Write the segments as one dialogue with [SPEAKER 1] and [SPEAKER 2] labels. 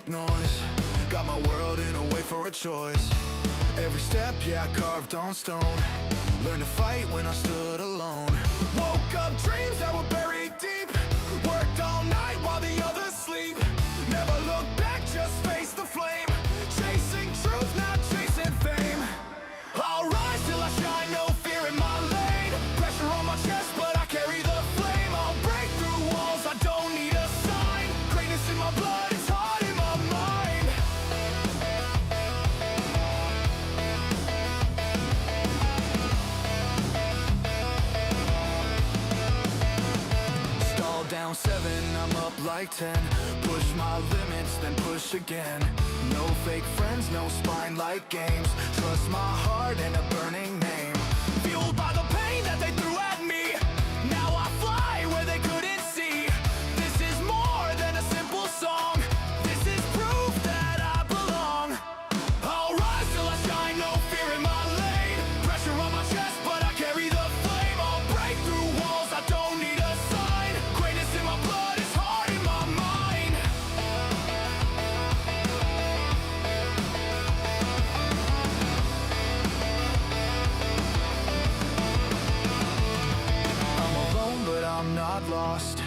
[SPEAKER 1] make noise. Got my world in a way for a choice. Every step, yeah, carved on stone. Learned to fight when I stood alone. Woke up dreams that were buried deep. Worked all night while the others sleep. Never look back, just face the flame. Chasing truth, not chasing fame. I'll rise till I shine, no fear in my lane. Pressure on my chest, but I carry the flame. I'll break through walls, I don't need a sign. Greatness in my blood, it's hard in my mind. Stall down 7, I'm up like 10. Push my limits, then push again. No fake friends, no spine like games. Trust my heart and a burning name. Fueled by the pain that they threw at me. Now I fly where they couldn't see. This is more than a simple song. This is proof that I belong. I'll rise till I shine, no fear in my lane. Pressure on my chest, but I carry the flame. I'll break through walls, I don't need a sign. Greatness in my blood, it's hard in my mind. I'm alone, but I'm not lost.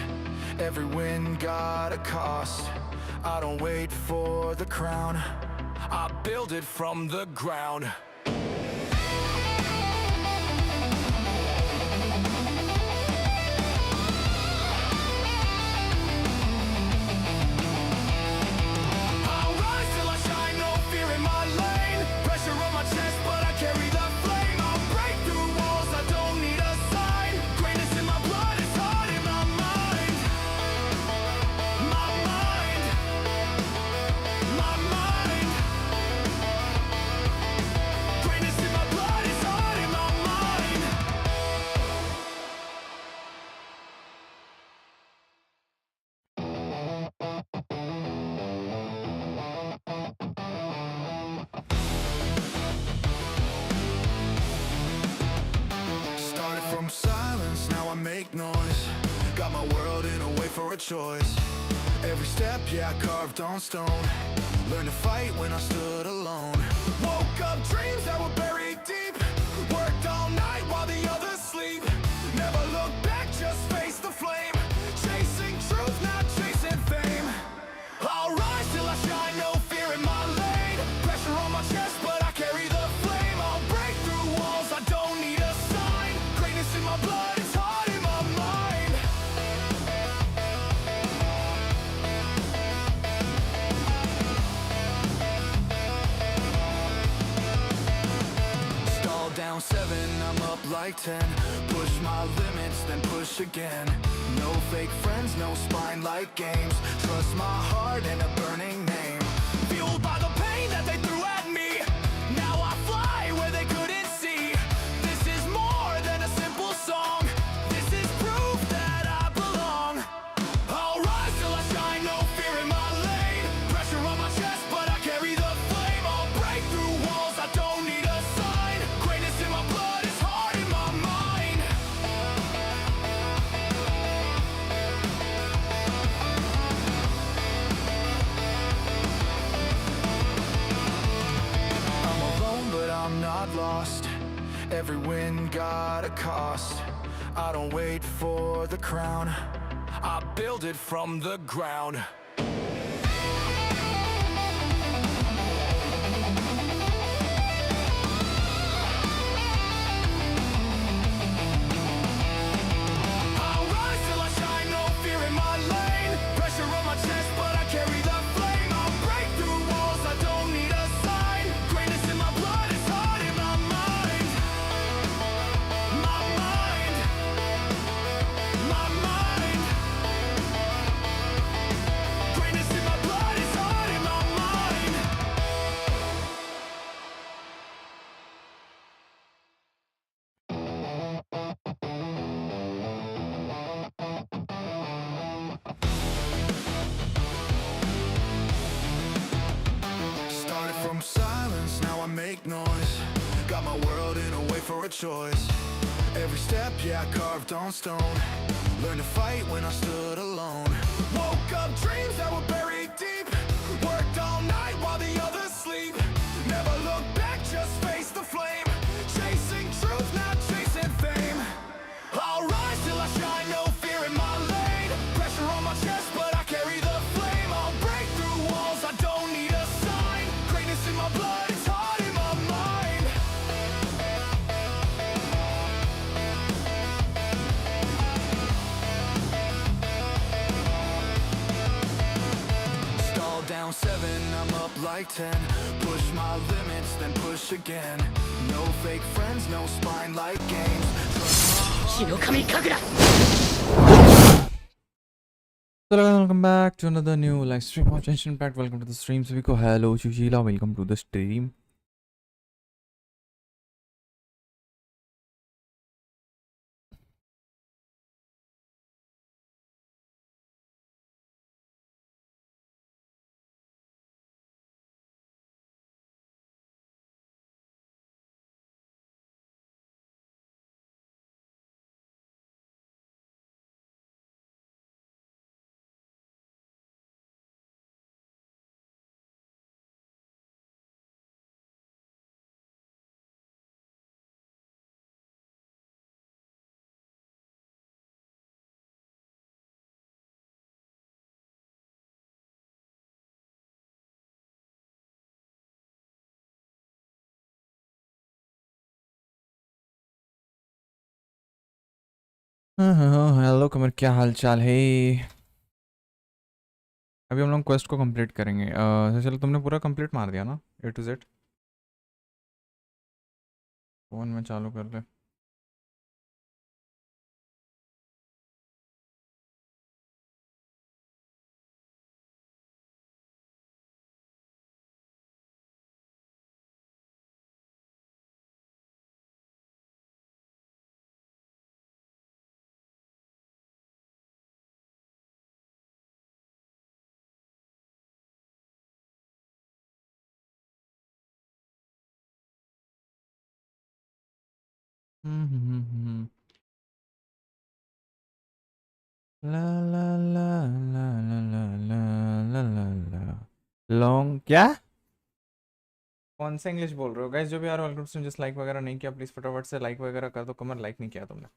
[SPEAKER 1] Every win got a cost. I don't wait for the crown, I build it from the ground. I'll rise till I shine, no fear in my lane. Pressure on my chest, but I carry the flame. I'll break through walls, I don't need a sign. Greatness in my blood, it's hard in my mind. My mind. My mind. Greatness in my blood, it's hard in my mind. Started from silence, now I make noise. Got my world in a way for a choice. Every step, yeah, carved on stone. Learned to fight when I stood alone. Woke up dreams that were buried deep. Worked all night while the others sleep. Never look back, just face the flame. Chasing truth, not chasing fame. I'll rise till I shine, no fear in my lane. Pressure on my chest, but I carry the flame. I'll break through walls, I don't need a sign. Greatness in my blood, it's hard in my mind. Stall down 7, I'm up like 10. Push my limits, then push again. No fake friends, no spine like games. Trust my heart and a burning name. Fueled by the pain that they threw at me. Now I fly where they couldn't see. This is more than a simple song. This is proof that I belong. I'll rise till I shine, no fear in my lane. Pressure on my chest, but I carry the flame. I'll break through walls, I don't need a sign. Greatness in my blood, it's hard in my mind. I'm alone, but I'm not lost. Every win got a cost. I don't wait for the crown, I build it from the ground. I'll rise till I shine, no fear in my lane. Pressure on my chest, but I carry the flame. I'll break through walls, I don't need a sign. Greatness in my blood, it's hard in my mind. My mind. My mind. Greatness in my blood, it's hard in my mind. Started from silence, now I make noise. Got my world in a way for a choice. Every step, yeah, carved on stone. Learned to fight when I stood alone. Woke up dreams that were buried deep. Worked like 10. Push my limits, then push again. No fake friends, no spine like games.
[SPEAKER 2] So welcome back to another new live stream of Genshin Impact. Welcome to the stream. So we go hello Shushila, welcome to the stream. Hello Kamar, क्या हाल चाल है? अभी हम लोग quest को complete करेंगे। चलो, तुमने पूरा कंप्लीट मार दिया ना A to Z? फोन में चालू कर ले। हम्म। ला ला ला ला ला ला ला ला ला ला लॉन्ग क्या? कौन सा इंग्लिश बोल रहे हो गाइस? जो भी यार वेलकम टू, जस्ट लाइक वगैरह नहीं किया प्लीज फटाफट से लाइक वगैरह कर दो। कमर, लाइक नहीं किया तुमने?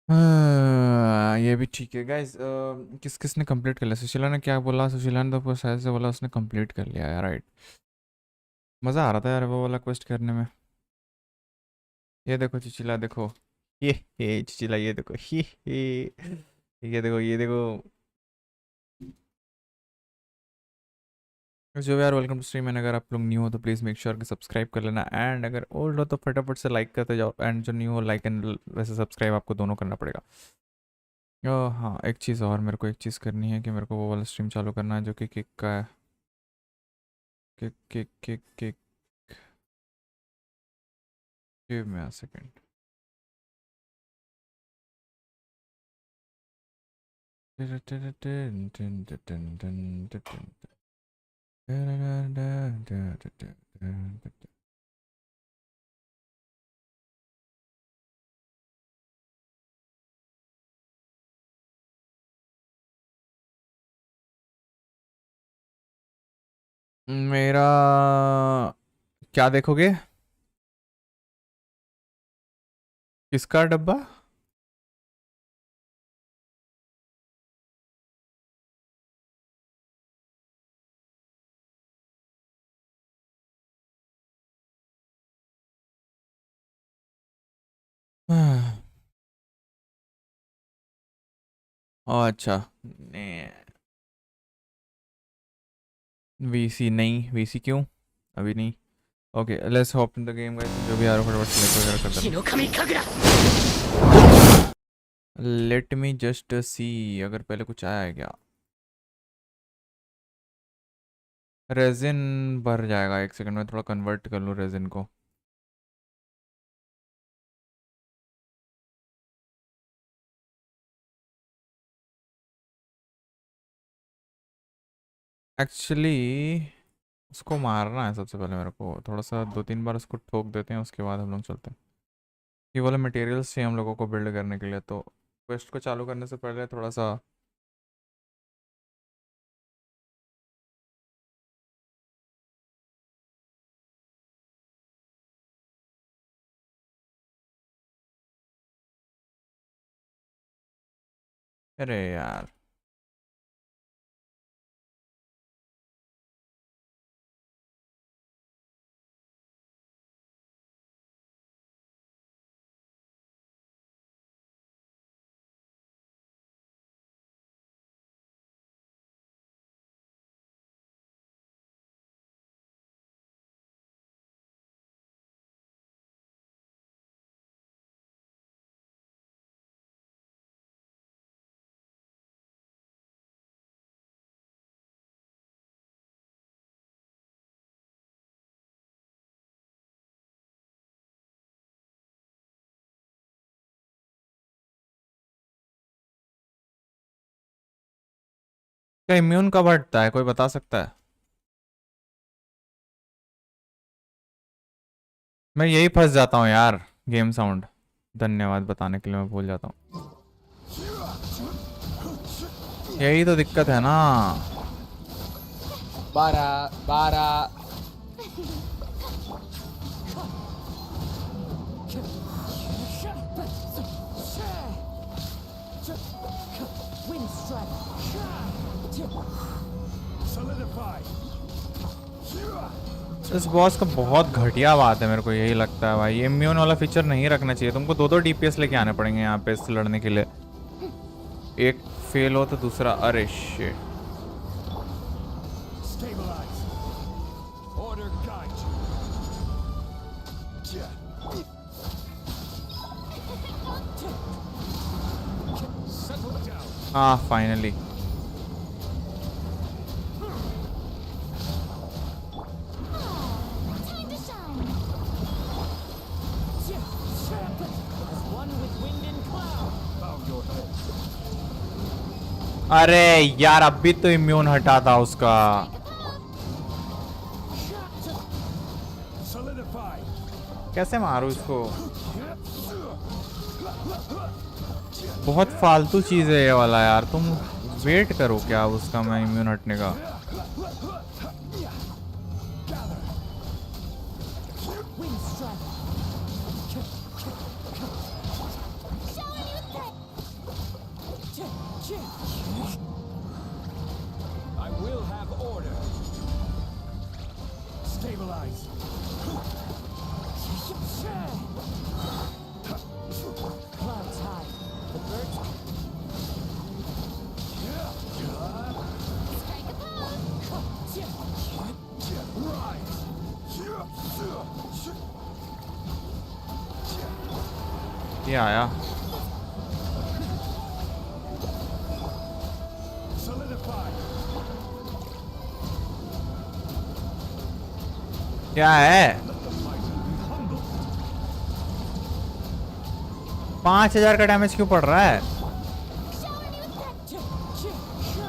[SPEAKER 2] हाँ, ये भी ठीक है गाइस। किस किसने कंप्लीट कर लिया? सुशीला ने क्या बोला? सुशीला ने तो शायद से बोला उसने कंप्लीट कर लिया है, राइट। मज़ा आ रहा था यार वो वाला क्वेस्ट करने में। ये देखो चिचिला, देखो। ये चिचिला, ये देखो। ये देखो, ये देखो। जो भी यार वेलकम टू स्ट्रीम। एंड अगर आप लोग न्यू हो तो प्लीज़ मेक श्योर कि सब्सक्राइब कर लेना। एंड अगर ओल्ड हो तो फटाफट से लाइक करते जाओ। एंड जो न्यू हो, लाइक एंड वैसे सब्सक्राइब आपको दोनों करना पड़ेगा। हाँ, एक चीज़ और मेरे को एक चीज़ करनी है कि मेरे को वो वाला स्ट्रीम चालू करना है जो कि किक का है। Kick kick kick kick. Give me a second. मेरा क्या देखोगे? किसका डब्बा? अच्छा। वीसी नहीं, वीसी क्यों? अभी नहीं। Okay, let's hop in the game guys. जो भी आ रहा है फटाफट सेलेक्ट वगैरह कर देना। लेट मी जस्ट सी अगर पहले कुछ आया है क्या। रेजिन भर जाएगा, एक सेकंड में थोड़ा कन्वर्ट कर लूँ रेजिन को। एक्चुअली उसको मारना है सबसे पहले। मेरे को थोड़ा सा 2-3 बार उसको ठोक देते हैं, उसके बाद हम लोग चलते हैं। ये वाले मटेरियल्स चाहिए हम लोगों को बिल्ड करने के लिए, तो क्वेस्ट को चालू करने से पहले थोड़ा सा अरे यार क्या इम्यून कब हटता है, कोई बता सकता है? मैं यही फंस जाता हूँ यार, गेम साउंड। धन्यवाद बताने के लिए, मैं भूल जाता हूँ। यही तो दिक्कत है ना।
[SPEAKER 3] 12
[SPEAKER 2] इस बॉस का बहुत घटिया बात है, मेरे को यही लगता है भाई। ये इम्यून वाला फीचर नहीं रखना चाहिए। तुमको दो दो डीपीएस लेके आने पड़ेंगे यहाँ पे इससे लड़ने के लिए। एक फेल हो तो दूसरा, अरे शिट। हाँ फाइनली। अरे यार अभी तो इम्यून हटा था उसका। कैसे मारूं इसको? बहुत फालतू चीज है ये वाला यार। तुम वेट करो क्या उसका, मैं इम्यून हटने का। ये आया। क्या है? 5000 का डैमेज क्यों पड़ रहा है?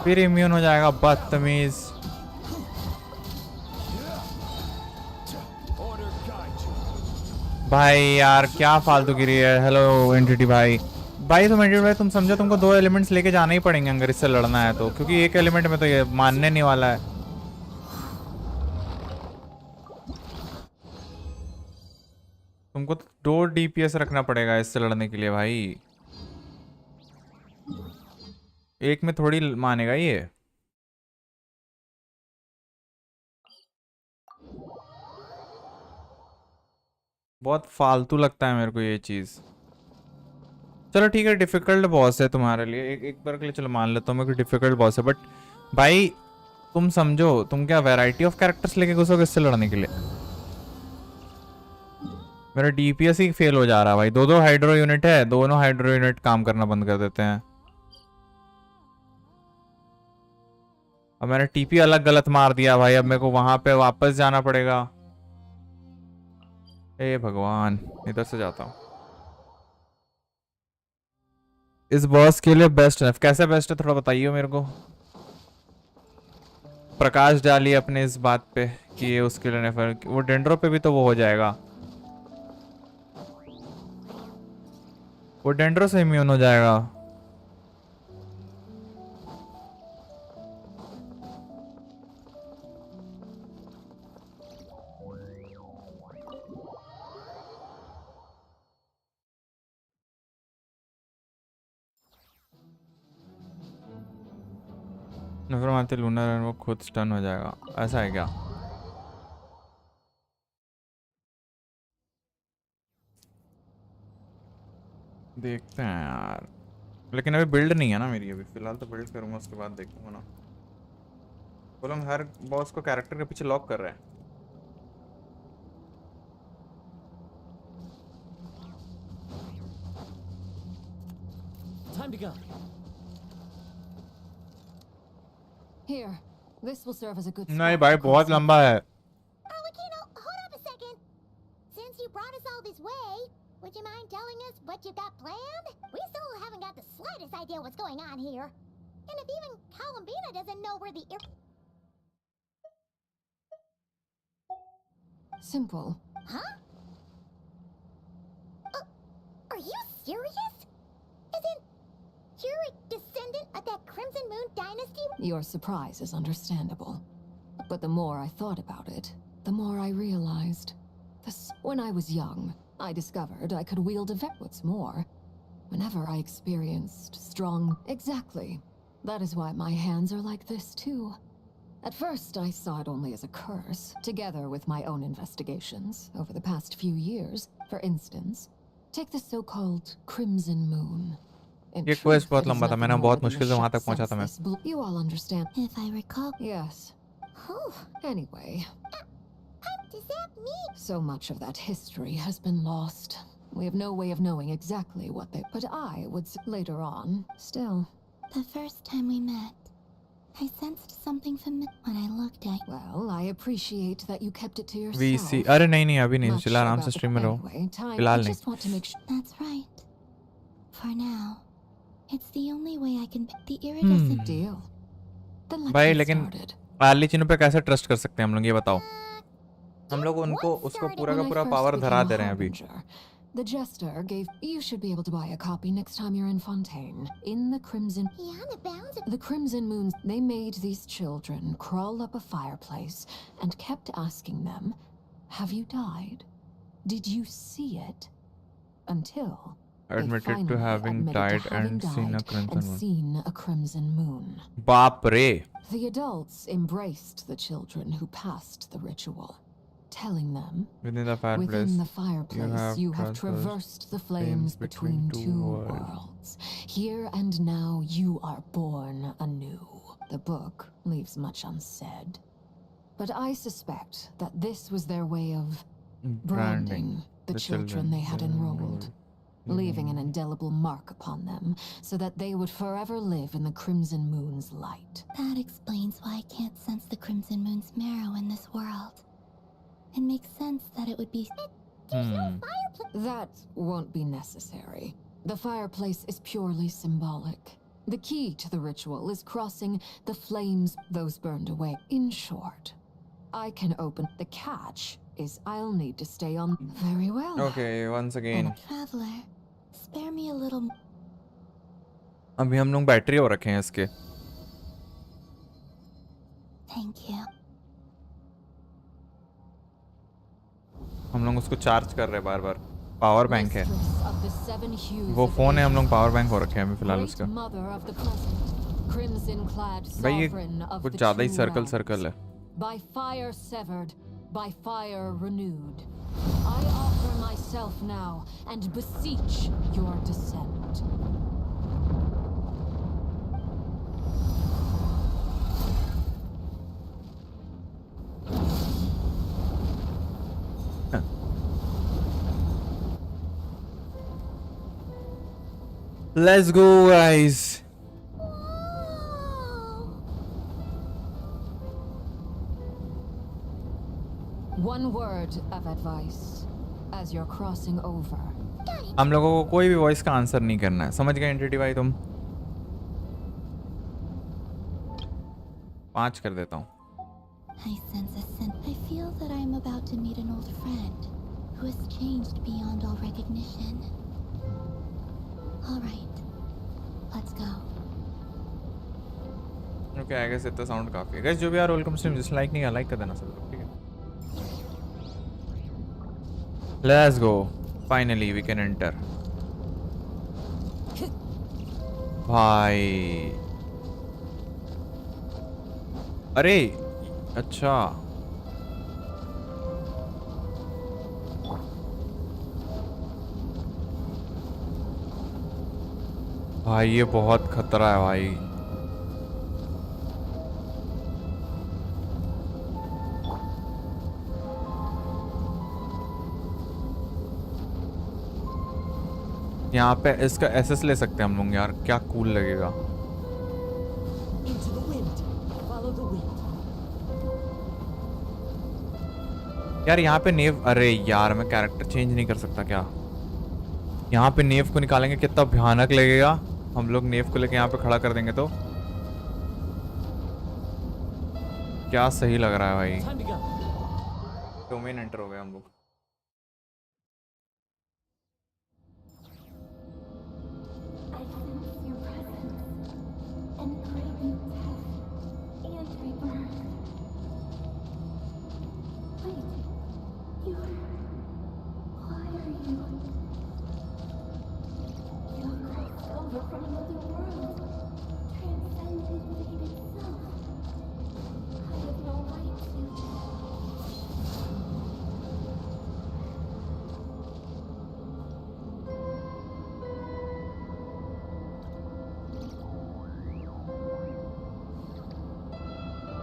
[SPEAKER 2] फिर इम्यून हो जाएगा, बदतमीज। भाई यार क्या फालतू गिरी है। हेलो एंटिटी भाई। भाई तुम एंटिटी भाई तुम समझो, तुमको दो एलिमेंट्स लेके जाने ही पड़ेंगे अगर इससे लड़ना है तो, क्योंकि एक एलिमेंट में तो ये मानने नहीं वाला है। तुमको तो 2 डीपीएस रखना पड़ेगा इससे लड़ने के लिए भाई। एक में थोड़ी मानेगा ये। बहुत फालतू लगता है मेरे को ये चीज। चलो ठीक है, डिफिकल्ट बॉस है तुम्हारे लिए, एक बार के लिए चलो मान लेता हूँ मेरे को डिफिकल्ट बॉस है, बट भाई तुम समझो, तुम क्या वैरायटी ऑफ कैरेक्टर्स लेके घुसोगे इससे लड़ने के लिए? मेरा डीपीएस ही फेल हो जा रहा है भाई। दो दो हाइड्रो यूनिट है, दोनों हाइड्रो यूनिट काम करना बंद कर देते हैं। अब मैंने टीपी अलग गलत मार दिया भाई, अब मेरे को वहां पे वापस जाना पड़ेगा। ए भगवान, इधर से जाता हूँ। इस बॉस के लिए बेस्ट है, कैसे बेस्ट है थोड़ा बताइए मेरे को। प्रकाश डालिए अपने इस बात पे कि ये उसके लिए नेफर, वो डेंड्रो पे भी तो वो हो जाएगा। वो डेंड्रो से इम्यून हो जाएगा। नफर मारते लूनर वो खुद स्टन हो जाएगा, ऐसा है क्या? देखते हैं यार, लेकिन अभी बिल्ड नहीं है ना मेरी, अभी फिलहाल तो बिल्ड करूंगा उसके बाद देखूंगा ना। वो लोग हर बॉस को कैरेक्टर के पीछे लॉक कर रहे हैं।
[SPEAKER 4] Time to go.
[SPEAKER 5] Here, this will serve as a good
[SPEAKER 2] नहीं
[SPEAKER 5] spot
[SPEAKER 2] भाई
[SPEAKER 5] to
[SPEAKER 2] बहुत
[SPEAKER 5] cross
[SPEAKER 2] लंबा है।
[SPEAKER 6] Arlecchino, hold up a second. Since you brought us all this way, would you mind telling us what you got planned? We still haven't got the slightest idea what's going on here. And if even Columbina doesn't know where the
[SPEAKER 5] Simple.
[SPEAKER 6] Huh? Are you serious? Isn't you're a descendant of that Crimson Moon dynasty?
[SPEAKER 5] Your surprise is understandable. But the more I thought about it, the more I realized. When I was young, I discovered I could wield what's more. Whenever I experienced strong... Exactly. That is why my hands are like this too. At first, I saw it only as a curse, together with my own investigations over the past few years. For instance, take the so-called Crimson Moon.
[SPEAKER 2] ये quest बहुत लंबा था, मैंने बहुत मुश्किल से वहां तक पहुंचा था मैं।
[SPEAKER 5] You all understand.
[SPEAKER 6] If I recall.
[SPEAKER 5] Yes.
[SPEAKER 6] Oh,
[SPEAKER 5] Anyway,
[SPEAKER 6] what does that mean?
[SPEAKER 5] so much of that history has been lost. We have no way of knowing exactly what they... But I would later on. Still.
[SPEAKER 6] The first time we met, I sensed something familiar when I looked at you.
[SPEAKER 5] Well, I appreciate that you kept it to yourself.
[SPEAKER 2] VC अरे नहीं अभी नहीं, चिल्ला आराम से stream में रहो, फिलहाल नहीं।
[SPEAKER 5] just want to make sure.
[SPEAKER 6] That's right. For now, it's the only way I can pick the iridescent
[SPEAKER 5] Deal. Then let's
[SPEAKER 2] भाई
[SPEAKER 5] get
[SPEAKER 2] लेकिन
[SPEAKER 5] started.
[SPEAKER 2] आली चीनों पे कैसे ट्रस्ट कर सकते हैं हम लोग, ये बताओ। हम लोग उनको उसको पूरा का
[SPEAKER 5] When I
[SPEAKER 2] पूरा
[SPEAKER 5] first
[SPEAKER 2] पावर धरा
[SPEAKER 5] became
[SPEAKER 2] दे
[SPEAKER 5] a
[SPEAKER 2] रहे हैं अभी।
[SPEAKER 5] harbinger, the jester gave... You should be able to buy a copy next time you're in Fontaine. In the Crimson...
[SPEAKER 6] beyond the bounds of
[SPEAKER 5] The Crimson Moons, they made these children crawl up a fireplace and kept asking them, "Have you died? Did you see it?" Until they
[SPEAKER 2] Admitted to
[SPEAKER 5] finally
[SPEAKER 2] having
[SPEAKER 5] admitted
[SPEAKER 2] died
[SPEAKER 5] to having
[SPEAKER 2] and seen a
[SPEAKER 5] died
[SPEAKER 2] crimson
[SPEAKER 5] and
[SPEAKER 2] moon.
[SPEAKER 5] seen a crimson moon.
[SPEAKER 2] बाप रे।
[SPEAKER 5] The adults embraced the children who passed the ritual, telling them,
[SPEAKER 2] Within the fireplace,
[SPEAKER 5] "Within the fireplace, you have traversed the flames between two worlds. Here and now, you are born anew." The book leaves much unsaid, but I suspect that this was their way of branding the children they had enrolled, leaving an indelible mark upon them so that they would forever live in the Crimson Moon's light.
[SPEAKER 6] that explains why I can't sense the Crimson Moon's marrow in this world. It makes sense that it would be. There's no fireplace.
[SPEAKER 5] That won't be necessary. The fireplace is purely symbolic. The key to the ritual is crossing the flames those burned away. In short, I can open... The catch is I'll need to stay on... Very well.
[SPEAKER 2] Okay, once again.
[SPEAKER 6] Traveler, spare me a little.
[SPEAKER 2] अभी हम लोग battery हो रखे हैं इसके।
[SPEAKER 6] Thank you.
[SPEAKER 2] हम लोग उसको चार्ज कर रहे हैं बार बार। पावर बैंक है,
[SPEAKER 5] Mistress of the seven hues
[SPEAKER 2] वो
[SPEAKER 5] of
[SPEAKER 2] फोन है, हम लोग
[SPEAKER 5] ages,
[SPEAKER 2] पावर बैंक हो रखे हैं अभी फिलहाल
[SPEAKER 5] great
[SPEAKER 2] उसका।
[SPEAKER 5] mother of the pleasant, crimson-clad
[SPEAKER 2] भाई ये
[SPEAKER 5] sovereign of
[SPEAKER 2] कुछ
[SPEAKER 5] the
[SPEAKER 2] ज्यादा ही
[SPEAKER 5] true
[SPEAKER 2] सर्कल
[SPEAKER 5] realms.
[SPEAKER 2] सर्कल है।
[SPEAKER 5] By fire severed, by fire renewed. I offer myself now and beseech your descent.
[SPEAKER 2] Let's go guys.
[SPEAKER 5] One word of advice as you're crossing over.
[SPEAKER 2] हम लोगों को कोई भी voice का answer नहीं करना है, समझ गए एंटिटी भाई तुम? 5 कर देता हूँ।
[SPEAKER 6] I sense a sense. I feel that I am about to meet an old friend who has changed beyond all recognition. All right. Let's go.
[SPEAKER 2] Okay I guess इतना साउंड काफी है गाइस। जो भी यार वेलकम स्ट्रीम, जिस like नहीं किया like कर देना सब लोग, ठीक है। Let's go, finally we can enter. भाई अरे अच्छा भाई ये बहुत खतरा है भाई। यहाँ पे इसका एसएस ले सकते हैं हम लोग यार, क्या कूल लगेगा।
[SPEAKER 4] Into the wind. Follow the wind.
[SPEAKER 2] यार यहाँ पे नेव, अरे यार मैं कैरेक्टर चेंज नहीं कर सकता क्या? यहाँ पे नेव को निकालेंगे कितना भयानक लगेगा। हम लोग नेव को लेके यहाँ पे खड़ा कर देंगे तो क्या सही लग रहा है भाई।
[SPEAKER 4] Time to go.
[SPEAKER 2] Domain enter हो गए हम लोग।
[SPEAKER 6] I sense your presence and craving death and rebirth. Wait, why are you? You have crossed over from another world, transcended fate itself. I have no right to.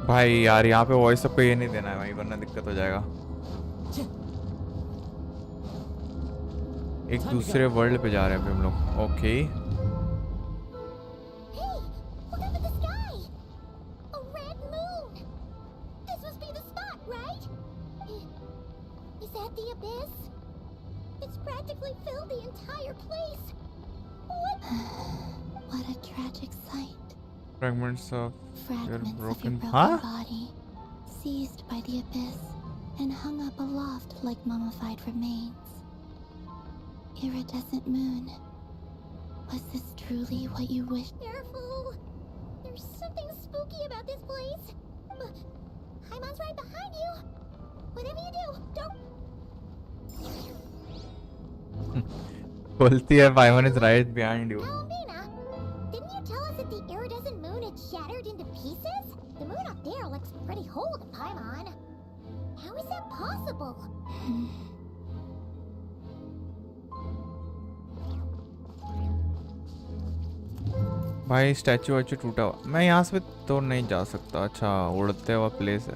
[SPEAKER 2] भाई यार यहाँ पे voice सबको ये नहीं देना है भाई, वरना दिक्कत हो जाएगा। एक दूसरे वर्ल्ड पे जा रहे हैं अभी हम लोग। Okay
[SPEAKER 6] Hey, look up at the sky! A red moon! This must be the spot, right? Is that the abyss? It's practically filled the entire place. What? What a tragic sight.
[SPEAKER 2] Fragments of
[SPEAKER 6] Fragments of your
[SPEAKER 2] broken
[SPEAKER 6] broken body, seized by the abyss, and hung up aloft like mummified remains. Iridescent moon. Was this truly what you wished? Careful! There's something spooky about this place. Haimon's right behind you. Whatever you do, don't.
[SPEAKER 2] बोलती है Paimon is right behind you।
[SPEAKER 6] Alambina, didn't you tell us that the iridescent moon had shattered into pieces? The moon up there looks pretty whole to Paimon. How is that possible?
[SPEAKER 2] भाई statue वैचू टूटा हुआ, मैं यहाँ से तो नहीं जा सकता। अच्छा उड़ते हुआ प्लेस है,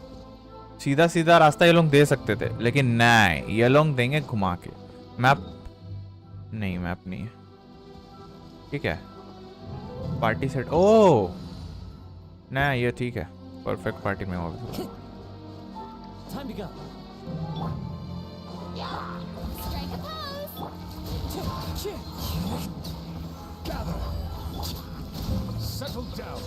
[SPEAKER 2] सीधा सीधा रास्ता ये लोग दे सकते थे, लेकिन नहीं ये लोग देंगे घुमा के। मैप नहीं, मैप नहीं है। ठीक है पार्टी सेट, ओ नहीं ये ठीक है, परफेक्ट पार्टी में होगा।
[SPEAKER 4] Time to go.
[SPEAKER 6] Strike a pose!
[SPEAKER 1] Gather. Settle down.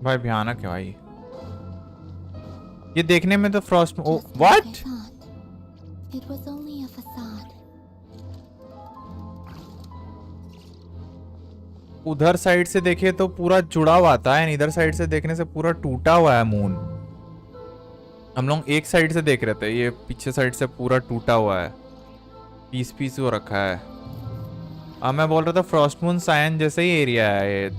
[SPEAKER 2] भाई भयानक है भाई ये देखने में तो फ्रॉस्ट। ओ
[SPEAKER 6] Just like I
[SPEAKER 2] what?
[SPEAKER 6] thought. It was only a facade.
[SPEAKER 2] उधर साइड से देखे तो पूरा जुड़ा हुआ आता है, इधर साइड से देखने से पूरा टूटा हुआ है मून। हम लोग एक साइड से देख रहे थे, ये पीछे साइड से पूरा टूटा हुआ है, पीस पीस हो रखा है। अब मैं बोल रहा था फ्रॉस्ट मून सायन जैसा ही एरिया है ये।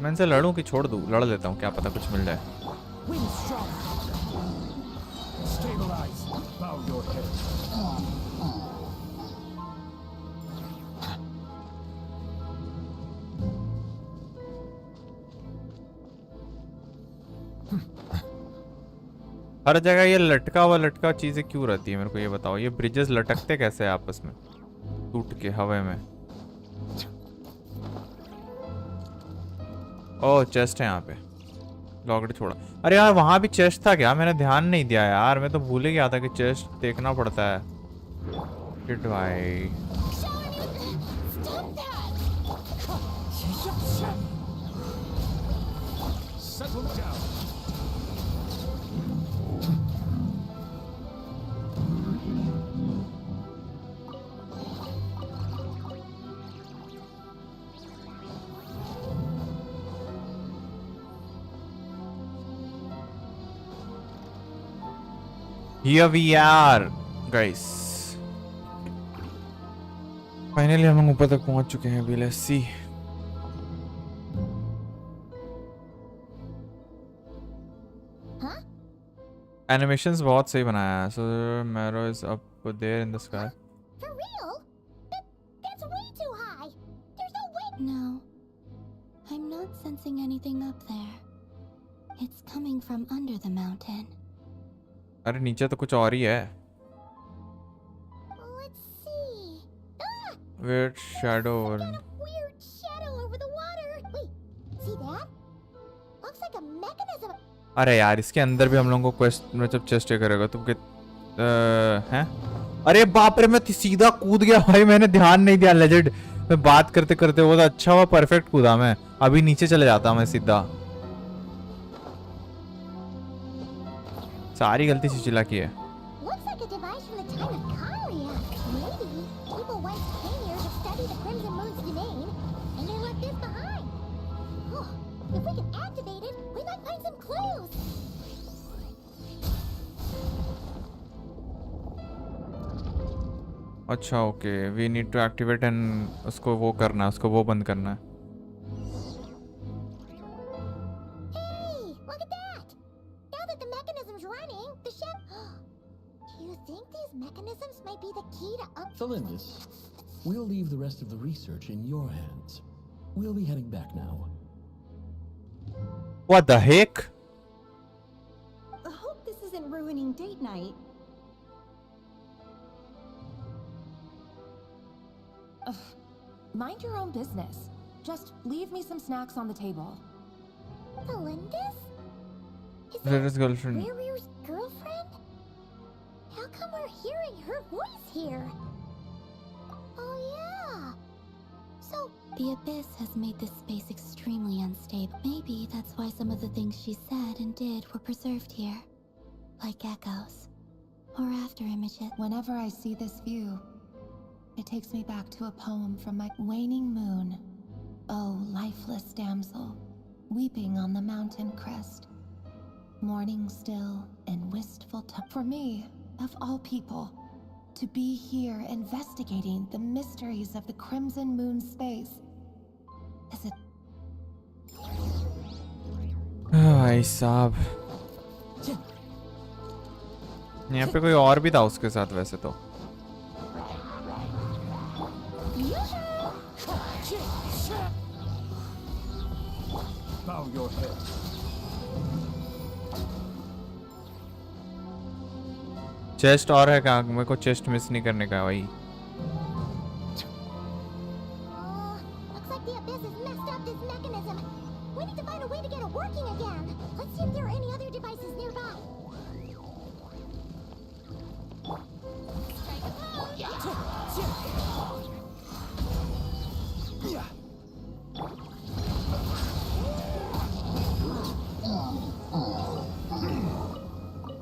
[SPEAKER 2] मैं इनसे लड़ूं कि छोड़ दूं? लड़ लेता हूँ, क्या पता कुछ मिल जाए।
[SPEAKER 4] Wind strong.
[SPEAKER 1] Stabilize. Bow your head.
[SPEAKER 2] हर जगह ये लटका चीजें क्यों रहती है, मेरे को ये बताओ। ये ब्रिजेस लटकते कैसे हैं आपस में टूट के हवा में? ओह चेस्ट है यहाँ पे, लॉकड छोड़ा। अरे यार वहां भी चेस्ट था क्या? मैंने ध्यान नहीं दिया यार, मैं तो भूल ही गया था कि चेस्ट देखना पड़ता है। शिट भाई Here we are, guys. Finally हम लोग ऊपर तक पहुंच चुके हैं. अभी लेट्स सी.
[SPEAKER 6] Huh?
[SPEAKER 2] एनिमेशंस बहुत सही बनाया है. So Maro is up there in the sky.
[SPEAKER 6] For real? That's way too high. There's no way.
[SPEAKER 7] No. I'm not sensing anything up there. It's coming from under the mountain.
[SPEAKER 2] अरे नीचे तो कुछ और ही है.
[SPEAKER 6] Let's see. Ah!
[SPEAKER 2] Weird shadow.
[SPEAKER 6] Kind of weird shadow over the water. Wait, see that? Looks like a mechanism.
[SPEAKER 2] अरे यार इसके अंदर भी हम लोगों को क्वेस्ट मतलब चेस्ट करेगा तो हैं. अरे बाप रे मैं सीधा कूद गया भाई. मैंने ध्यान नहीं दिया. लेजेंड मैं बात करते करते वो तो अच्छा हुआ परफेक्ट कूदा मैं. अभी नीचे चले जाता मैं सीधा. सारी गलती चिचिला की है.
[SPEAKER 6] Looks like a device from the time of Kharia. Maybe people once came here to study the Crimson Moon's domain, and they left this behind. Oh, if we can activate it, we might find some clues.
[SPEAKER 2] अच्छा okay. We need to activate and उसको वो करना है. उसको वो बंद करना है.
[SPEAKER 6] Hey, look at that! Now that the mechanism's running, the ship. Do you think these mechanisms might be the key to
[SPEAKER 4] Felindis, we'll leave the rest of the research in your hands. We'll be heading back now.
[SPEAKER 2] What the heck?
[SPEAKER 8] I hope this isn't ruining date night. Ugh. Mind your own business. Just leave me some snacks on the table.
[SPEAKER 6] Felindis? Is
[SPEAKER 2] That is
[SPEAKER 6] that
[SPEAKER 2] girlfriend.
[SPEAKER 6] Riri's girlfriend? How come we're hearing her voice here? Oh yeah. So
[SPEAKER 7] The abyss has made this space extremely unstable. Maybe that's why some of the things she said and did were preserved here. Like echoes. Or after images.
[SPEAKER 8] Whenever I see this view, it takes me back to a poem from my waning moon. Oh, lifeless damsel, weeping on the mountain crest. Mourning still and wistful for me, of all people, to be here investigating the mysteries of the Crimson Moon space. Is it
[SPEAKER 2] भाई साहब. यहाँ पे कोई और भी था उसके साथ वैसे तो.
[SPEAKER 4] Bow your head.
[SPEAKER 2] चेस्ट और है क्या? मेरे को चेस्ट मिस नहीं करने का है भाई.
[SPEAKER 6] looks like the abyss has messed up this mechanism. We need to find a way to get it working again. Let's see if there are any other devices nearby.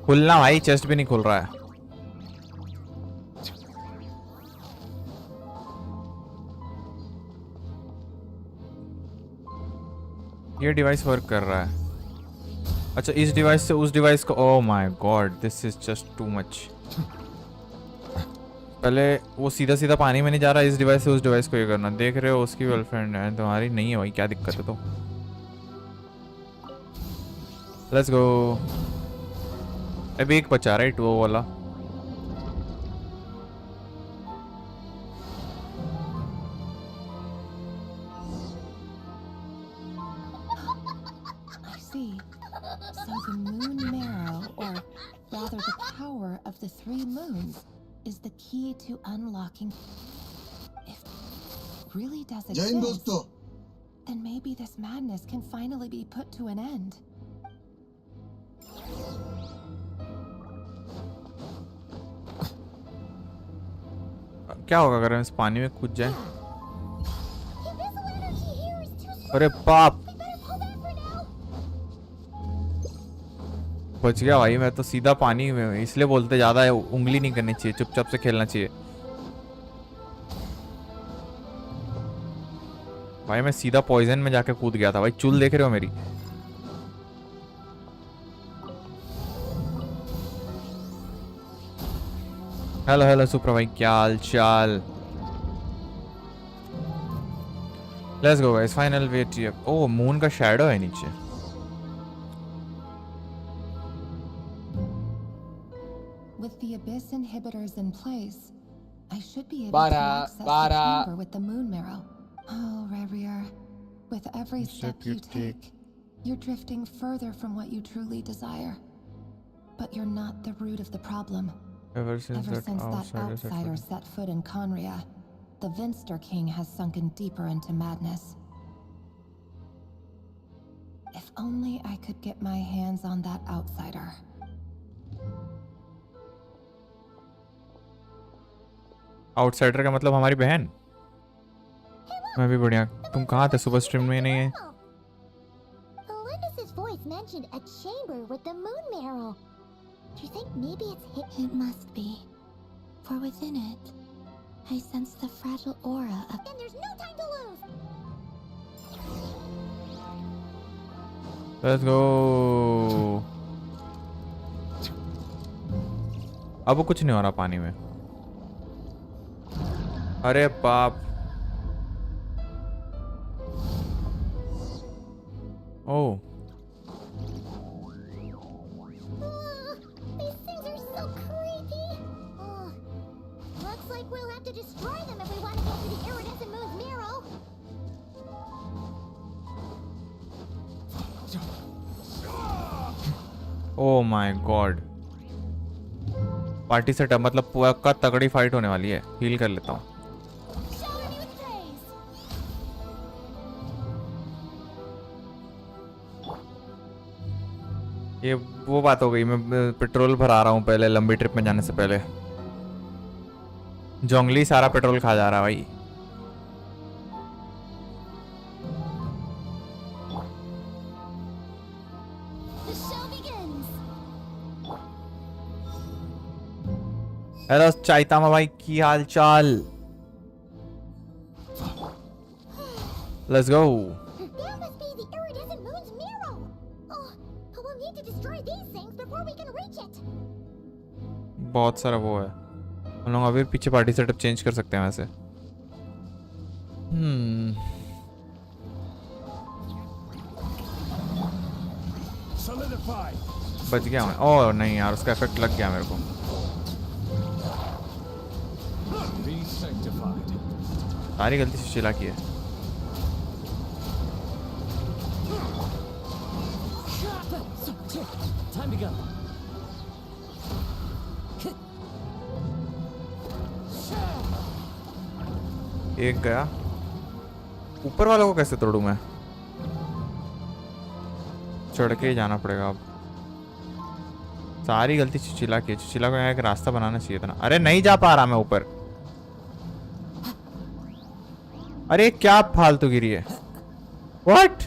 [SPEAKER 2] खुलना भाई. Chest भी नहीं खुल रहा है. ये डिवाइस वर्क कर रहा है. अच्छा इस डिवाइस से उस डिवाइस को. Oh my God this is just too much. पहले वो सीधा सीधा पानी में नहीं जा रहा. इस डिवाइस से उस डिवाइस को ये करना. देख रहे हो उसकी गर्लफ्रेंड है तुम्हारी नहीं है भाई. क्या दिक्कत है तो. Let's go. अभी एक बचा राइट वो वाला.
[SPEAKER 8] I see. So the moon marrow, or rather the power of the three moons, is the key to unlocking. If it really does exist, then maybe this madness can finally be put to an end.
[SPEAKER 2] क्या होगा अगर हम इस पानी में कूद जाए?
[SPEAKER 6] The abyssal energy here is too strong.
[SPEAKER 2] अरे बाप.
[SPEAKER 6] We better pull back for now.
[SPEAKER 2] बच गया भाई. मैं तो सीधा पानी में. इसलिए बोलते ज्यादा उंगली नहीं करनी चाहिए. चुपचाप से खेलना चाहिए भाई. मैं सीधा पॉइजन में जाके कूद गया था भाई. चुल देख रहे हो मेरी. हेलो हेलो सुप्रा भाई, क्या हाल चाल? Let's go guys, final wait. ओ मून का शैडो है नीचे।
[SPEAKER 8] With the abyss inhibitors in place, I should be able to
[SPEAKER 3] Vara,
[SPEAKER 8] access the
[SPEAKER 3] Vara.
[SPEAKER 8] chamber with the moon marrow. Oh, Revier, with every step you take, you're drifting further from what you truly desire. But you're not the root of the problem.
[SPEAKER 2] Ever since that
[SPEAKER 8] outsider set foot in Conria, the Vinster King has sunken deeper into madness. If only I could get my hands on that outsider.
[SPEAKER 2] Outsider का मतलब हमारी बहन। मैं भी बढ़िया। तुम कहाँ थे? सुबह स्ट्रीम में नहीं है?
[SPEAKER 6] Alindis's voice mentioned a chamber with the moon marrow. Do you think maybe it's hit?
[SPEAKER 7] It must be. For within it, I sense the fragile aura of...
[SPEAKER 6] Then there's no time to lose.
[SPEAKER 2] Let's go. अब वो कुछ नहीं हो रहा पानी में। अरे बाप। ओह
[SPEAKER 6] These things are so creepy. Looks like we'll have to destroy them if we want to get to the iridescent moon's marrow.
[SPEAKER 2] Oh my God. Party setup मतलब पूरा का तगड़ी फाइट होने वाली है। हील कर लेता हूँ।
[SPEAKER 6] Shower me with praise.
[SPEAKER 2] ये वो बात हो गई। मैं पेट्रोल भरा रहा हूँ पहले, लंबी ट्रिप में जाने से पहले। जोंगली सारा पेट्रोल खा जा रहा है भाई।
[SPEAKER 6] The show begins.
[SPEAKER 2] हेलो चाइतामा भाई, की हाल चाल? Let's go.
[SPEAKER 6] That must be the iridescent moon's marrow. But we'll need to destroy these things before we can reach it.
[SPEAKER 2] बहुत सारा वो है। हम लोग अभी पीछे पार्टी सेटअप चेंज कर सकते हैं वैसे। बच गया मैं। ओह नहीं यार, उसका इफेक्ट लग गया मेरे को। सारी गलती सुशीला की है।
[SPEAKER 4] Time to go.
[SPEAKER 2] एक गया। ऊपर वालों को कैसे तोड़ूं मैं? चढ़ के ही जाना पड़ेगा अब। सारी गलती सुशीला की है। सुशीला को यहाँ एक रास्ता बनाना चाहिए था ना। अरे नहीं जा पा रहा मैं ऊपर। अरे क्या फालतू गिरी है। व्हाट?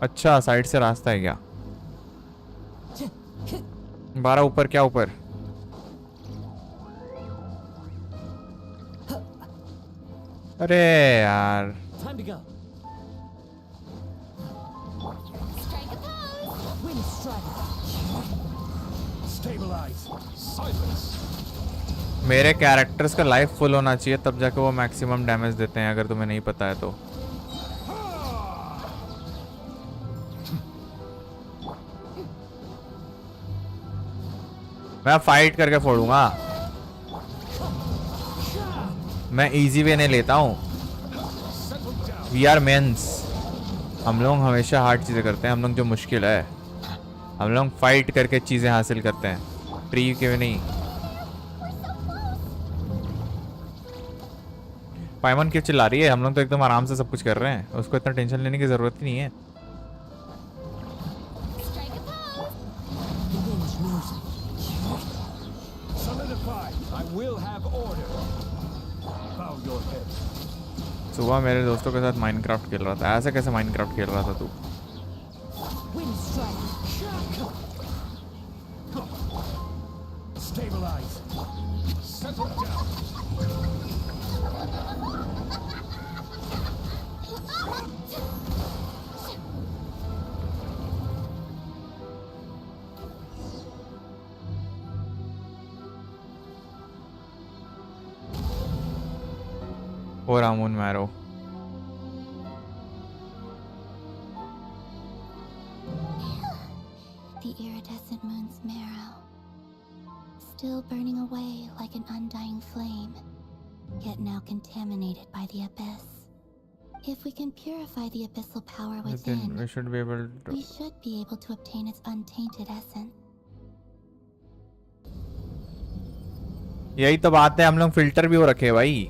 [SPEAKER 2] अच्छा साइड से रास्ता है क्या? 12 ऊपर, क्या ऊपर? अरे यार।
[SPEAKER 4] Time to go.
[SPEAKER 6] Strike a pose.
[SPEAKER 4] Wind strike. Stabilize. Silence.
[SPEAKER 2] मेरे कैरेक्टर्स का लाइफ फुल होना चाहिए तब जाके वो मैक्सिमम डैमेज देते हैं, अगर तुम्हें नहीं पता है तो। मैं फाइट करके फोड़ूंगा। मैं इजी वे नहीं लेता हूँ। We are men's. हम लोग हमेशा हार्ड चीज़ें करते हैं। हम लोग जो मुश्किल है, हम लोग फाइट करके चीज़ें हासिल करते हैं, फ्री के नहीं। पाइमन क्यों चिल्ला रही है? हम लोग तो एकदम आराम से सब कुछ कर रहे हैं। उसको इतना टेंशन लेने की ज़रूरत ही नहीं है।
[SPEAKER 6] Strike a pose.
[SPEAKER 4] The wind's losing. Solidify. I will have order. Bow your head.
[SPEAKER 2] सुबह मेरे दोस्तों के साथ माइनक्राफ्ट खेल रहा था। ऐसे कैसे माइनक्राफ्ट खेल रहा था तू?
[SPEAKER 4] Wind strike. Stabilize. Settle down.
[SPEAKER 2] Or moon marrow.
[SPEAKER 7] The iridescent moon's marrow, still burning away like an undying flame, yet now contaminated by the abyss. If we can purify the abyssal power
[SPEAKER 2] Then
[SPEAKER 7] within,
[SPEAKER 2] we should be able to.
[SPEAKER 7] we should be able to obtain its untainted essence.
[SPEAKER 2] यही तो बात है, हम लोग filter भी हो रखे हैं भाई,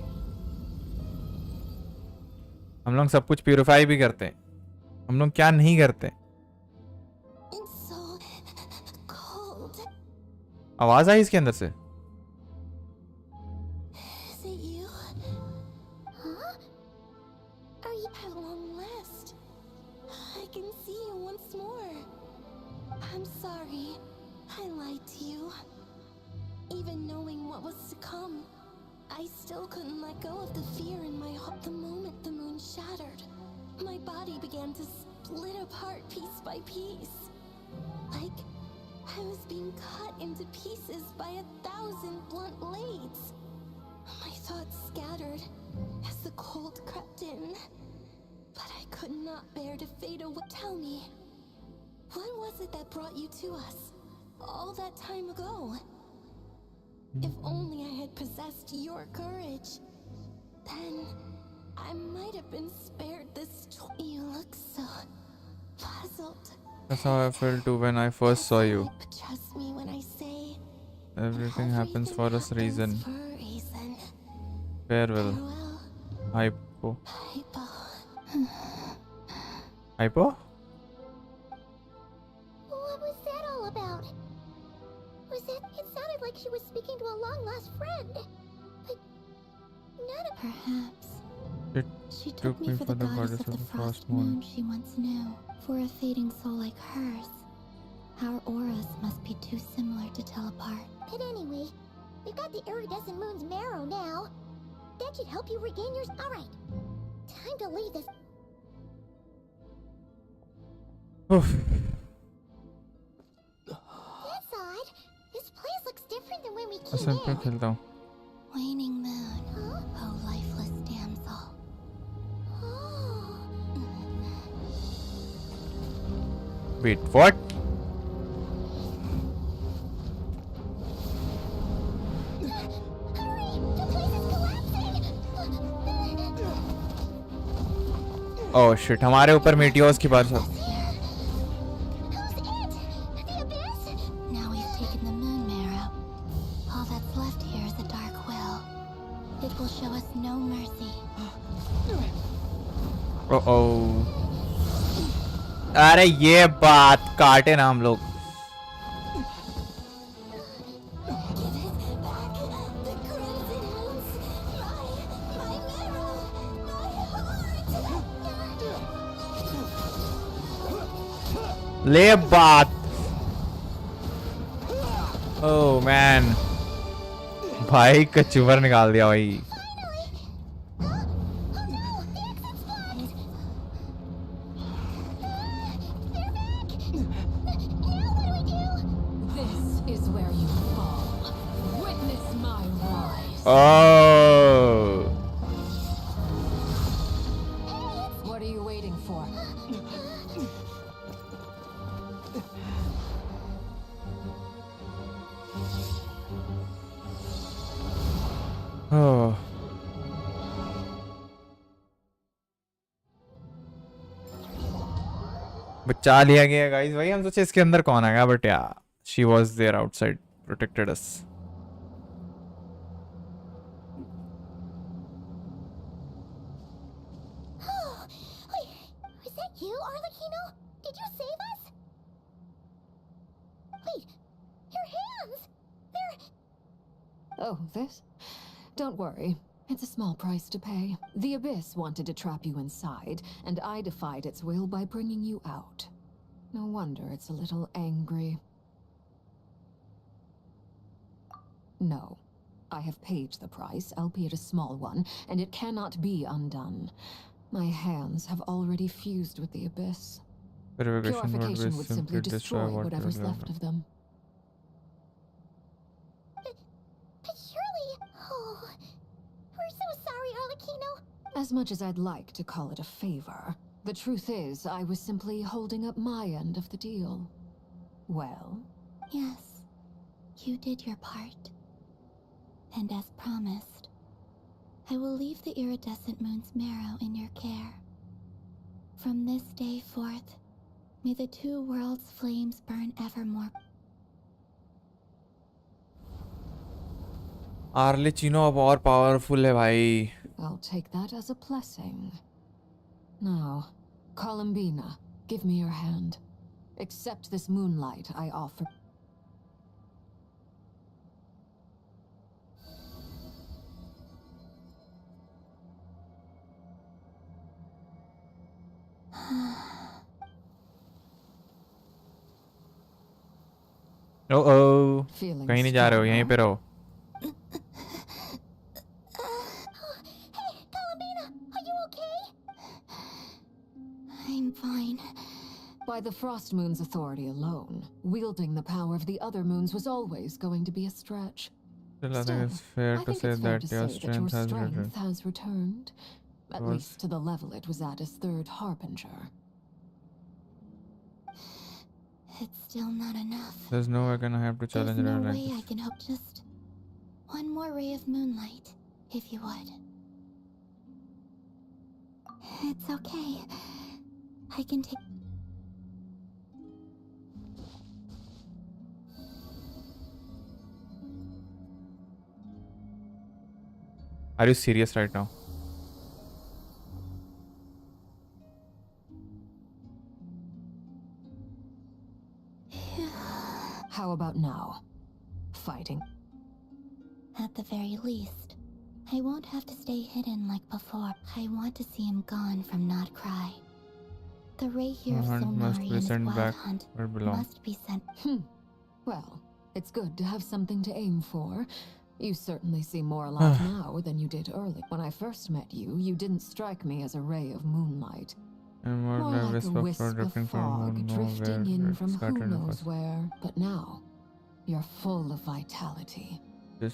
[SPEAKER 2] हम लोग सब कुछ प्यूरिफाई भी करते हैं, हम लोग क्या नहीं करते।
[SPEAKER 7] It's so cold.
[SPEAKER 2] आवाज आई इसके अंदर से।
[SPEAKER 7] Is it you? Huh? Are you at long last? I can see you once more. I'm sorry. I lied to you. Even knowing what was to come, I still couldn't let go of the fear in my heart. The moment the moon shattered, my body began to split apart piece by piece. Like I was being cut into pieces by 1,000 blunt blades. My thoughts scattered as the cold crept in. But I could not bear to fade away. Tell me, what was it that brought you to us all that time ago? If only I had possessed your courage, then I might have been spared this. You look so puzzled.
[SPEAKER 2] That's how I felt too when I first saw you.
[SPEAKER 7] But trust me when I say
[SPEAKER 2] Everything happens for a reason.
[SPEAKER 7] For a reason.
[SPEAKER 2] Farewell.
[SPEAKER 7] Farewell.
[SPEAKER 2] Hypo.
[SPEAKER 7] Hypo.
[SPEAKER 2] Hypo?
[SPEAKER 6] What was that all about? It sounded like she was speaking to a long-lost friend. But none of...
[SPEAKER 7] Perhaps.
[SPEAKER 2] It
[SPEAKER 7] She took me for the goddess of the frost
[SPEAKER 2] frost
[SPEAKER 7] moon she once knew. For a fading soul like hers, our auras must be too similar to tell apart.
[SPEAKER 6] But anyway, we've got the iridescent moon's marrow now. That should help you regain yours. All right, time to leave this.
[SPEAKER 2] Oof.
[SPEAKER 6] That's odd. This place looks different than when we
[SPEAKER 2] बस
[SPEAKER 6] came
[SPEAKER 2] मैं पे
[SPEAKER 6] in.
[SPEAKER 2] खेलता हूँ।
[SPEAKER 7] Waning moon,
[SPEAKER 6] Huh?
[SPEAKER 7] oh lifeless damsel.
[SPEAKER 6] Oh.
[SPEAKER 2] Wait, what?
[SPEAKER 6] Hurry! The place is collapsing!
[SPEAKER 2] Oh shit, हमारे ऊपर meteors की बारिश।
[SPEAKER 6] Who's it? The abyss?
[SPEAKER 7] Now we've taken the moon marrow. All that's left here is a dark will. It will show us no mercy.
[SPEAKER 2] Oh. अरे ये बात काटे ना हम लोग।
[SPEAKER 7] Give it back, the crimson moons, my marrow, my heart.
[SPEAKER 2] ले बात। Oh man, भाई कचूबर निकाल दिया भाई।
[SPEAKER 5] This is where you fall. Witness my rise.
[SPEAKER 2] Oh.
[SPEAKER 5] What are you waiting for?
[SPEAKER 2] Oh. बचा लिया गया गाइस। भाई हम सोचे इसके अंदर कौन आएगा, बट या she was there outside, protected us.
[SPEAKER 6] Wait, was that you, Arlecchino? Did you save us? Wait, your hands! They're...
[SPEAKER 5] Oh, this? Don't worry. It's a small price to pay. The Abyss wanted to trap you inside, and I defied its will by bringing you out. No wonder it's a little angry. No. I have paid the price, albeit a small one, and it cannot be undone. My hands have already fused with the Abyss. Purification would simply destroy whatever's left of them.
[SPEAKER 6] But surely... Oh... We're so sorry, Arlecchino.
[SPEAKER 5] As much as I'd like to call it a favor, the truth is I was simply holding up my end of the deal. Well?
[SPEAKER 7] Yes, you did your part. And as promised, I will leave the iridescent moon's marrow in your care. From this day forth, may the two worlds' flames burn evermore.
[SPEAKER 2] आर्लेचिनो अब और powerful है भाई.
[SPEAKER 5] I'll take that as a blessing. Now, Columbina, give me your hand. Accept this moonlight I offer.
[SPEAKER 2] Oh,
[SPEAKER 5] Feeling
[SPEAKER 2] कहीं नहीं जा रहे हो, यहीं पे रहो.
[SPEAKER 6] Hey, Columbina, are you okay?
[SPEAKER 7] I'm fine.
[SPEAKER 5] By the Frost Moon's authority alone, wielding the power of the other moons was always going to be a stretch.
[SPEAKER 2] Still, I think it's fair
[SPEAKER 5] I
[SPEAKER 2] to
[SPEAKER 5] think
[SPEAKER 2] say
[SPEAKER 5] it's fair
[SPEAKER 2] that
[SPEAKER 5] to
[SPEAKER 2] your
[SPEAKER 5] say that
[SPEAKER 2] strength
[SPEAKER 5] your
[SPEAKER 2] has
[SPEAKER 5] strength
[SPEAKER 2] returned.
[SPEAKER 5] has returned. At
[SPEAKER 2] Was-
[SPEAKER 5] least to the level it was at as third harbinger.
[SPEAKER 7] It's still not enough.
[SPEAKER 2] There's no way I have to challenge
[SPEAKER 7] There's no
[SPEAKER 2] her like
[SPEAKER 7] way I
[SPEAKER 2] this.
[SPEAKER 7] can hope just one more ray of moonlight, if you would. It's okay. I can take...
[SPEAKER 2] Are you serious right now?
[SPEAKER 5] How about now? Fighting.
[SPEAKER 7] At the very least, I won't have to stay hidden like before. I want to see him gone from Nod-Krai. The ray here of
[SPEAKER 2] Hunt must
[SPEAKER 7] Solnari
[SPEAKER 2] be
[SPEAKER 7] and his
[SPEAKER 2] sent
[SPEAKER 7] wild
[SPEAKER 2] back
[SPEAKER 7] hunt
[SPEAKER 2] where it belongs.
[SPEAKER 7] must be sent.
[SPEAKER 5] Well, it's good to have something to aim for. You certainly seem more alive now than you did early. When I first met you, you didn't strike me as a ray of moonlight.
[SPEAKER 2] And more
[SPEAKER 5] More
[SPEAKER 2] than
[SPEAKER 5] like a
[SPEAKER 2] wisp of
[SPEAKER 5] wisp
[SPEAKER 2] fog
[SPEAKER 5] of
[SPEAKER 2] drifting from
[SPEAKER 5] fog
[SPEAKER 2] moon
[SPEAKER 5] drifting in
[SPEAKER 2] nowhere
[SPEAKER 5] from who
[SPEAKER 2] scattered
[SPEAKER 5] knows
[SPEAKER 2] across.
[SPEAKER 5] where. But now, you're full of vitality.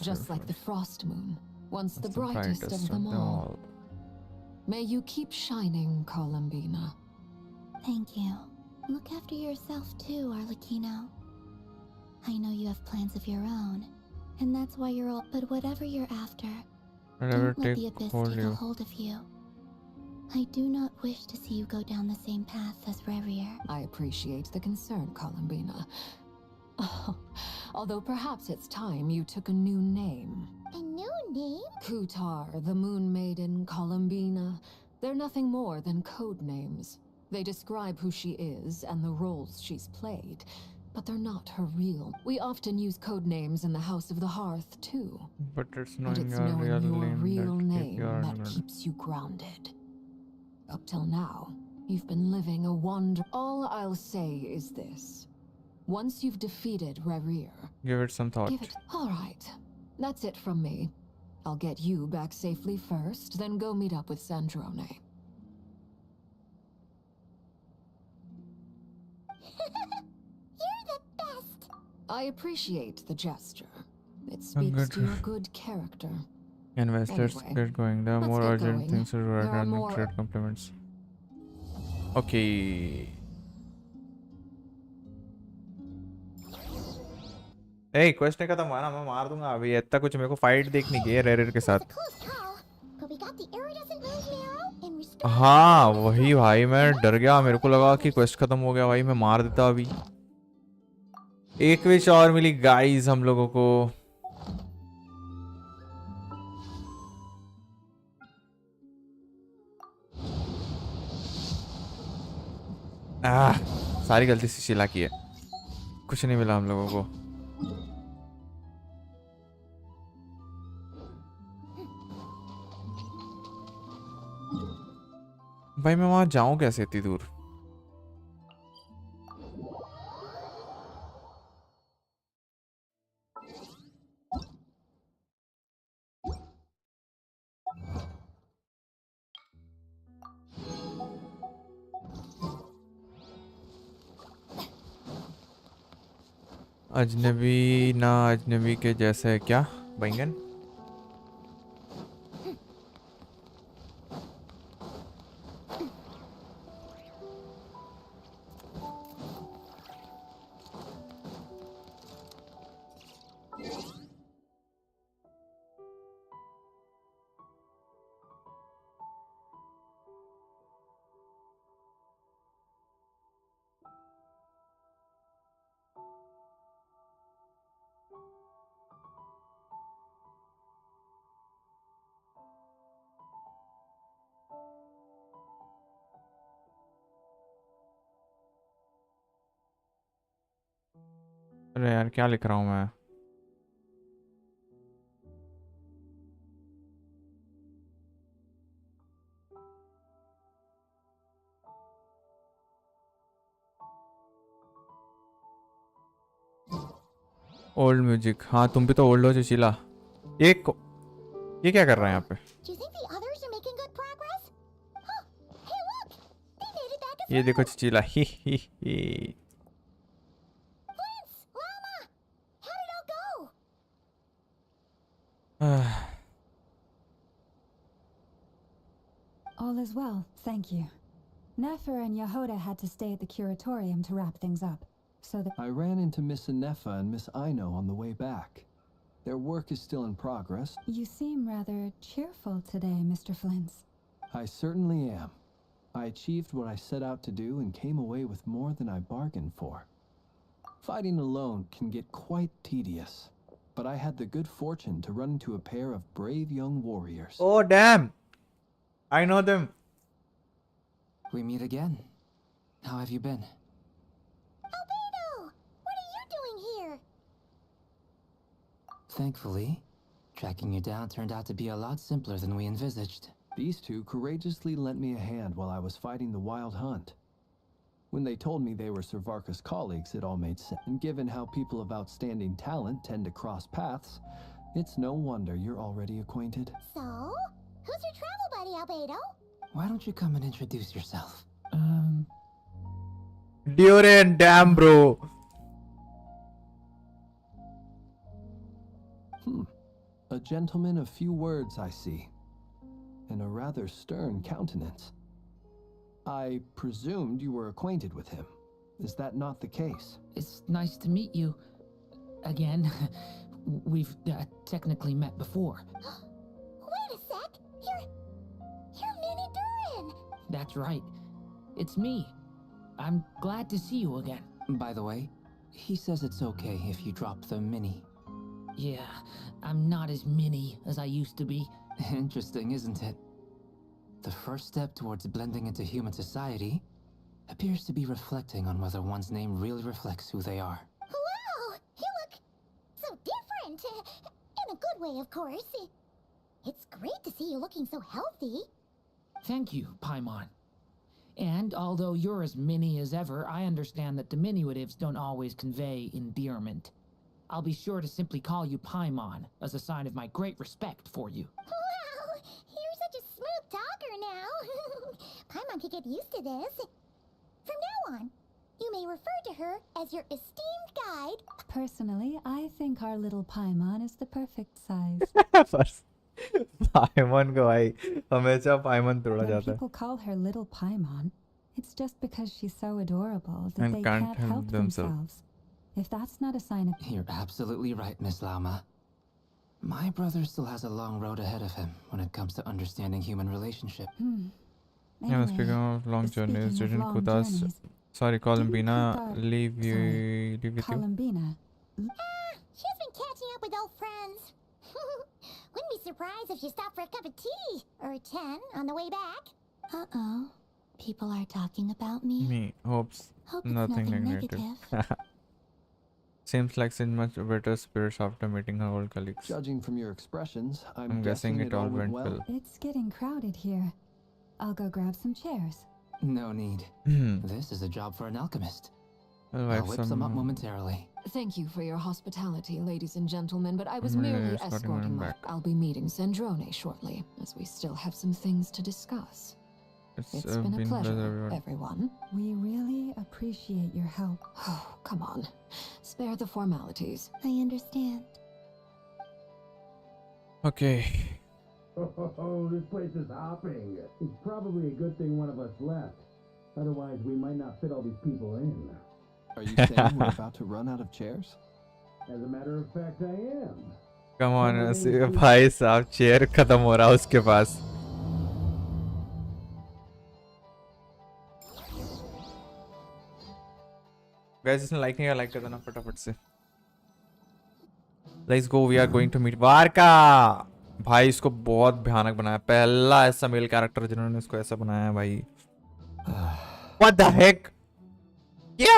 [SPEAKER 5] Just like the Frost Moon, once the brightest of them all. May you keep shining, Columbina.
[SPEAKER 7] Thank you. Look after yourself too, Arlecchino. I know you have plans of your own, and that's why you're all... But whatever you're after,
[SPEAKER 2] Whatever
[SPEAKER 7] don't let the
[SPEAKER 2] take
[SPEAKER 7] abyss
[SPEAKER 2] hold
[SPEAKER 7] take a
[SPEAKER 2] you.
[SPEAKER 7] hold of you. I do not wish to see you go down the same path as Revier.
[SPEAKER 5] I appreciate the concern, Columbina. Although perhaps it's time you took a new name.
[SPEAKER 6] A new name?
[SPEAKER 5] Kutar, the Moon Maiden, Columbina. They're nothing more than code names. They describe who she is and the roles she's played, but they're not her real. We often use code names in the House of the Hearth, too.
[SPEAKER 2] But it's
[SPEAKER 5] And
[SPEAKER 2] knowing
[SPEAKER 5] it's
[SPEAKER 2] your
[SPEAKER 5] knowing
[SPEAKER 2] real
[SPEAKER 5] your
[SPEAKER 2] name
[SPEAKER 5] real
[SPEAKER 2] that keep
[SPEAKER 5] name
[SPEAKER 2] you
[SPEAKER 5] that
[SPEAKER 2] underground.
[SPEAKER 5] keeps you grounded. Up till now, you've been living a wander. All I'll say is this. Once you've defeated Revier,
[SPEAKER 2] Give it some thought.
[SPEAKER 5] give it... All right. That's it from me. I'll get you back safely first, then go meet up with Sandrone.
[SPEAKER 6] You're the best.
[SPEAKER 5] I appreciate the gesture. It speaks to your good character.
[SPEAKER 2] Anyways, let's
[SPEAKER 5] Anyway,
[SPEAKER 2] get going. There are
[SPEAKER 5] let's
[SPEAKER 2] more
[SPEAKER 5] get
[SPEAKER 2] urgent
[SPEAKER 5] going.
[SPEAKER 2] things to do
[SPEAKER 5] There
[SPEAKER 2] rather
[SPEAKER 5] are
[SPEAKER 2] than
[SPEAKER 5] more-
[SPEAKER 2] trade compliments. Okay. Hey, quest नहीं खत्म हुआ ना, मैं मार दूंगा अभी. इतना कुछ मेरे को फाइट देखनी है रेयर के
[SPEAKER 6] It was
[SPEAKER 2] साथ.
[SPEAKER 6] a close call, but we got the iridescent moon's marrow and restored...
[SPEAKER 2] हाँ वही भाई, मैं डर गया. मेरे को लगा कि क्वेस्ट खत्म हो गया भाई, मैं मार देता अभी. एक विश और मिली गाइस हम लोगों को. सारी गलती से शिला की है. कुछ नहीं मिला हम लोगों को. भाई मैं वहां जाऊं कैसे इतनी दूर? अजनबी ना अजनबी के जैसे क्या बैंगन? अरे यार क्या लिख रहा हूँ मैं? Old music. हाँ तुम भी तो ओल्ड हो सुशीला। ये क्या कर रहा है यहाँ पे?
[SPEAKER 6] Do you think the others are making good progress? Huh. Hey, look! They made it back as
[SPEAKER 2] ये देखो
[SPEAKER 6] well!
[SPEAKER 2] Sushila. He.
[SPEAKER 6] Prince! Llama! How did it all go?
[SPEAKER 9] All is well, thank you. Nefer and Yehoda had to stay at the curatorium to wrap things up, so that
[SPEAKER 4] I ran into Miss Anefa and Miss Aino on the way back. Their work is still in progress.
[SPEAKER 9] you seem rather cheerful today, Mr. Flint's.
[SPEAKER 4] I certainly am. I achieved what I set out to do and came away with more than I bargained for. Fighting alone can get quite tedious, but I had the good fortune to run into a pair of brave young warriors.
[SPEAKER 2] Oh damn! I know them.
[SPEAKER 3] We meet again. How have you been?
[SPEAKER 6] Albedo! What are you doing here?
[SPEAKER 3] Thankfully, tracking you down turned out to be a lot simpler than we envisaged.
[SPEAKER 4] These two courageously lent me a hand while I was fighting the wild hunt. When they told me they were Sir Varka's colleagues, it all made sense. And given how people of outstanding talent tend to cross paths, it's no wonder you're already acquainted.
[SPEAKER 6] So, who's your travel buddy, Albedo?
[SPEAKER 3] Why don't you come and introduce yourself?
[SPEAKER 2] Duran, damn bro.
[SPEAKER 4] A gentleman of few words, I see. And a rather stern countenance. I presumed you were acquainted with him. Is that not the case?
[SPEAKER 10] It's nice to meet you. Again. We've technically met before.
[SPEAKER 6] Wait a sec! You're Minnie Duran!
[SPEAKER 10] That's right. It's me. I'm glad to see you again.
[SPEAKER 3] By the way, he says it's okay if you drop the mini.
[SPEAKER 10] Yeah, I'm not as mini as I used to be.
[SPEAKER 3] Interesting, isn't it? The first step towards blending into human society appears to be reflecting on whether one's name really reflects who they are.
[SPEAKER 6] Wow! You look so different! In a good way, of course. It's great to see you looking so healthy.
[SPEAKER 10] Thank you, Paimon. And although you're as mini as ever, I understand that diminutives don't always convey endearment. I'll be sure to simply call you Paimon as a sign of my great respect for you.
[SPEAKER 6] Wow! You're such a smooth talker now. Paimon could get used to this. From now on, you may refer to her as your esteemed guide.
[SPEAKER 9] Personally, I think our little Paimon is the perfect size.
[SPEAKER 2] First, पाइमन को भाई हमेशा पाइमन तोड़ा
[SPEAKER 9] When
[SPEAKER 2] जाता है.
[SPEAKER 9] people call her little Paimon, it's just because she's so adorable that
[SPEAKER 2] And
[SPEAKER 9] they
[SPEAKER 2] can't
[SPEAKER 9] can't
[SPEAKER 2] help
[SPEAKER 9] help
[SPEAKER 2] themselves.
[SPEAKER 9] themselves. If that's not a sign of...
[SPEAKER 3] You're absolutely right, Miss Lama. My brother still has a long road ahead of him when it comes to understanding human relationship.
[SPEAKER 2] Yeah, speaking of long journeys,
[SPEAKER 9] speaking of
[SPEAKER 2] didn't
[SPEAKER 9] long
[SPEAKER 2] Kutas,
[SPEAKER 9] journeys,
[SPEAKER 2] sorry, Columbina,
[SPEAKER 9] Kuta-
[SPEAKER 2] leave with you?
[SPEAKER 9] Columbina.
[SPEAKER 6] She's been catching up with old friends. Wouldn't be surprised if she stopped for a cup of tea or 10 on the way back.
[SPEAKER 7] Uh-oh. People are talking about me.
[SPEAKER 2] Me hopes
[SPEAKER 7] Hope it's
[SPEAKER 2] nothing
[SPEAKER 7] nothing
[SPEAKER 2] negative.
[SPEAKER 7] negative.
[SPEAKER 2] Seems like she's much better spirits after meeting her old colleagues.
[SPEAKER 4] Judging from your expressions, I'm
[SPEAKER 2] I'm guessing
[SPEAKER 4] guessing
[SPEAKER 2] it all went well.
[SPEAKER 9] It's getting crowded here. I'll go grab some chairs.
[SPEAKER 3] No need.
[SPEAKER 2] Hmm.
[SPEAKER 3] This is a job for an alchemist.
[SPEAKER 2] I'll
[SPEAKER 3] I'll
[SPEAKER 2] wipe
[SPEAKER 3] whip some up
[SPEAKER 2] some.
[SPEAKER 3] momentarily.
[SPEAKER 5] Thank you for your hospitality, ladies and gentlemen, but I was
[SPEAKER 2] Yeah,
[SPEAKER 5] merely
[SPEAKER 2] escorting
[SPEAKER 5] escorting
[SPEAKER 2] them
[SPEAKER 5] my...
[SPEAKER 2] back.
[SPEAKER 5] I'll be meeting Sandrone shortly, as we still have some things to discuss. It's been a pleasure, everyone.
[SPEAKER 9] We really appreciate your help.
[SPEAKER 5] Oh, come on. Spare the formalities.
[SPEAKER 7] I understand.
[SPEAKER 2] Okay.
[SPEAKER 11] Oh, this place is hopping. It's probably a good thing one of us left. Otherwise, we might not fit all these people in.
[SPEAKER 4] Are you saying we're about to run out of chairs?
[SPEAKER 11] As a matter of fact, I am.
[SPEAKER 2] Come on, भाई साहब chair खत्म हो रहा है उसके पास. Guys, इसने like नहीं किया, like कर देना फटाफट से. Let's go. We are going to meet Varka. भाई इसको बहुत भयानक बनाया. पहला ऐसा मेल कैरेक्टर जिन्होंने इसको ऐसा बनाया है भाई. What the heck? क्या?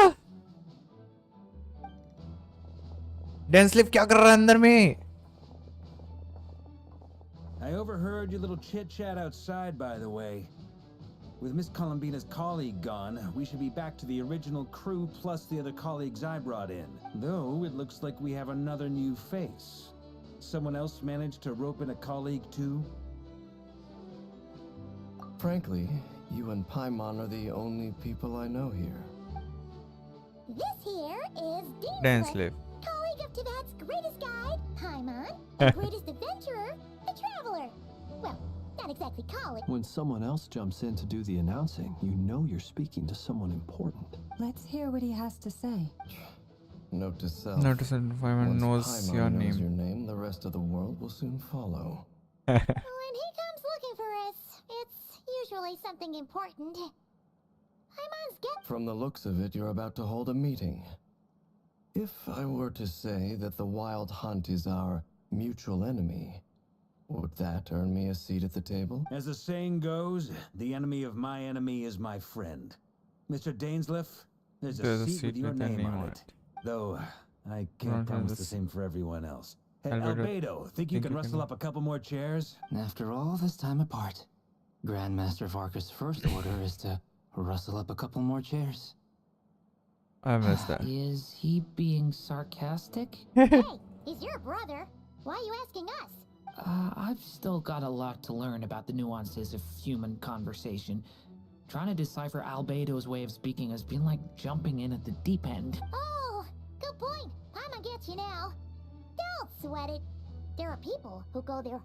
[SPEAKER 2] डेंसलिफ क्या कर रहा है अंदर में?
[SPEAKER 11] I overheard your little chit-chat outside, by the way. With Miss Columbina's colleague gone, we should be back to the original crew plus the other colleagues I brought in. Though, it looks like we have another new face. Someone else managed to rope in a colleague too?
[SPEAKER 4] Frankly, you and Paimon are the only people I know here.
[SPEAKER 6] This here is
[SPEAKER 2] डेंसलिफ.
[SPEAKER 6] colleague of Tibet's greatest guide, Paimon, and greatest adventurer, the Traveler. Well, not exactly colleague.
[SPEAKER 4] When someone else jumps in to do the announcing, you know you're speaking to someone important.
[SPEAKER 9] Let's hear what he has to say.
[SPEAKER 4] Note to self.
[SPEAKER 2] Notice if Paimon
[SPEAKER 4] Once
[SPEAKER 2] knows
[SPEAKER 4] Paimon
[SPEAKER 2] your
[SPEAKER 4] knows
[SPEAKER 2] name.
[SPEAKER 4] your name, the rest of the world will soon follow.
[SPEAKER 6] When he comes looking for us, it's usually something important. Paimon's get
[SPEAKER 4] From the looks of it, you're about to hold a meeting. If I were to say that the Wild Hunt is our mutual enemy, would that earn me a seat at the table?
[SPEAKER 11] As the saying goes, the enemy of my enemy is my friend. Mr. Dainsleif, there's a seat with your name on it. Though, I can't promise the same for everyone else. Hey, Albedo, think you can rustle up a couple more chairs?
[SPEAKER 3] After all this time apart, Grandmaster Varka's first order is to rustle up a couple more chairs.
[SPEAKER 2] I missed that.
[SPEAKER 10] Is he being sarcastic?
[SPEAKER 6] Hey, he's your brother. Why are you asking us?
[SPEAKER 10] I've still got a lot to learn about the nuances of human conversation. Trying to decipher Albedo's way of speaking has been like jumping in at the deep end.
[SPEAKER 6] Oh, good point. Paimon gets you now. Don't sweat it. There are people who go there.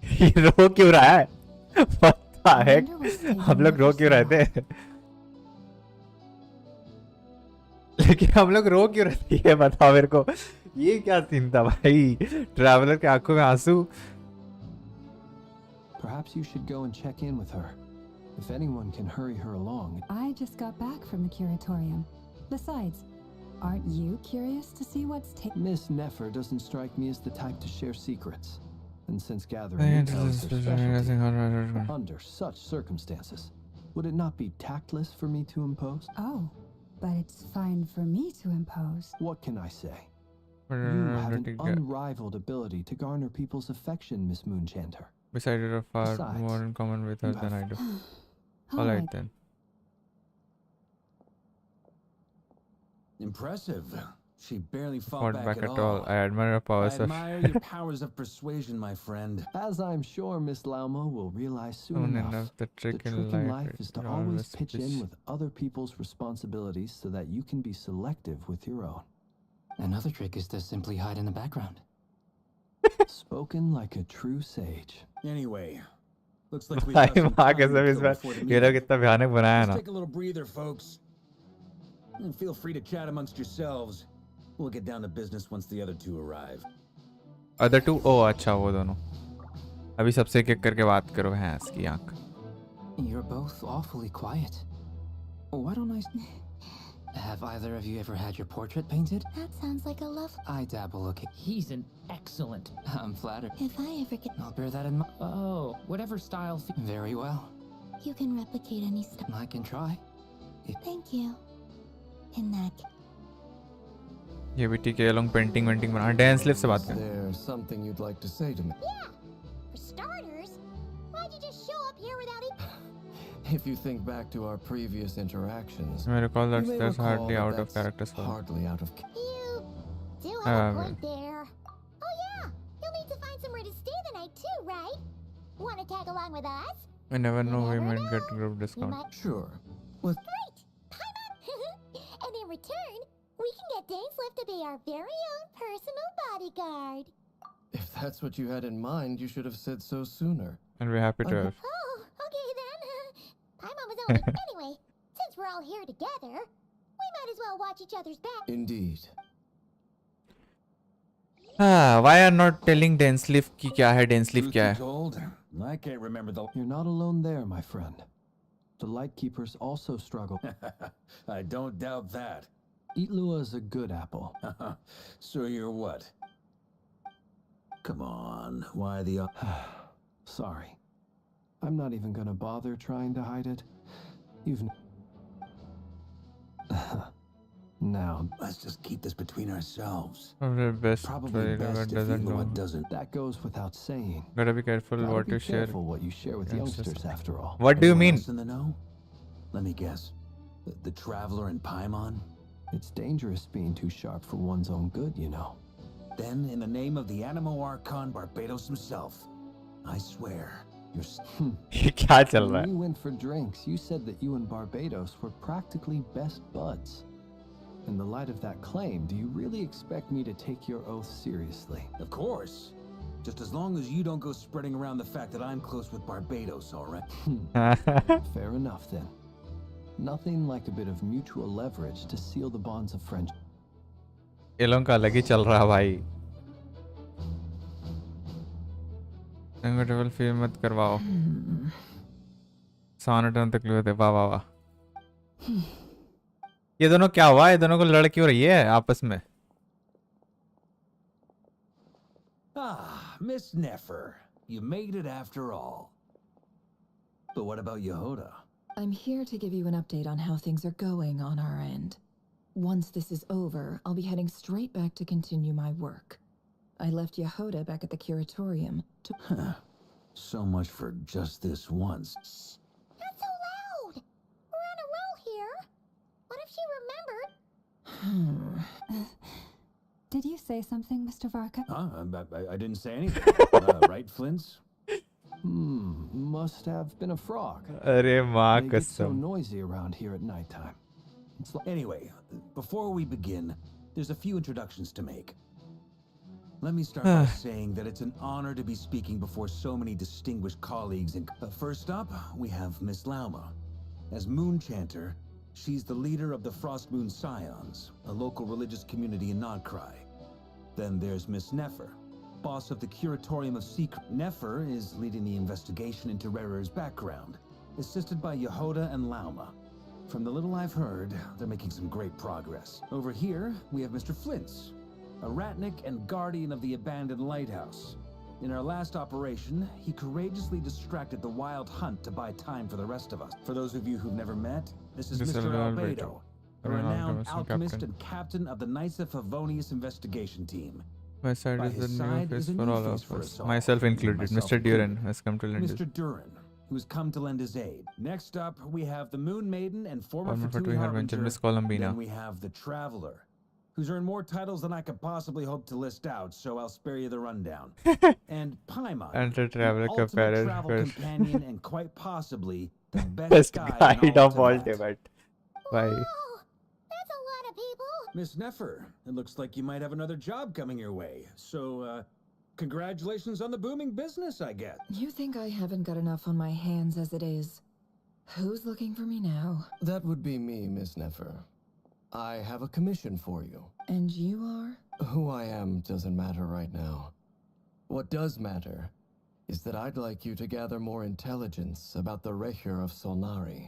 [SPEAKER 2] ये रो क्यों रहा है? What the heck? हम लोग रो क्यों रहे थे? लेकिन हम लोग रो क्यों रहे थे? ये बताओ मेरे को. ये क्या सीन था भाई? ट्रैवलर के आंखों में आंसू.
[SPEAKER 4] Perhaps you should go and check in with her. If anyone can hurry her along.
[SPEAKER 9] I just got back from the curatorium. Besides, aren't you curious to see what's taking?
[SPEAKER 4] Miss Nefer doesn't strike me as the type to share secrets. And since gathering intel is her specialty, under such circumstances, would it not be tactless for me to impose?
[SPEAKER 9] Oh, but it's fine for me to impose.
[SPEAKER 4] What can I say? You have an unrivaled ability to garner people's affection, Miss Moonchanter.
[SPEAKER 2] Besides, you have far
[SPEAKER 4] Besides,
[SPEAKER 2] more in common with her than I do.
[SPEAKER 9] All
[SPEAKER 2] Alright
[SPEAKER 9] right.
[SPEAKER 2] then.
[SPEAKER 11] Impressive. She barely fought
[SPEAKER 2] Fought
[SPEAKER 11] back
[SPEAKER 2] back at all. I admire her powers.
[SPEAKER 11] I admire your powers of persuasion, my friend.
[SPEAKER 4] As I'm sure Miss Laumo will realize soon
[SPEAKER 2] Soon
[SPEAKER 4] enough,
[SPEAKER 2] enough, the trick in
[SPEAKER 4] life is to always pitch in with other people's responsibilities so that you can be selective with your own.
[SPEAKER 3] Another trick is to simply hide in the background.
[SPEAKER 4] Spoken like a true sage.
[SPEAKER 11] Anyway, looks like we've
[SPEAKER 2] भाई
[SPEAKER 11] got some
[SPEAKER 2] माँ
[SPEAKER 11] time
[SPEAKER 2] कसम
[SPEAKER 11] to
[SPEAKER 2] इस
[SPEAKER 11] kill
[SPEAKER 2] bar
[SPEAKER 11] before the
[SPEAKER 2] ये
[SPEAKER 11] meeting.
[SPEAKER 2] लोग इतना भयानक बनाया
[SPEAKER 11] Let's
[SPEAKER 2] ना.
[SPEAKER 11] take a little breather, folks. And feel free to chat amongst yourselves. We'll get down to business once the other two arrive.
[SPEAKER 2] Other two? Oh अच्छा वो दोनों. अभी सबसे एक एक करके बात करो भैंस की आँख.
[SPEAKER 3] You're both awfully quiet. Why don't I... Have either of you ever had your portrait painted?
[SPEAKER 6] That sounds like a love.
[SPEAKER 3] I dabble, okay.
[SPEAKER 10] He's an excellent.
[SPEAKER 3] I'm flattered.
[SPEAKER 6] If I ever get,
[SPEAKER 3] I'll bear that in mind.
[SPEAKER 10] Oh, whatever style.
[SPEAKER 3] Very well.
[SPEAKER 6] you can replicate any stuff.
[SPEAKER 3] I can try.
[SPEAKER 6] Thank you. In that.
[SPEAKER 2] ये भी ठीक है. ये लोग painting वेंटिंग बना. Dance lift से बात
[SPEAKER 4] Is
[SPEAKER 2] करें.
[SPEAKER 4] there something you'd like to say to me?
[SPEAKER 6] Yeah. For starters, why'd you just show up here without it?
[SPEAKER 4] If you think back to our previous interactions,
[SPEAKER 2] I recall
[SPEAKER 4] you
[SPEAKER 2] that's
[SPEAKER 4] may
[SPEAKER 2] that's
[SPEAKER 4] recall
[SPEAKER 2] hardly
[SPEAKER 4] that
[SPEAKER 2] out of
[SPEAKER 4] that's
[SPEAKER 2] character. So.
[SPEAKER 4] hardly out of.
[SPEAKER 6] You do have a point there. Oh yeah, you'll need to find somewhere to stay the night too, right? Want to tag along with us?
[SPEAKER 2] We never know. We
[SPEAKER 6] never
[SPEAKER 2] might
[SPEAKER 6] know.
[SPEAKER 2] get group
[SPEAKER 6] You
[SPEAKER 2] discount.
[SPEAKER 6] might.
[SPEAKER 4] Sure. With
[SPEAKER 6] Great! Paimon! And in return, we can get Dainsleif to be our very own personal bodyguard.
[SPEAKER 4] if that's what you had in mind, you should have said so sooner.
[SPEAKER 2] And we're happy to have.
[SPEAKER 6] Oh, okay then. Paimon was only anyway. Since we're all here together, we might as well watch each other's back.
[SPEAKER 4] Indeed.
[SPEAKER 2] Why are not telling dance lift की क्या है? Dance lift
[SPEAKER 11] Truth
[SPEAKER 2] क्या
[SPEAKER 11] be
[SPEAKER 2] है?
[SPEAKER 11] told, I can't remember the.
[SPEAKER 4] You're not alone there, my friend. The Lightkeepers also struggle.
[SPEAKER 11] I don't doubt that.
[SPEAKER 4] Itlua is a good apple.
[SPEAKER 11] So you're what? Come on, why the?
[SPEAKER 4] Sorry. I'm not even gonna bother trying to hide it. You've... Now,
[SPEAKER 11] Let's just keep this between ourselves.
[SPEAKER 2] Probably best
[SPEAKER 11] Probably best if
[SPEAKER 2] doesn't
[SPEAKER 11] you're the one
[SPEAKER 2] know.
[SPEAKER 11] doesn't.
[SPEAKER 4] that goes without saying.
[SPEAKER 2] Gotta be careful
[SPEAKER 4] Gotta
[SPEAKER 2] what
[SPEAKER 4] be
[SPEAKER 2] you share.
[SPEAKER 4] careful what you share with
[SPEAKER 2] Youngsters.
[SPEAKER 4] youngsters, after all.
[SPEAKER 2] What do you
[SPEAKER 11] Anyone
[SPEAKER 2] mean?
[SPEAKER 11] else in the know? Let me guess. The Traveler and Paimon?
[SPEAKER 4] It's dangerous being too sharp for one's own good, you know.
[SPEAKER 11] Then, in the name of the Animo Archon Barbados himself, I swear, you're...
[SPEAKER 2] ये क्या चल रहा
[SPEAKER 4] When
[SPEAKER 2] है?
[SPEAKER 4] we went for drinks, you said that you and Barbados were practically best buds. In the light of that claim, do you really expect me to take your oath seriously?
[SPEAKER 11] Of course. Just as long as you don't go spreading around the fact that I'm close with Barbados, alright?
[SPEAKER 4] Fair enough then. Nothing like a bit of mutual leverage to seal the bonds of friendship.
[SPEAKER 2] ये लोगों का अलग ही चल रहा है भाई. Comfortable feel मत करवाओ. साउंड तक लिए थे. वाह वाह वाह. ये दोनों क्या हुआ? ये दोनों को लड़की हो रही है आपस में.
[SPEAKER 11] Ah, Miss Nefer. You made it after all. But what about Yehoda?
[SPEAKER 5] I'm here to give you an update on how things are going on our end. Once this is over, I'll be heading straight back to continue my work. I left Yehoda back at the curatorium to...
[SPEAKER 11] So much for just this once.
[SPEAKER 6] Shh! Not so loud! We're on a roll here. What if she remembered?
[SPEAKER 9] Did you say something, Mr. Varka?
[SPEAKER 11] I didn't say anything. Right, Flints?
[SPEAKER 4] Must have been a frog.
[SPEAKER 2] अरे माँ
[SPEAKER 4] They get so
[SPEAKER 2] कसम.
[SPEAKER 4] noisy around here at nighttime. It's like
[SPEAKER 11] Anyway, before we begin, there's a few introductions to make. Let me start by saying that it's an honor to be speaking before so many distinguished colleagues. And first up, we have Miss Lauma. As Moon Chanter, she's the leader of the Frost Moon Scions, a local religious community in Nod-Krai. Then there's Miss Nefer, boss of the Curatorium of Secret. Nefer is leading the investigation into Rerer's background, assisted by Yehoda and Lauma. From the little I've heard, they're making some great progress. Over here, we have Mr. Flints, a ratnik and guardian of the abandoned lighthouse. In our last operation, he courageously distracted the wild hunt to buy time for the rest of us. For those of you who've never met, this is Mr. Albedo, a renowned alchemist and captain of the Knights of Favonius investigation team.
[SPEAKER 2] My side
[SPEAKER 11] By
[SPEAKER 2] is the
[SPEAKER 11] his
[SPEAKER 2] new
[SPEAKER 11] side
[SPEAKER 2] face
[SPEAKER 11] is a
[SPEAKER 2] for
[SPEAKER 11] new
[SPEAKER 2] all
[SPEAKER 11] face
[SPEAKER 2] of
[SPEAKER 11] for
[SPEAKER 2] us,
[SPEAKER 11] us all.
[SPEAKER 2] myself included.
[SPEAKER 11] Myself
[SPEAKER 2] Mr. Duran
[SPEAKER 11] included.
[SPEAKER 2] has come to lend his.
[SPEAKER 11] Mr. Duran, who's come to lend his aid. Next up, we have the Moon Maiden and former
[SPEAKER 2] Former
[SPEAKER 11] Fatui
[SPEAKER 2] Fatui Harbinger,
[SPEAKER 11] Harbinger.
[SPEAKER 2] Miss Columbina.
[SPEAKER 11] Then we have the Traveler, who's earned more titles than I could possibly hope to list out, so I'll spare you the rundown. And Paimon,
[SPEAKER 2] And the Traveler
[SPEAKER 11] ultimate
[SPEAKER 2] compared
[SPEAKER 11] travel
[SPEAKER 2] with
[SPEAKER 11] companion and quite possibly the best
[SPEAKER 2] best
[SPEAKER 11] guide in
[SPEAKER 2] guide
[SPEAKER 11] all
[SPEAKER 2] of all
[SPEAKER 11] Tibet.
[SPEAKER 2] Tibet. Bye.
[SPEAKER 6] Whoa! That's a lot of people!
[SPEAKER 11] Miss Nefer, it looks like you might have another job coming your way. So, congratulations on the booming business, I get.
[SPEAKER 5] You think I haven't got enough on my hands as it is? Who's looking for me now?
[SPEAKER 4] That would be me, Miss Nefer. I have a commission for you.
[SPEAKER 5] And you are?
[SPEAKER 4] Who I am doesn't matter right now. What does matter is that I'd like you to gather more intelligence about the Recher of Solnari.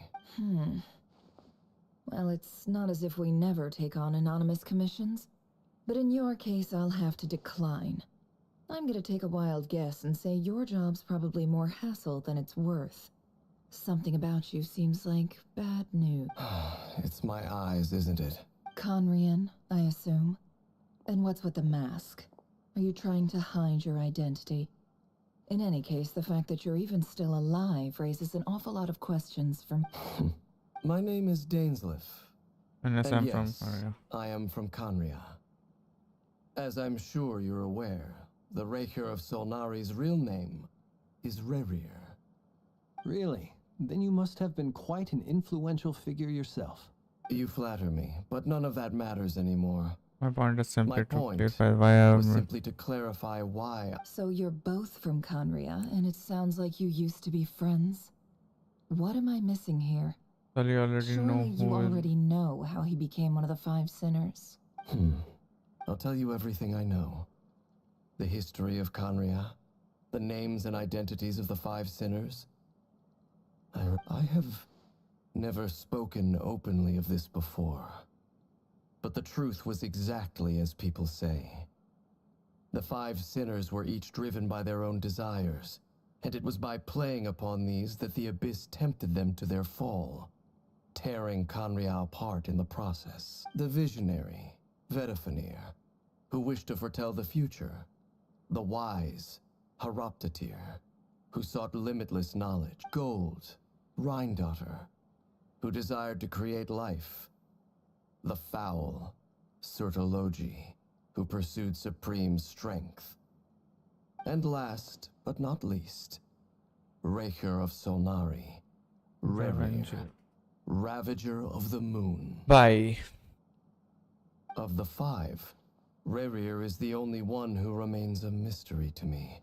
[SPEAKER 5] Well, it's not as if we never take on anonymous commissions. But in your case, I'll have to decline. I'm gonna take a wild guess and say your job's probably more hassle than it's worth. Something about you seems like bad news.
[SPEAKER 4] It's my eyes, isn't it?
[SPEAKER 5] Conrian, I assume. And what's with the mask? Are you trying to hide your identity? In any case, the fact that you're even still alive raises an awful lot of questions from...
[SPEAKER 4] My name is Dainsleif.
[SPEAKER 2] Unless
[SPEAKER 4] And
[SPEAKER 2] I'm
[SPEAKER 4] yes,
[SPEAKER 2] from.
[SPEAKER 4] I am from Conria. As I'm sure you're aware, the Recher of Solnari's real name is Rerir. Really? Then you must have been quite an influential figure yourself. You flatter me, but none of that matters anymore.
[SPEAKER 2] My point is simply
[SPEAKER 4] My
[SPEAKER 2] to
[SPEAKER 4] point
[SPEAKER 2] clarify why I
[SPEAKER 4] was
[SPEAKER 2] am.
[SPEAKER 4] simply to clarify why.
[SPEAKER 5] So you're both from Conria, and it sounds like you used to be friends. What am I missing here?
[SPEAKER 2] Well, you already know
[SPEAKER 5] Surely you
[SPEAKER 2] who is.
[SPEAKER 5] already know how he became one of the 5 sinners.
[SPEAKER 4] I'll tell you everything I know. The history of Conria, the names and identities of the 5 sinners. I have never spoken openly of this before. But the truth was exactly as people say. The 5 sinners were each driven by their own desires, and it was by playing upon these that the Abyss tempted them to their fall.
[SPEAKER 12] tearing Conrial apart in the process. The visionary, Vedafenir, who wished to foretell the future. The wise, Haroptatir, who sought limitless knowledge. Gold, Rhindaughter, who desired to create life. The foul, Surtologi, who pursued supreme strength. And last, but not least, Raker of Solnari, Rerir, Ravager of the Moon.
[SPEAKER 2] Bye.
[SPEAKER 12] Of the five, Rerir is the only one who remains a mystery to me.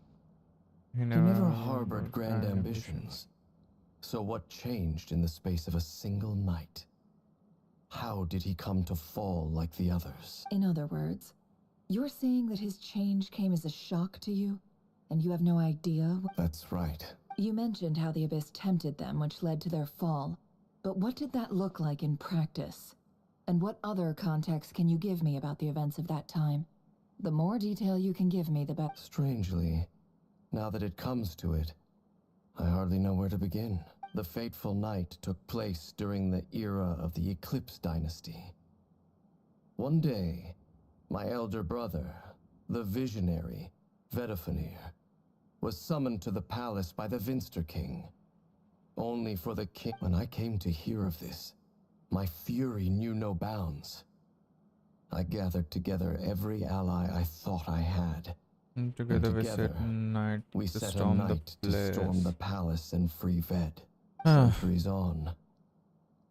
[SPEAKER 12] He never harbored grand ambitions. So what changed in the space of a single night? How did he come to fall like the others?
[SPEAKER 13] In other words, you're saying that his change came as a shock to you, and you have no idea?
[SPEAKER 12] That's right.
[SPEAKER 13] You mentioned how the Abyss tempted them, which led to their fall. But what did that look like in practice? And what other context can you give me about the events of that time? The more detail you can give me, the better.
[SPEAKER 12] Strangely, now that it comes to it, I hardly know where to begin. The fateful night took place during the era of the Eclipse Dynasty. One day, my elder brother, the visionary, Vedafenir, was summoned to the palace by the Vinster King. Only for the king. When I came to hear of this, my fury knew no bounds. I gathered together every ally I thought I had.
[SPEAKER 2] And together we set night
[SPEAKER 12] we
[SPEAKER 2] to
[SPEAKER 12] set a
[SPEAKER 2] storm
[SPEAKER 12] night
[SPEAKER 2] the
[SPEAKER 12] to storm
[SPEAKER 2] place.
[SPEAKER 12] the palace and free Ved. Centuries on,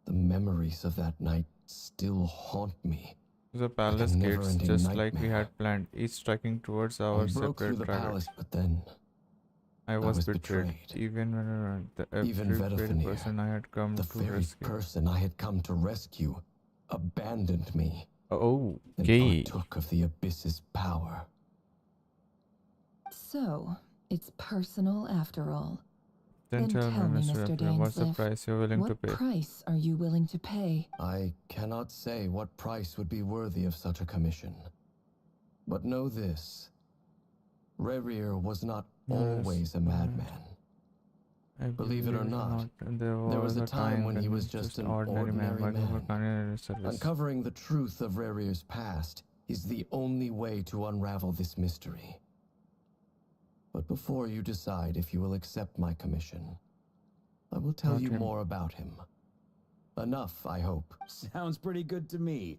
[SPEAKER 12] the memories of that night still haunt me.
[SPEAKER 2] The palace
[SPEAKER 12] like a
[SPEAKER 2] gates,
[SPEAKER 12] never-ending
[SPEAKER 2] just like we
[SPEAKER 12] nightmare.
[SPEAKER 2] had planned, each striking towards our
[SPEAKER 12] I broke through
[SPEAKER 2] separate
[SPEAKER 12] the
[SPEAKER 2] targets.
[SPEAKER 12] palace, but then
[SPEAKER 2] I was betrayed, even when
[SPEAKER 12] Even
[SPEAKER 2] every very
[SPEAKER 12] Vedafenir,
[SPEAKER 2] person I had come
[SPEAKER 12] the
[SPEAKER 2] to
[SPEAKER 12] very
[SPEAKER 2] rescue.
[SPEAKER 12] person I had come to rescue, abandoned me
[SPEAKER 2] Oh,
[SPEAKER 12] and
[SPEAKER 2] okay.
[SPEAKER 12] partook of the Abyss's power.
[SPEAKER 13] So, it's personal after all.
[SPEAKER 2] Then tell me, Mr.
[SPEAKER 13] Mr.
[SPEAKER 2] Raphael, what's the
[SPEAKER 13] Dainsleif,
[SPEAKER 2] price you're willing to
[SPEAKER 13] what
[SPEAKER 2] pay?
[SPEAKER 13] price are you willing to pay?
[SPEAKER 12] I cannot say what price would be worthy of such a commission. But know this. Rerir was not always a madman.
[SPEAKER 2] I
[SPEAKER 12] Believe it or not, there was a time when he was just an ordinary man.
[SPEAKER 2] working for culinary service.
[SPEAKER 12] Uncovering the truth of Rerir's past is the only way to unravel this mystery. But before you decide if you will accept my commission, I will tell you
[SPEAKER 2] Okay.
[SPEAKER 12] more about him. Enough, I hope.
[SPEAKER 11] Sounds pretty good to me.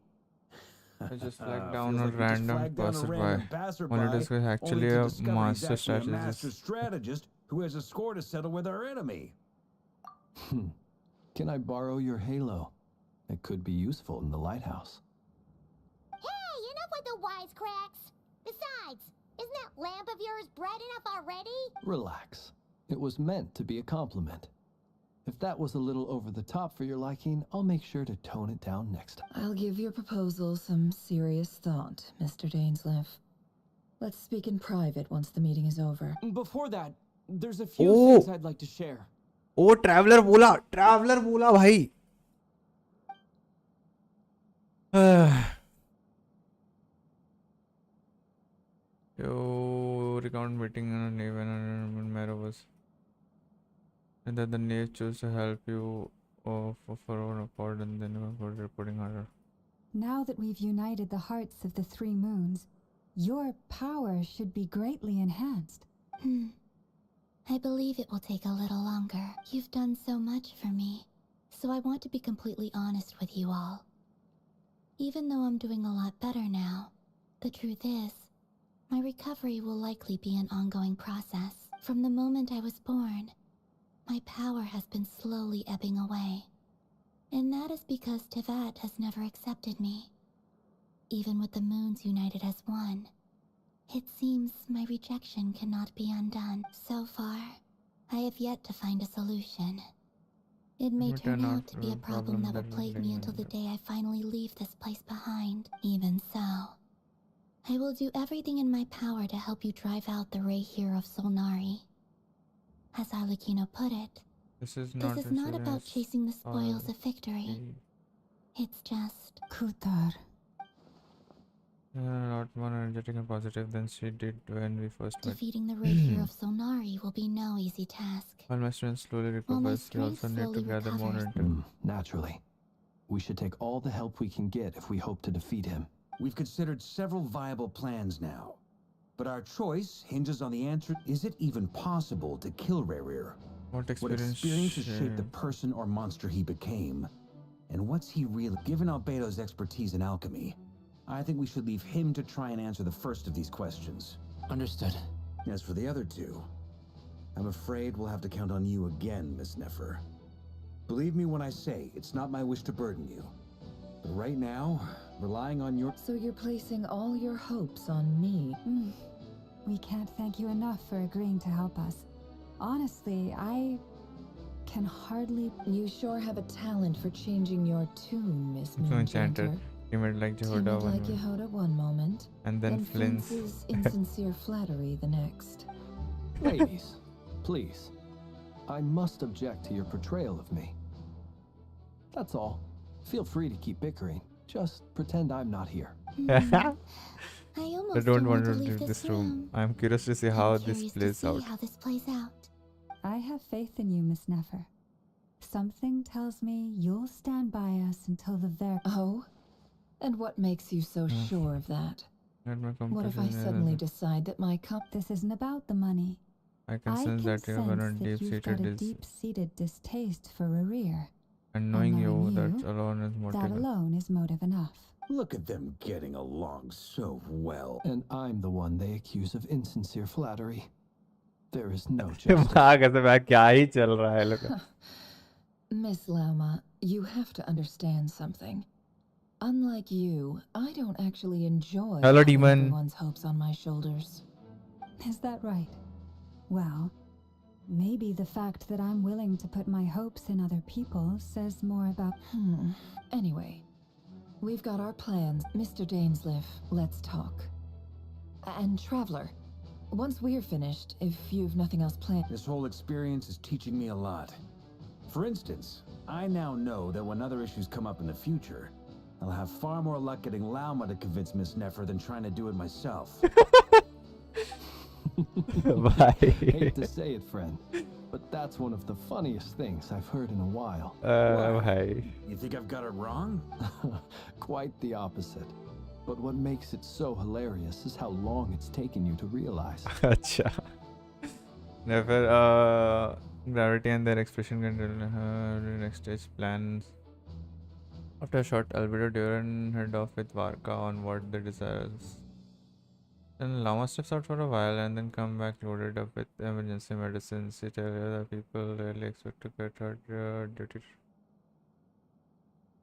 [SPEAKER 2] I just flagged
[SPEAKER 11] Feels
[SPEAKER 2] down a
[SPEAKER 11] like we just
[SPEAKER 2] random
[SPEAKER 11] flagged down a
[SPEAKER 2] passerby.
[SPEAKER 11] random passerby,
[SPEAKER 2] When it is
[SPEAKER 11] only
[SPEAKER 2] actually
[SPEAKER 11] to
[SPEAKER 2] a
[SPEAKER 11] discover he's
[SPEAKER 2] master
[SPEAKER 11] actually a master
[SPEAKER 2] strategist.
[SPEAKER 11] strategist who has a score to settle with our enemy.
[SPEAKER 4] Can I borrow your halo? It could be useful in the lighthouse.
[SPEAKER 6] Hey, enough with the wisecracks! Besides, isn't that lamp of yours bright enough already?
[SPEAKER 4] Relax. It was meant to be a compliment. If that was a little over the top for your liking, I'll make sure to tone it down next time.
[SPEAKER 13] I'll give your proposal some serious thought, Mr. Dainsleif. Let's speak in private once the meeting is over.
[SPEAKER 14] Before that, there's a few
[SPEAKER 2] Oh.
[SPEAKER 14] things I'd like to share.
[SPEAKER 2] ओ traveller बोला भाई. Yo, recount meeting and a knave and Mero was. And then the knave chose to help you for own accord and then for reporting her.
[SPEAKER 9] Now that we've united the hearts of the three moons, your power should be greatly enhanced.
[SPEAKER 7] I believe it will take a little longer. You've done so much for me, so I want to be completely honest with you all. Even though I'm doing a lot better now, the truth is, my recovery will likely be an ongoing process. From the moment I was born, my power has been slowly ebbing away. And that is because Tevat has never accepted me. Even with the moons united as one, it seems my rejection cannot be undone. So far, I have yet to find a solution. It may
[SPEAKER 2] But
[SPEAKER 7] turn
[SPEAKER 2] they're
[SPEAKER 7] out
[SPEAKER 2] not
[SPEAKER 7] to be a
[SPEAKER 2] a
[SPEAKER 7] problem that will
[SPEAKER 2] that
[SPEAKER 7] plague
[SPEAKER 2] will
[SPEAKER 7] me until the day I finally leave this place behind. Even so, I will do everything in my power to help you drive out the Ray here of Solnari. As Arlecchino put it,
[SPEAKER 2] This is
[SPEAKER 7] this is not about chasing the spoils of victory. It's just...
[SPEAKER 9] Kutar.
[SPEAKER 2] A lot more energetic and positive than she did when we first met.
[SPEAKER 7] Defeating the Ray here of Solnari will be no easy task.
[SPEAKER 2] While my strength slowly
[SPEAKER 7] While my
[SPEAKER 2] recovers, we also
[SPEAKER 7] strength
[SPEAKER 2] need to
[SPEAKER 7] slowly
[SPEAKER 2] gather more
[SPEAKER 7] recovers.
[SPEAKER 2] intel.
[SPEAKER 4] Naturally. We should take all the help we can get if we hope to defeat him.
[SPEAKER 11] We've considered several viable plans now. But our choice hinges on the answer, is it even possible to kill Rerir?
[SPEAKER 2] What
[SPEAKER 11] What experiences shaped the person or monster he became? And what's he really... Given Albedo's expertise in alchemy, I think we should leave him to try and answer the first of these questions.
[SPEAKER 3] Understood.
[SPEAKER 11] As for the other two, I'm afraid we'll have to count on you again, Miss Nefer. Believe me when I say it's not my wish to burden you. But right now, relying on your...
[SPEAKER 13] So you're placing all your hopes on me?
[SPEAKER 9] We can't thank you enough for agreeing to help us. Honestly, I can hardly...
[SPEAKER 13] You sure have a talent for changing your tune, Miss
[SPEAKER 2] So
[SPEAKER 13] Moon
[SPEAKER 2] enchanted.
[SPEAKER 13] Chanter.
[SPEAKER 2] Timid like
[SPEAKER 13] Timid
[SPEAKER 2] Jehoda
[SPEAKER 13] like
[SPEAKER 2] one
[SPEAKER 13] Yehoda one moment,
[SPEAKER 2] and then flints.
[SPEAKER 13] flinces insincere flattery the next.
[SPEAKER 4] Ladies, please. I must object to your portrayal of me. That's all. Feel free to keep bickering. Just pretend I'm not here.
[SPEAKER 7] I almost
[SPEAKER 2] I don't
[SPEAKER 7] don't
[SPEAKER 2] want to
[SPEAKER 7] leave
[SPEAKER 2] leave
[SPEAKER 7] this
[SPEAKER 2] this room. I'm curious to see how this plays out.
[SPEAKER 7] How this plays out.
[SPEAKER 9] I have faith in you, Miss Nefer. Something tells me you'll stand by us until the very...
[SPEAKER 13] Oh? And what makes you so sure of that? What if I suddenly decide that my
[SPEAKER 9] This isn't about the money.
[SPEAKER 2] I can sense that you're gonna
[SPEAKER 9] that you've got a deep-seated distaste for Rerir.
[SPEAKER 2] and knowing you,
[SPEAKER 9] knowing
[SPEAKER 2] that
[SPEAKER 9] you,
[SPEAKER 2] alone is motive.
[SPEAKER 9] That alone is motive enough.
[SPEAKER 11] Look at them getting along so well.
[SPEAKER 4] And I'm the one they accuse of insincere flattery. There is no justice.
[SPEAKER 2] क्या ही चल रहा है लोग.
[SPEAKER 13] Miss Lauma, you have to understand something. Unlike you, I don't actually enjoy
[SPEAKER 2] Hello,
[SPEAKER 13] having
[SPEAKER 2] demon.
[SPEAKER 13] everyone's hopes on my shoulders.
[SPEAKER 9] Is that right? Well, maybe the fact that I'm willing to put my hopes in other people says more about...
[SPEAKER 13] Anyway, we've got our plans. Mr. Dainsleif, let's talk. And Traveler, once we're finished, if you've nothing else planned...
[SPEAKER 11] This whole experience is teaching me a lot. For instance, I now know that when other issues come up in the future, I'll have far more luck getting Lauma to convince Miss Nefer than trying to do it myself.
[SPEAKER 2] Bye.
[SPEAKER 4] Hate to say it, friend, but that's one of the funniest things I've heard in a while.
[SPEAKER 2] Bye.
[SPEAKER 11] You think I've got it wrong?
[SPEAKER 4] Quite the opposite. But what makes it so hilarious is how long it's taken you to realize.
[SPEAKER 2] अच्छा. Never gravity and their expression control next stage plans. After a short albedo, Duran head off with Varka on what they desires. Then Lama steps out for a while and then come back loaded up with emergency medicines. He tells other people rarely expect to get hurt duty.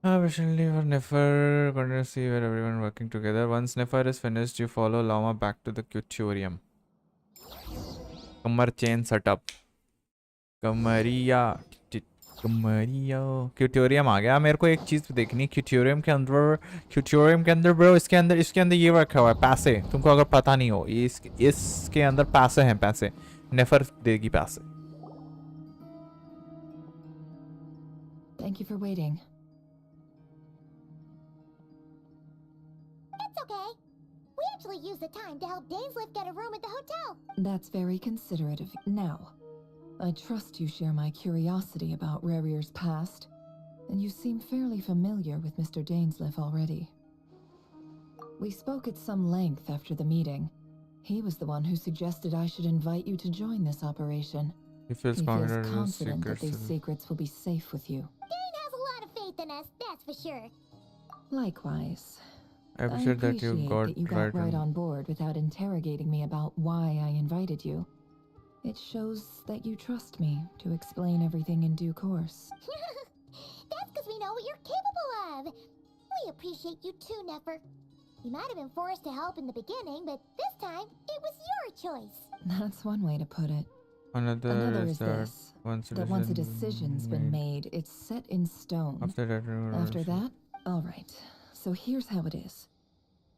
[SPEAKER 2] Patiently for Nefer, going to see where everyone working together. Once Nefer is finished, you follow Lama back to the Cutorium. Kamar chain setup. कमरिया क्यूटोरियम आ गया. मेरे को एक चीज देखनी. क्यूटोरियम के अंदर bro इसके अंदर ये रखा हुआ है पैसे. तुमको अगर पता नहीं हो इसके अंदर पैसे हैं. पैसे नेफर देगी पैसे.
[SPEAKER 13] Thank you for waiting.
[SPEAKER 6] It's okay. We actually used the time to help Dainsleif get a room at the hotel.
[SPEAKER 13] That's very considerate of you. Now, I trust you share my curiosity about Rerir's past, and you seem fairly familiar with Mr. Dainsleif already. We spoke at some length after the meeting. He was the one who suggested I should invite you to join this operation.
[SPEAKER 2] He feels
[SPEAKER 13] confident that these secrets will be safe with you.
[SPEAKER 6] Dane has a lot of faith in us, that's for sure.
[SPEAKER 13] Likewise.
[SPEAKER 2] I appreciate that you got
[SPEAKER 13] right on board without interrogating me about why I invited you. It shows that you trust me to explain everything in due course.
[SPEAKER 6] That's because we know what you're capable of. We appreciate you too, Nefer. You might have been forced to help in the beginning, but this time, it was your choice.
[SPEAKER 13] That's one way to put it.
[SPEAKER 2] Another
[SPEAKER 13] is this, that once a decision's been made, it's set in stone. After that, alright. So here's how it is.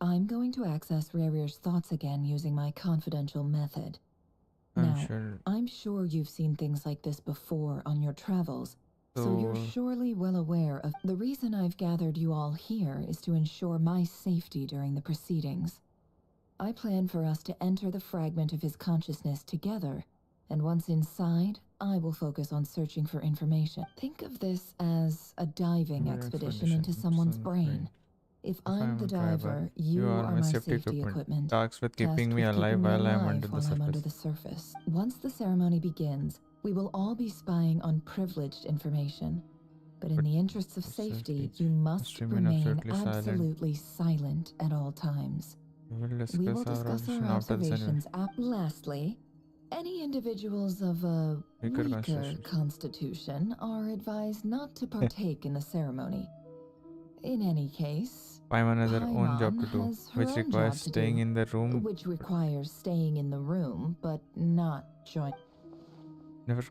[SPEAKER 13] I'm going to access Rerir's thoughts again using my confidential method. I'm sure you've seen things like this before on your travels, so you're surely well aware of... The reason I've gathered you all here is to ensure my safety during the proceedings. I plan for us to enter the fragment of his consciousness together, And once inside, I will focus on searching for information. Think of this as a diving expedition into someone's brain. If I'm the diver, you are my safety equipment.
[SPEAKER 2] Tasked with keeping
[SPEAKER 13] Tasked
[SPEAKER 2] me
[SPEAKER 13] with
[SPEAKER 2] alive
[SPEAKER 13] keeping me
[SPEAKER 2] while I'm
[SPEAKER 13] alive
[SPEAKER 2] under the
[SPEAKER 13] while I'm under
[SPEAKER 2] surface.
[SPEAKER 13] the surface. Once the ceremony begins, we will all be spying on privileged information. But in the interests of safety, you must remain absolutely silent at all times.
[SPEAKER 2] We will
[SPEAKER 13] We will
[SPEAKER 2] discuss
[SPEAKER 13] discuss our
[SPEAKER 2] after the ceremony.
[SPEAKER 13] observations. Lastly, any individuals of a
[SPEAKER 2] Weaker
[SPEAKER 13] weaker constitution are advised not to partake in the ceremony. In any case,
[SPEAKER 2] Paimon has her own job to do,
[SPEAKER 13] has her
[SPEAKER 2] which
[SPEAKER 13] own
[SPEAKER 2] requires
[SPEAKER 13] job to
[SPEAKER 2] staying
[SPEAKER 13] do,
[SPEAKER 2] in the room.
[SPEAKER 13] which requires staying in the room, but not join.
[SPEAKER 2] Never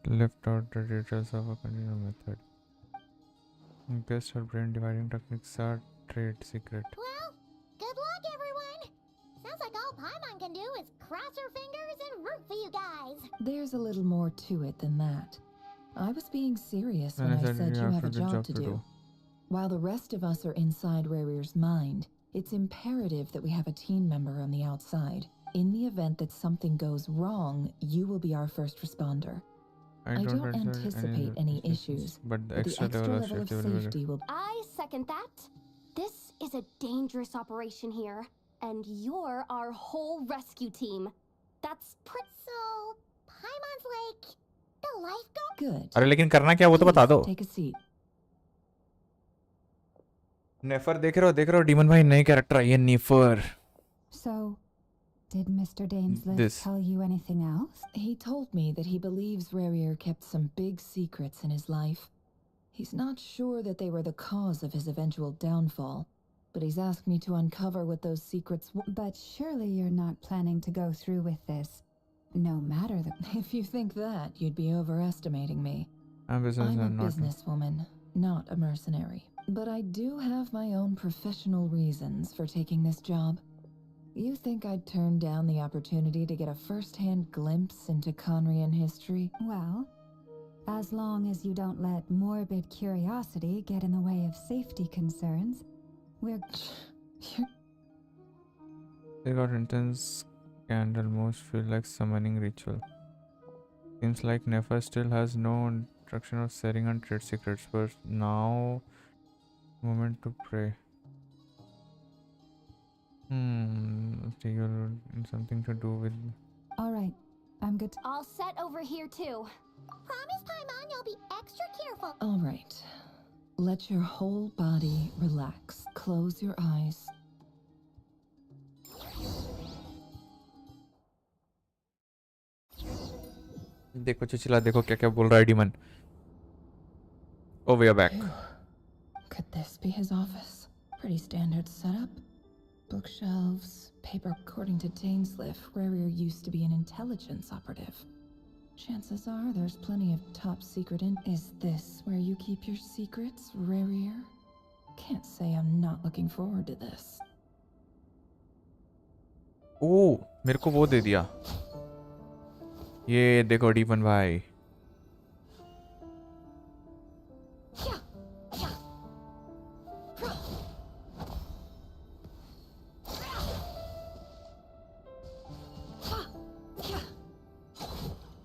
[SPEAKER 2] left out the details of a continual method. In case her brain dividing techniques are trade secret.
[SPEAKER 6] Well, good luck, everyone. Sounds like all Paimon can do is cross her fingers and root for you guys.
[SPEAKER 13] There's a little more to it than that. I was being serious when I said you have a job to do. While the rest of us are inside Rarir's mind, it's imperative that we have a team member on the outside. In the event that something goes wrong, you will be our first responder. I don't anticipate any issues,
[SPEAKER 2] but the
[SPEAKER 13] but
[SPEAKER 2] extra level of
[SPEAKER 13] safety will...
[SPEAKER 15] I second that. This is a dangerous operation here, and you're our whole rescue team. That's
[SPEAKER 6] So, Paimon's like the lifeguard?
[SPEAKER 13] Good.
[SPEAKER 2] अरे लेकिन करना क्या वो तो बता दो.
[SPEAKER 13] Take a seat.
[SPEAKER 2] नेफर देख रहे हो डीमन भाई नई कैरेक्टर आई है नेफर.
[SPEAKER 9] So, did Mr. Dainsleif tell you anything else?
[SPEAKER 13] He told me that he believes Rarir kept some big secrets in his life. He's not sure that they were the cause of his eventual downfall, but he's asked me to uncover what those secrets were.
[SPEAKER 9] But surely you're not planning to go through with this, no matter the...
[SPEAKER 13] If you think that, you'd be overestimating me.
[SPEAKER 2] I'm a
[SPEAKER 13] businesswoman, not a mercenary. But I do have my own professional reasons for taking this job. You think I'd turn down the opportunity to get a first-hand glimpse into Conrian history?
[SPEAKER 9] Well, as long as you don't let morbid curiosity get in the way of safety concerns, we're...
[SPEAKER 2] They got intense and almost feel like summoning ritual. Seems like Nefer still has no instruction of sharing on trade secrets, but now moment to pray. Something to do with...
[SPEAKER 9] Alright, I'm good.
[SPEAKER 15] all set over here too.
[SPEAKER 6] Promise, Paimon, you'll be extra careful.
[SPEAKER 13] Alright. Let your whole body relax. Close your eyes.
[SPEAKER 2] देखो चिचिला देखो क्या क्या बोल रहा है demon. Oh, we are back.
[SPEAKER 13] Could this be his office? Pretty standard setup. Bookshelves, paper. According to Dainsleif, Rarir used to be an intelligence operative. Chances are there's plenty of top secret Is this where you keep your secrets, Rarir? Can't say I'm not looking forward to this.
[SPEAKER 2] Oh, मेरे को वो दे दिया. ये देखो demon भाई.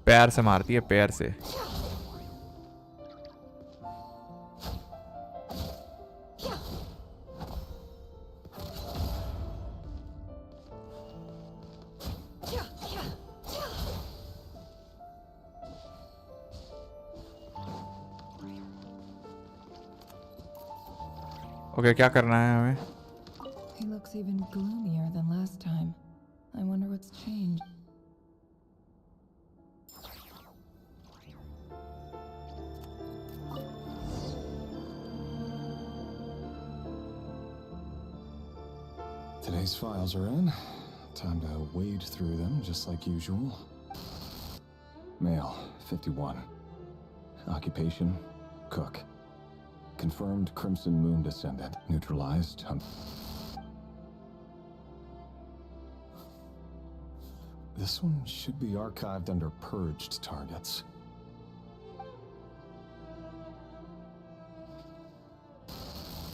[SPEAKER 2] पैर से मारती है पैर से. ओके क्या करना है हमें?
[SPEAKER 13] He looks even gloomier than last time. I wonder what's changed.
[SPEAKER 16] Today's files are in. Time to wade through them just like usual. Male, 51. Occupation, cook. Confirmed Crimson Moon descendant. Neutralized. This one should be archived under purged targets.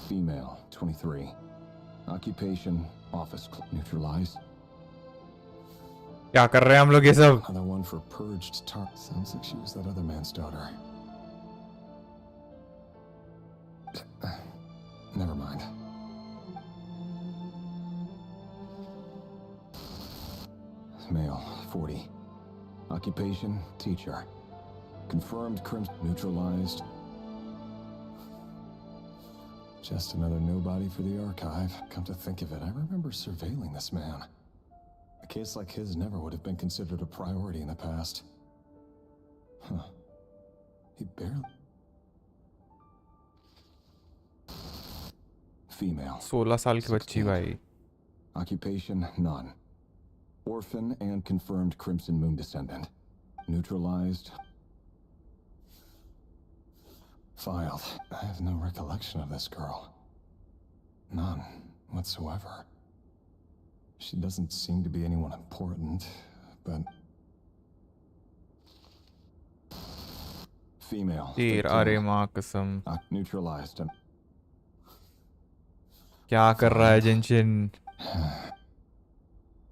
[SPEAKER 16] Female, 23. Occupation, office neutralized.
[SPEAKER 2] क्या कर रहे हैं हम लोग ये सब?
[SPEAKER 16] Another one for purged tar. Sounds like she was that other man's daughter. Never mind. Male, 40. Occupation, teacher. Confirmed crimson. Neutralized. Just another nobody for the archive. Come to think of it, I remember surveilling this man. A case like his never would have been considered a priority in the past. Huh. He barely... Female.
[SPEAKER 2] 16 साल की बच्ची भाई.
[SPEAKER 16] Occupation, none. Orphan and confirmed Crimson Moon descendant. Neutralized. Filed. I have no recollection of this girl. None whatsoever. She doesn't seem to be anyone important, but... Female.
[SPEAKER 2] तीर अरे माँ कसम.
[SPEAKER 16] Neutralized and...
[SPEAKER 2] क्या कर रहा है जेंशिन?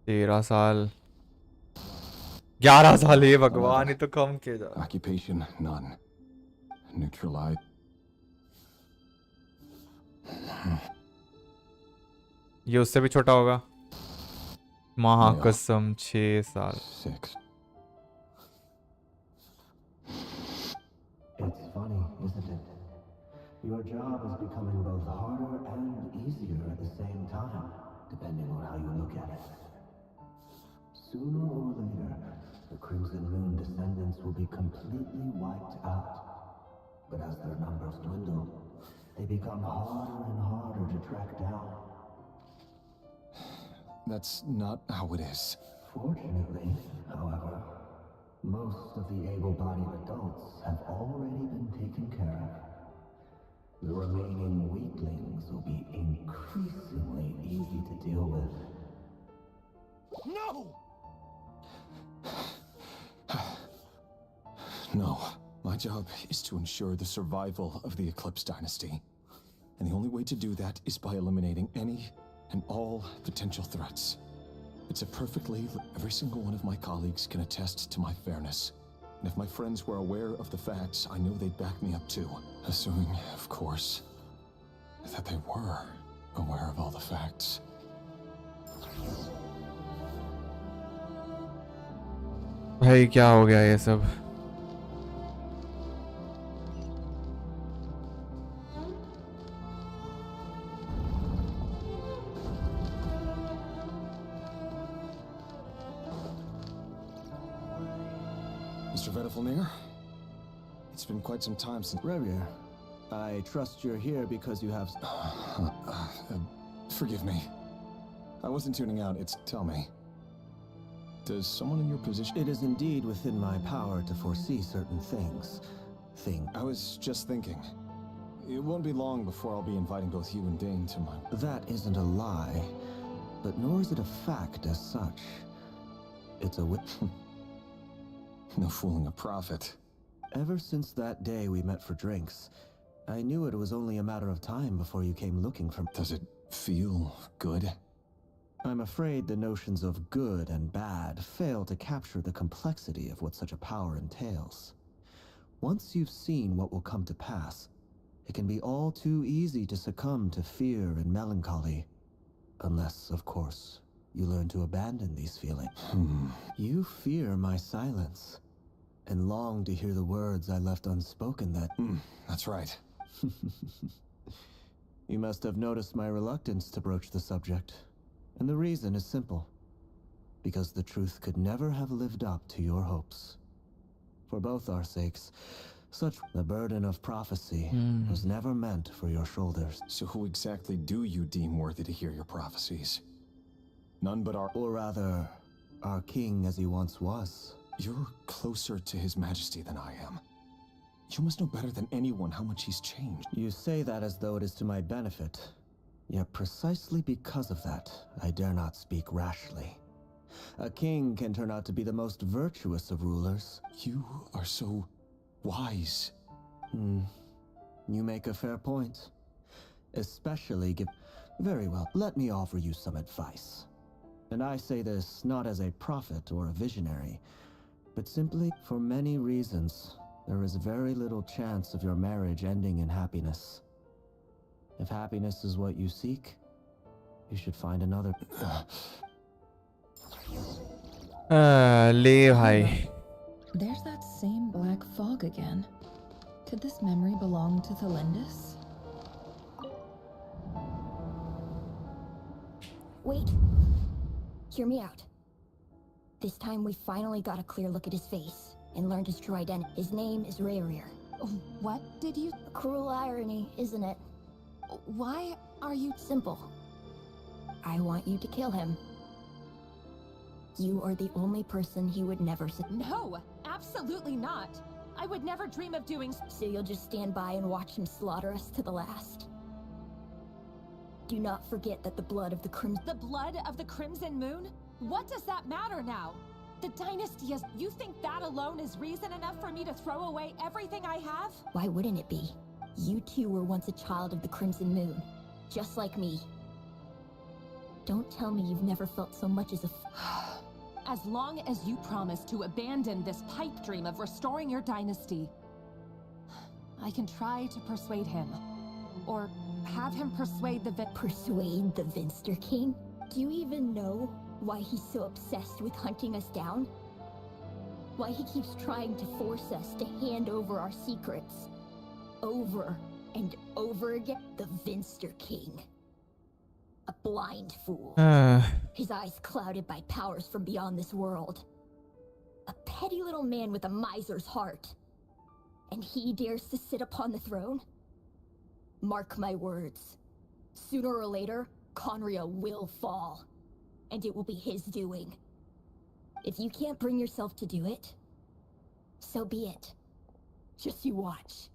[SPEAKER 2] 13 साल. 11 साल. ये भगवान, ये तो कम किया जा.
[SPEAKER 16] Occupation, none. Neutralized.
[SPEAKER 2] ये उससे भी छोटा होगा. महाकसम 6 साल.
[SPEAKER 16] 6.
[SPEAKER 17] It's funny, isn't it? Your job is becoming both harder and easier at the same time, depending on how you look at it. Sooner or later, the Crimson Moon descendants will be completely wiped out. But as their numbers dwindle, they become harder and harder to track down.
[SPEAKER 16] That's not how it is.
[SPEAKER 17] Fortunately, however, most of the able-bodied adults have already been taken care of. The remaining weaklings will be increasingly easy to deal with.
[SPEAKER 16] No! No. My job is to ensure the survival of the Eclipse Dynasty. And the only way to do that is by eliminating any and all potential threats. It's a perfectly... Every single one of my colleagues can attest to my fairness. And if my friends were aware of the facts, I know they'd back me up too. Assuming, of course, that they were aware of all the facts.
[SPEAKER 2] भाई क्या हो गया ये सब?
[SPEAKER 16] Mr. Vedifalnir? It's been quite some time since...
[SPEAKER 4] Revir, I trust you're here because you have...
[SPEAKER 16] Forgive me. I wasn't tuning out, tell me. Does someone in your position...
[SPEAKER 4] It is indeed within my power to foresee certain things.
[SPEAKER 16] I was just thinking. It won't be long before I'll be inviting both you and Dane to my...
[SPEAKER 4] That isn't a lie, but nor is it a fact as such. It's a
[SPEAKER 16] No fooling a prophet.
[SPEAKER 4] Ever since that day we met for drinks, I knew it was only a matter of time before you came looking for me.
[SPEAKER 16] Does it feel good?
[SPEAKER 4] I'm afraid the notions of good and bad fail to capture the complexity of what such a power entails. Once you've seen what will come to pass, it can be all too easy to succumb to fear and melancholy. Unless, of course, you learn to abandon these feelings. You fear my silence, and long to hear the words I left unspoken that...
[SPEAKER 16] That's right.
[SPEAKER 4] You must have noticed my reluctance to broach the subject. And the reason is simple. Because the truth could never have lived up to your hopes. For both our sakes, the burden of prophecy was never meant for your shoulders.
[SPEAKER 16] So who exactly do you deem worthy to hear your prophecies? None but our...
[SPEAKER 4] Or rather, our king as he once was.
[SPEAKER 16] You're closer to his majesty than I am. You must know better than anyone how much he's changed.
[SPEAKER 4] You say that as though it is to my benefit. Yet precisely because of that, I dare not speak rashly. A king can turn out to be the most virtuous of rulers.
[SPEAKER 16] You are so wise.
[SPEAKER 4] You make a fair point. Especially Very well, let me offer you some advice.
[SPEAKER 17] And I say this not as a prophet or a visionary, but simply for many reasons. There is very little chance of your marriage ending in happiness. If happiness is what you seek, you should find another.
[SPEAKER 2] ले भाई.
[SPEAKER 13] There's that same black fog again. Could this memory belong to Thelindis?
[SPEAKER 6] Wait. Hear me out. This time we finally got a clear look at his face and learned his true identity. His name is Rayrir.
[SPEAKER 5] What did you...
[SPEAKER 6] A cruel irony, isn't it?
[SPEAKER 5] Why are you...
[SPEAKER 6] Simple. I want you to kill him. You are the only person he would never...
[SPEAKER 18] No, absolutely not. I would never dream of doing...
[SPEAKER 6] So you'll just stand by and watch him slaughter us to the last? Do not forget that the blood of the Crimson...
[SPEAKER 18] The blood of the Crimson Moon? What does that matter now? The dynasty is... You think that alone is reason enough for me to throw away everything I have?
[SPEAKER 6] Why wouldn't it be? You two were once a child of the Crimson Moon, just like me. Don't tell me you've never felt so much as a...
[SPEAKER 18] As long as you promise to abandon this pipe dream of restoring your dynasty, I can try to persuade him. Or have him persuade the...
[SPEAKER 6] Persuade the Vinster King? Do you even know why he's so obsessed with hunting us down? Why he keeps trying to force us to hand over our secrets? Over and over again? The Vinster King. A blind fool. His eyes clouded by powers from beyond this world. A petty little man with a miser's heart. And he dares to sit upon the throne? Mark my words. Sooner or later, Conria will fall. And it will be his doing. If you can't bring yourself to do it, so be it. Just you watch.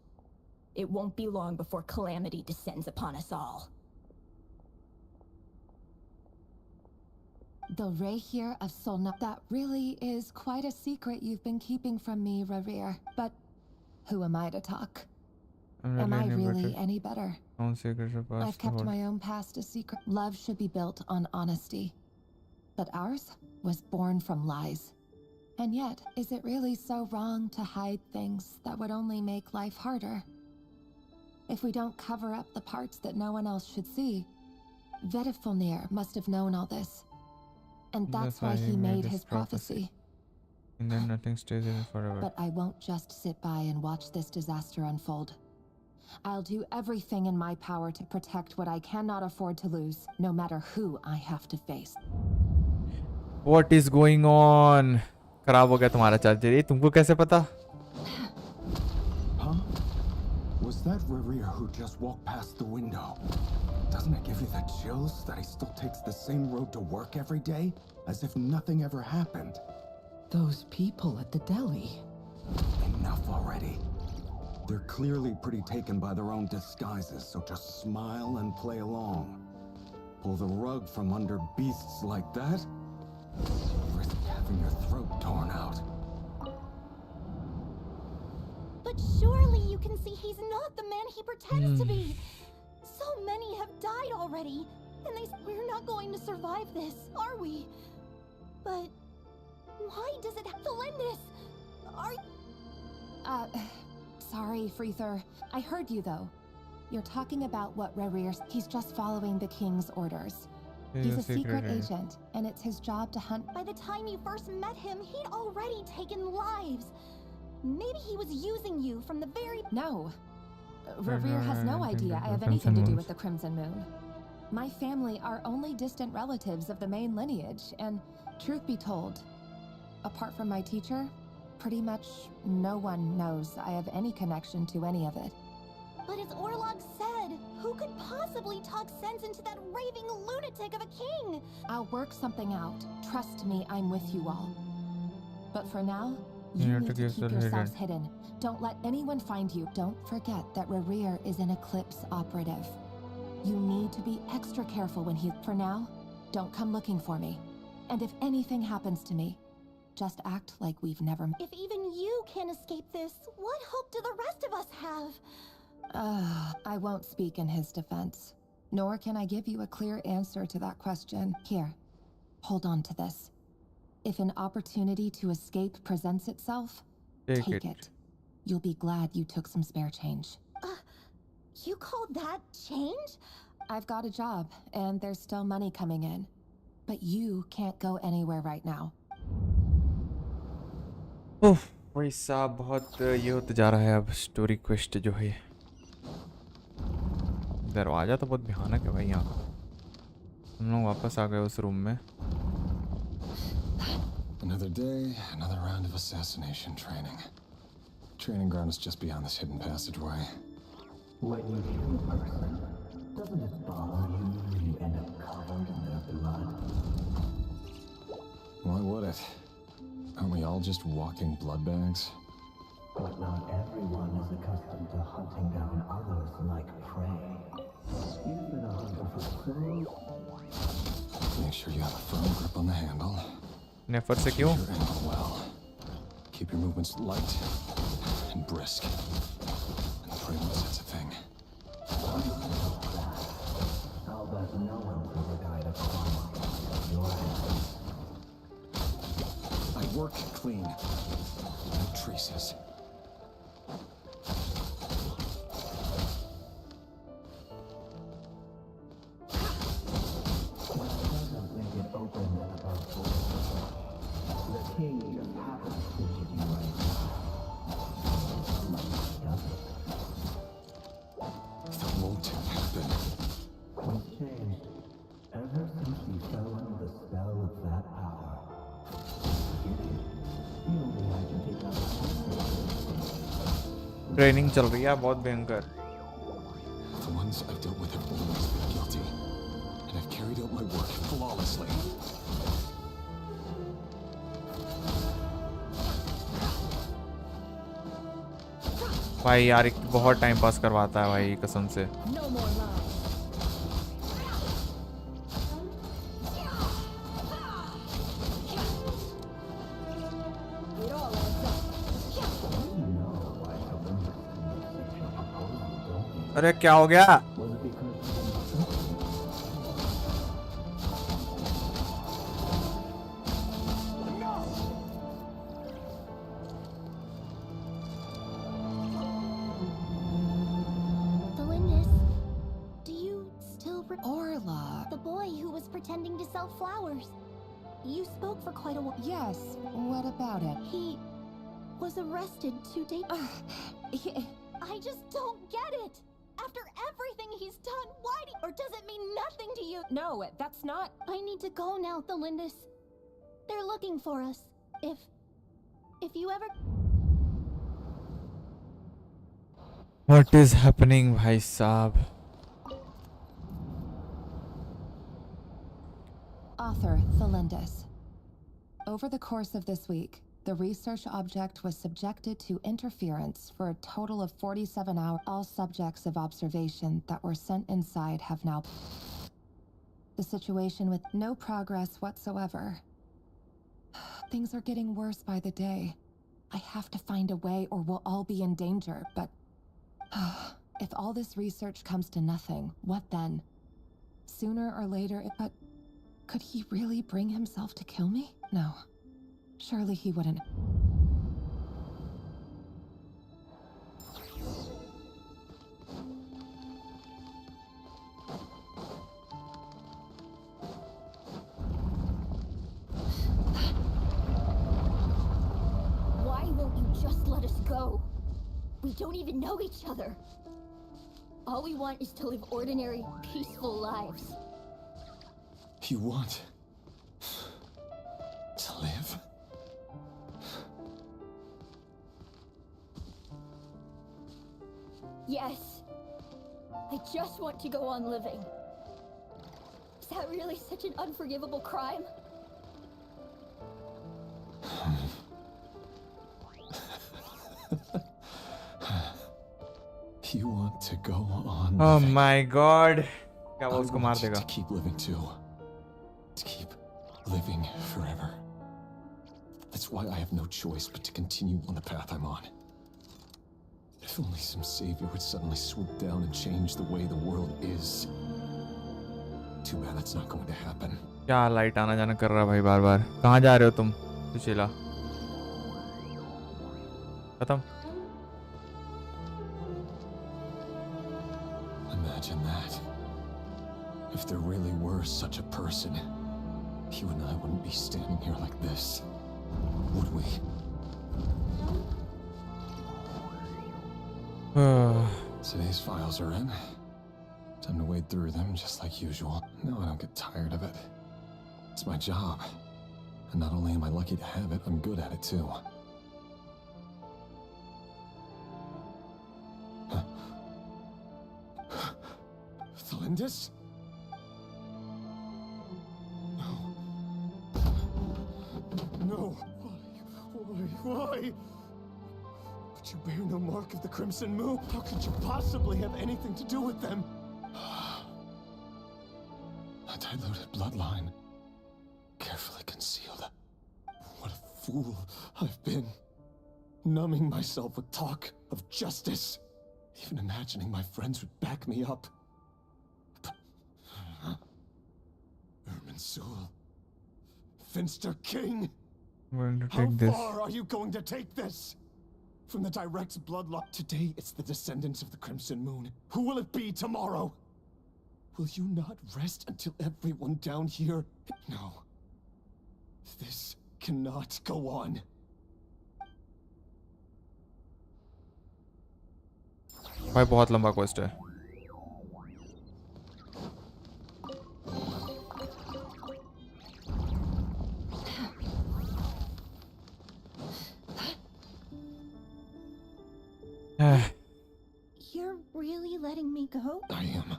[SPEAKER 6] It won't be long before calamity descends upon us all.
[SPEAKER 13] The Rayrir of Solna. That really is quite a secret you've been keeping from me, Rayrir. But who am I to talk? Am I really any better? I've kept my own past a secret. Love should be built on honesty. But ours was born from lies. And yet, is it really so wrong to hide things that would only make life harder? If we don't cover up the parts that no one else should see, Vedifulnir must have known all this. And that's why he made his prophecy.
[SPEAKER 2] And then nothing stays in it forever.
[SPEAKER 13] But I won't just sit by and watch this disaster unfold. I'll do everything in my power to protect what I cannot afford to lose, no matter who I have to face.
[SPEAKER 2] What is going on? खराब हो गया तुम्हारा charger. ये तुमको कैसे पता?
[SPEAKER 16] Huh? Was that Rayrir who just walked past the window? Doesn't it give you the chills that he still takes the same road to work every day? As if nothing ever happened.
[SPEAKER 10] Those people at the deli.
[SPEAKER 16] Enough already. They're clearly pretty taken by their own disguises, so just smile and play along. Pull the rug from under beasts like that? Risk having your throat torn out.
[SPEAKER 15] But surely you can see he's not the man he pretends to be. So many have died already, and we're not going to survive this, are we? But why does it have to lend this?
[SPEAKER 13] Sorry, Freether. I heard you, though. You're talking about what Rayrir's... He's just following the king's orders. He's a secret agent, and it's his job to hunt...
[SPEAKER 15] By the time you first met him, he'd already taken lives. Maybe he was using you from the very...
[SPEAKER 13] No. Rayrir has no idea I have anything to do with the Crimson Moon. My family are only distant relatives of the main lineage, and truth be told, apart from my teacher, pretty much no one knows I have any connection to any of it.
[SPEAKER 15] But as Orlog said, who could possibly talk sense into that raving lunatic of a king?
[SPEAKER 13] I'll work something out. Trust me, I'm with you all. But for now, you need to keep yourselves hidden. Don't let anyone find you. Don't forget that Rayrir is an Eclipse operative. You need to be extra careful when he... For now, don't come looking for me. And if anything happens to me, just act like we've never...
[SPEAKER 15] If even you can't escape this, what hope do the rest of us have?
[SPEAKER 13] I won't speak in his defense. Nor can I give you a clear answer to that question. Here,
[SPEAKER 8] Hold on to this. If an opportunity to escape presents itself,
[SPEAKER 2] Take it.
[SPEAKER 8] it. You'll be glad you took some spare change.
[SPEAKER 15] You call that change?
[SPEAKER 8] I've got a job, and there's still money coming in. But you can't go anywhere right now.
[SPEAKER 2] उफ, भाई साहब बहुत ये होते जा रहा है अब स्टोरी क्वेस्ट जो है। दरवाजा तो बहुत भयानक है भाई यहाँ का। हम लोग वापस आ गए उस रूम में।
[SPEAKER 16] Another day, another round of assassination training. Training ground is just beyond this hidden passageway.
[SPEAKER 17] When you kill a person, doesn't it bother you when you end up covered in their blood?
[SPEAKER 16] Why would it? Aren't we all just walking blood bags?
[SPEAKER 17] But not everyone is accustomed to hunting down others like prey. You've been a hunter for so long.
[SPEAKER 16] Make sure you have a firm grip on the handle.
[SPEAKER 2] नेफर से क्यों?
[SPEAKER 16] Keep your angle well. Keep your movements light and brisk. And pray when that's a thing.
[SPEAKER 17] I'll bet no one's ever died of trauma at your hands.
[SPEAKER 16] I work clean. No traces.
[SPEAKER 17] The king just happens to give you right.
[SPEAKER 16] That won't happen.
[SPEAKER 17] What's changed? Ever since you fell under the spell of that power. You only had to take out
[SPEAKER 2] training चल रही है बहुत भयंकर।
[SPEAKER 16] The ones I've dealt with have always been guilty. And I've carried out my work flawlessly.
[SPEAKER 2] भाई यार बहुत time pass करवाता है भाई कसम से। अरे क्या हो गया?
[SPEAKER 15] Pretending to sell flowers. You spoke for quite a while.
[SPEAKER 8] Yes, what about it?
[SPEAKER 15] He was arrested 2 days. I just don't get it. After everything he's done, why do or does it mean nothing to you?
[SPEAKER 18] No, that's not.
[SPEAKER 15] I need to go now, Thelindis. They're looking for us. If you ever.
[SPEAKER 2] What is happening, भाई साहब?
[SPEAKER 8] Author Thelindis. Over the course of this week, the research object was subjected to interference for a total of 47 hours. All subjects of observation that were sent inside have now... The situation with no progress whatsoever. Things are getting worse by the day. I have to find a way or we'll all be in danger, but... if all this research comes to nothing, what then? Sooner or later, but... Could he really bring himself to kill me? No. Surely he wouldn't.
[SPEAKER 15] Why won't you just let us go? We don't even know each other. All we want is to live ordinary, peaceful lives.
[SPEAKER 16] You want to live?
[SPEAKER 15] Yes. I just want to go on living. Is that really such an unforgivable crime?
[SPEAKER 16] You want to go on
[SPEAKER 2] Oh
[SPEAKER 16] living.
[SPEAKER 2] my god. क्या वो उसको मार
[SPEAKER 16] I want
[SPEAKER 2] देगा?
[SPEAKER 16] to keep living too. To keep living forever. That's why I have no choice but to continue on the path I'm on. If only some savior would suddenly swoop down and change the way the world is. Too bad that's not going to happen.
[SPEAKER 2] क्या light आना जाना कर रहा है भाई बार बार? कहाँ जा रहे हो तुम सुशीला? खत्म?
[SPEAKER 16] Imagine that. If there really were such a person, you and I wouldn't be standing here like this, would we? Today's files are in. Time to wade through them just like usual. No, I don't get tired of it. It's my job. And not only am I lucky to have it, I'm good at it too. Thalindis? No. No. Why? But you bear no mark of the Crimson Moon. How could you possibly have anything to do with them? A diluted bloodline. Carefully concealed. What a fool I've been. Numbing myself with talk of justice. Even imagining my friends would back me up. Erminsul. Finster King.
[SPEAKER 2] I'm going to
[SPEAKER 16] How
[SPEAKER 2] take this.
[SPEAKER 16] far are you going to take this? From the direct bloodline. Today, it's the descendants of the Crimson Moon. Who will it be tomorrow? Will you not rest until everyone down here? No. This cannot go on.
[SPEAKER 2] भाई बहुत लंबा quest है.
[SPEAKER 15] You're really letting me go?
[SPEAKER 16] I am.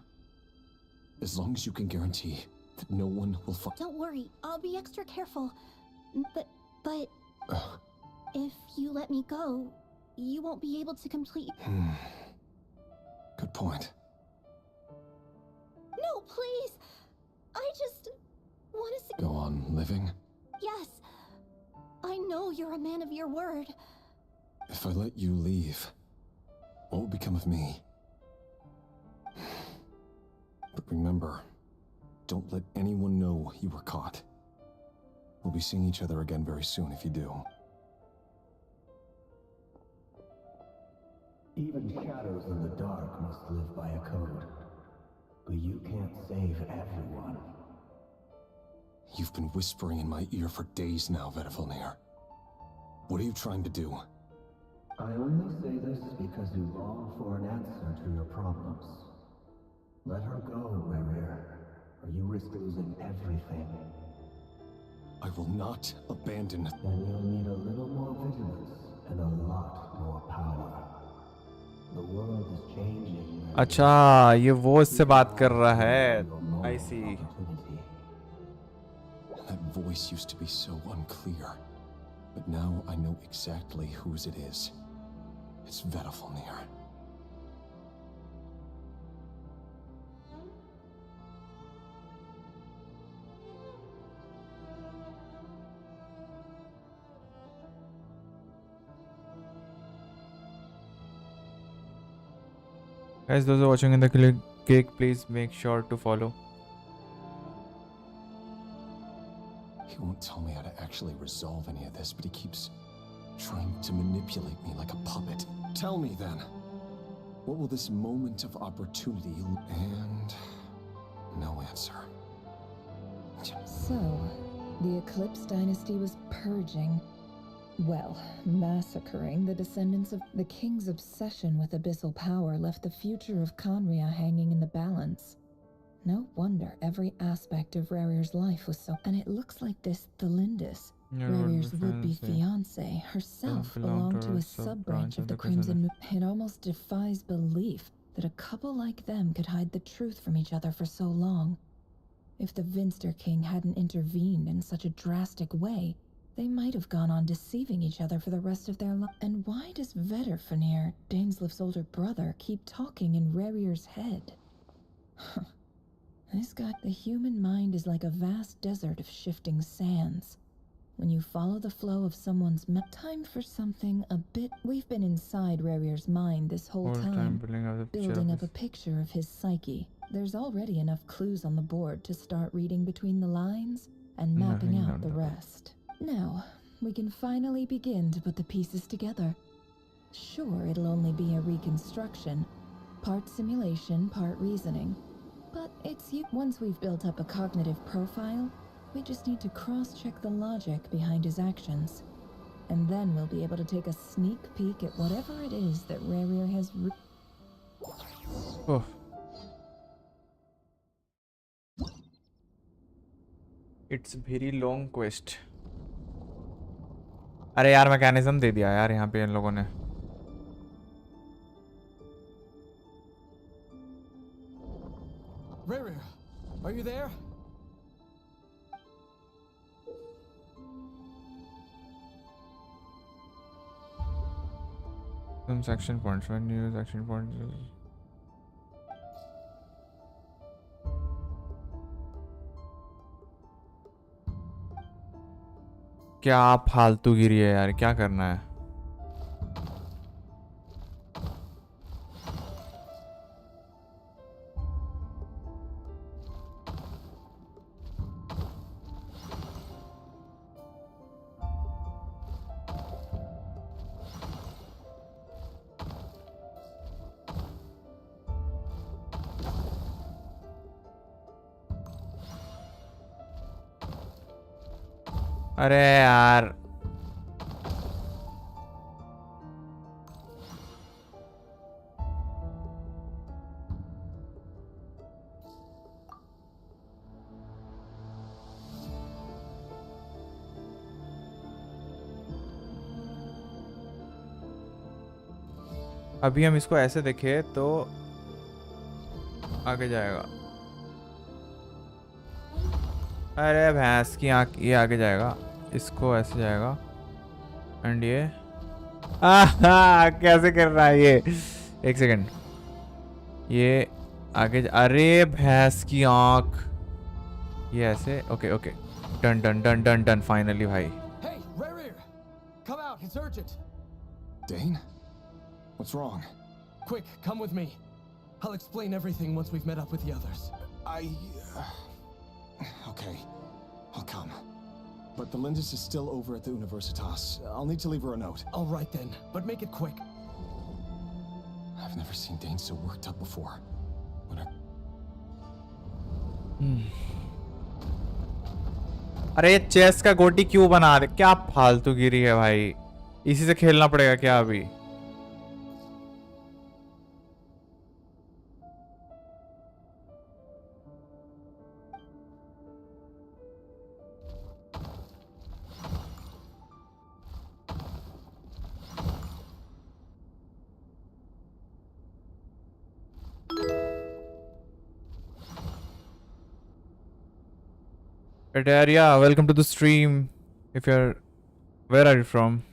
[SPEAKER 16] As long as you can guarantee that no one will find.
[SPEAKER 15] Don't worry, I'll be extra careful. But if you let me go, you won't be able to complete.
[SPEAKER 16] Good point.
[SPEAKER 15] No, please! I just want to see.
[SPEAKER 16] Go on living.
[SPEAKER 15] Yes. I know you're a man of your word.
[SPEAKER 16] If I let you leave, what will become of me? But remember, don't let anyone know you were caught. We'll be seeing each other again very soon if you do.
[SPEAKER 17] Even shadows in the dark must live by a code. But you can't save everyone.
[SPEAKER 16] You've been whispering in my ear for days now, Vedafilnir. What are you trying to do?
[SPEAKER 17] I only say this because you long for an answer to your problems. Let her go, Rerir, or you risk losing everything.
[SPEAKER 16] I will not abandon.
[SPEAKER 17] Then you'll need a little more vigilance and a lot more power. The world is changing.
[SPEAKER 2] अच्छा ये वो इससे बात कर रहा है. I see.
[SPEAKER 16] That voice used to be so unclear, but now I know exactly whose it is. It's Vedafilnir.
[SPEAKER 2] Guys, those are watching in the cake, please make sure to follow.
[SPEAKER 16] He won't tell me how to actually resolve any of this, but he keeps trying to manipulate me like a puppet. Tell me then, what will this moment of opportunity? And no answer.
[SPEAKER 13] So, the Eclipse dynasty was purging, well, massacring the descendants of the king's obsession with abyssal power left the future of Conria hanging in the balance. No wonder every aspect of Rerir's life was so. And it looks like this Thalindis, Rerir's would-be fiancée, herself belonged to a sub-branch of the Crimson Moon. It almost defies belief that a couple like them could hide the truth from each other for so long. If the Vinster King hadn't intervened in such a drastic way, they might have gone on deceiving each other for the rest of their life. And why does Vedafilnir, Daneslif's older brother, keep talking in Rerir's head? This guy, the human mind is like a vast desert of shifting sands. When you follow the flow of someone's time for something a bit. We've been inside Rerir's mind this whole time, building up a picture of his psyche. There's already enough clues on the board to start reading between the lines and mapping
[SPEAKER 2] Nothing
[SPEAKER 13] out
[SPEAKER 2] on
[SPEAKER 13] the
[SPEAKER 2] the-
[SPEAKER 13] rest. Now, we can finally begin to put the pieces together. Sure, it'll only be a reconstruction, part simulation, part reasoning. But it's you. Once we've built up a cognitive profile, we just need to cross-check the logic behind his actions. And then we'll be able to take a sneak peek at whatever it is that Rerir has
[SPEAKER 2] Oh. It's very long quest. अरे यार mechanism दे दिया यार यहाँ पे इन लोगों ने.
[SPEAKER 14] Rerir, are you there?
[SPEAKER 2] Some action points. When you use action points. क्या फालतू गिरी है यार, क्या करना है? अरे यार अभी हम इसको ऐसे देखें तो आगे जाएगा. अरे भैंस की आँख, ये आगे जाएगा, इसको ऐसे जाएगा एंड ये कैसे कर रहा है ये? एक सेकंड, ये आगे अरे भैंस की आँख, ये ऐसे. Okay okay, done done done done done finally भाई.
[SPEAKER 14] Hey, Rerir! Come out, it's urgent!
[SPEAKER 16] Dane? What's wrong?
[SPEAKER 14] Quick, come with me. I'll explain everything once we've met up with the others.
[SPEAKER 16] Okay, I'll come. But the Lindis is still over at the Universitas. I'll need to leave her a note.
[SPEAKER 14] All right then, but make it quick.
[SPEAKER 16] I've never seen Dane so worked up before. When I...
[SPEAKER 2] अरे chess का गोटी क्यों बना दे? क्या फालतू गिरी है भाई, इसी से खेलना पड़ेगा क्या अभी? Yeah, welcome to the stream. If you're, where are you from?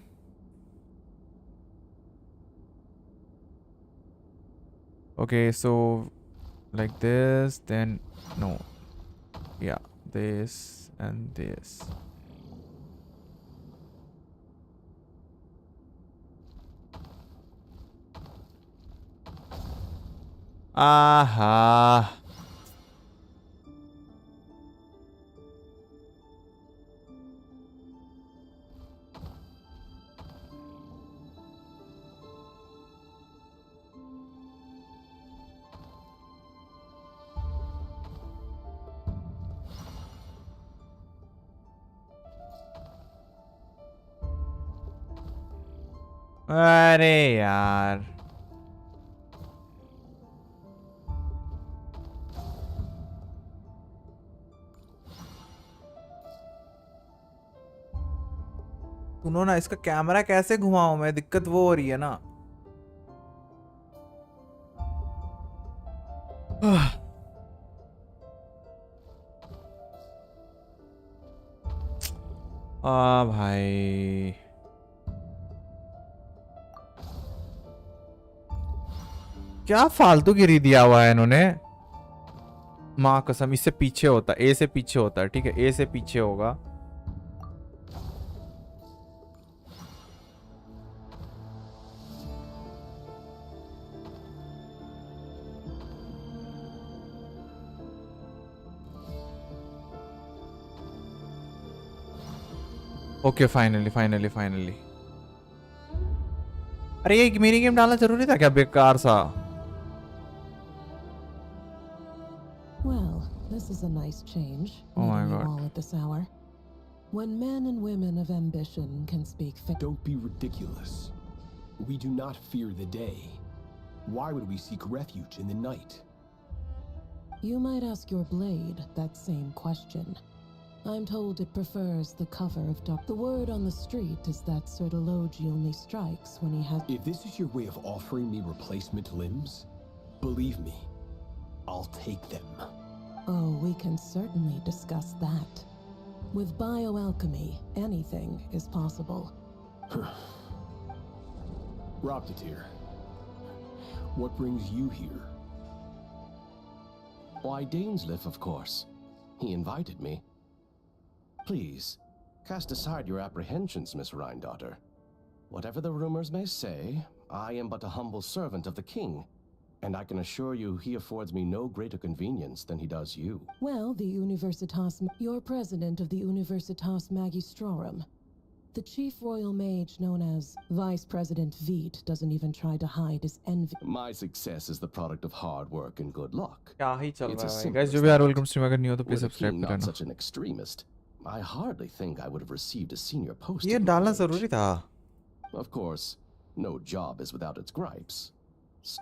[SPEAKER 2] Okay, so like this, then no, yeah, this and this. Aha. अरे यार सुनो ना, इसका कैमरा कैसे घुमाऊं मैं? दिक्कत वो हो रही है ना. भाई क्या फालतू गिरी दिया हुआ है इन्होंने. माँ कसम, इससे पीछे होता, ए से पीछे होता, ठीक है, ए से पीछे होगा. ओके फाइनली अरे ये मिनी गेम डालना जरूरी था क्या बेकार सा?
[SPEAKER 19] Well, this is a nice change.
[SPEAKER 2] Oh my
[SPEAKER 19] meeting you
[SPEAKER 2] God.
[SPEAKER 19] all at this hour. When men and women of ambition can speak.
[SPEAKER 20] Don't be ridiculous. We do not fear the day. Why would we seek refuge in the night?
[SPEAKER 19] You might ask your blade that same question. I'm told it prefers the cover of dark. The word on the street is that Sir Delogi only strikes when he has.
[SPEAKER 20] If this is your way of offering me replacement limbs, believe me, I'll take them.
[SPEAKER 19] Oh, we can certainly discuss that. With bioalchemy, anything is possible.
[SPEAKER 20] Raptatir, what brings you here?
[SPEAKER 21] Why, Dainsleif, of course. He invited me. Please, cast aside your apprehensions, Miss Rhindaughter. Whatever the rumors may say, I am but a humble servant of the king, and I can assure you he affords me no greater convenience than he does you.
[SPEAKER 19] Well, the Universitas. You're president of the Universitas Magistrorum. The chief royal mage known as Vice President Veet doesn't even try to hide his envy.
[SPEAKER 21] My success is the product of hard work and good luck.
[SPEAKER 2] क्या ही चल
[SPEAKER 21] It's
[SPEAKER 2] रहा
[SPEAKER 21] as
[SPEAKER 2] है
[SPEAKER 21] simple
[SPEAKER 2] guys?
[SPEAKER 21] as
[SPEAKER 2] जो भी यार
[SPEAKER 21] that.
[SPEAKER 2] Welcome stream अगर नहीं हो तो please
[SPEAKER 21] Were the
[SPEAKER 2] subscribe
[SPEAKER 21] king
[SPEAKER 2] कर
[SPEAKER 21] not
[SPEAKER 2] लेना.
[SPEAKER 21] such an extremist, I hardly think I would have received a senior post.
[SPEAKER 2] ये
[SPEAKER 21] at my
[SPEAKER 2] डालना
[SPEAKER 21] age.
[SPEAKER 2] जरूरी था.
[SPEAKER 21] Of course, no job is without its gripes.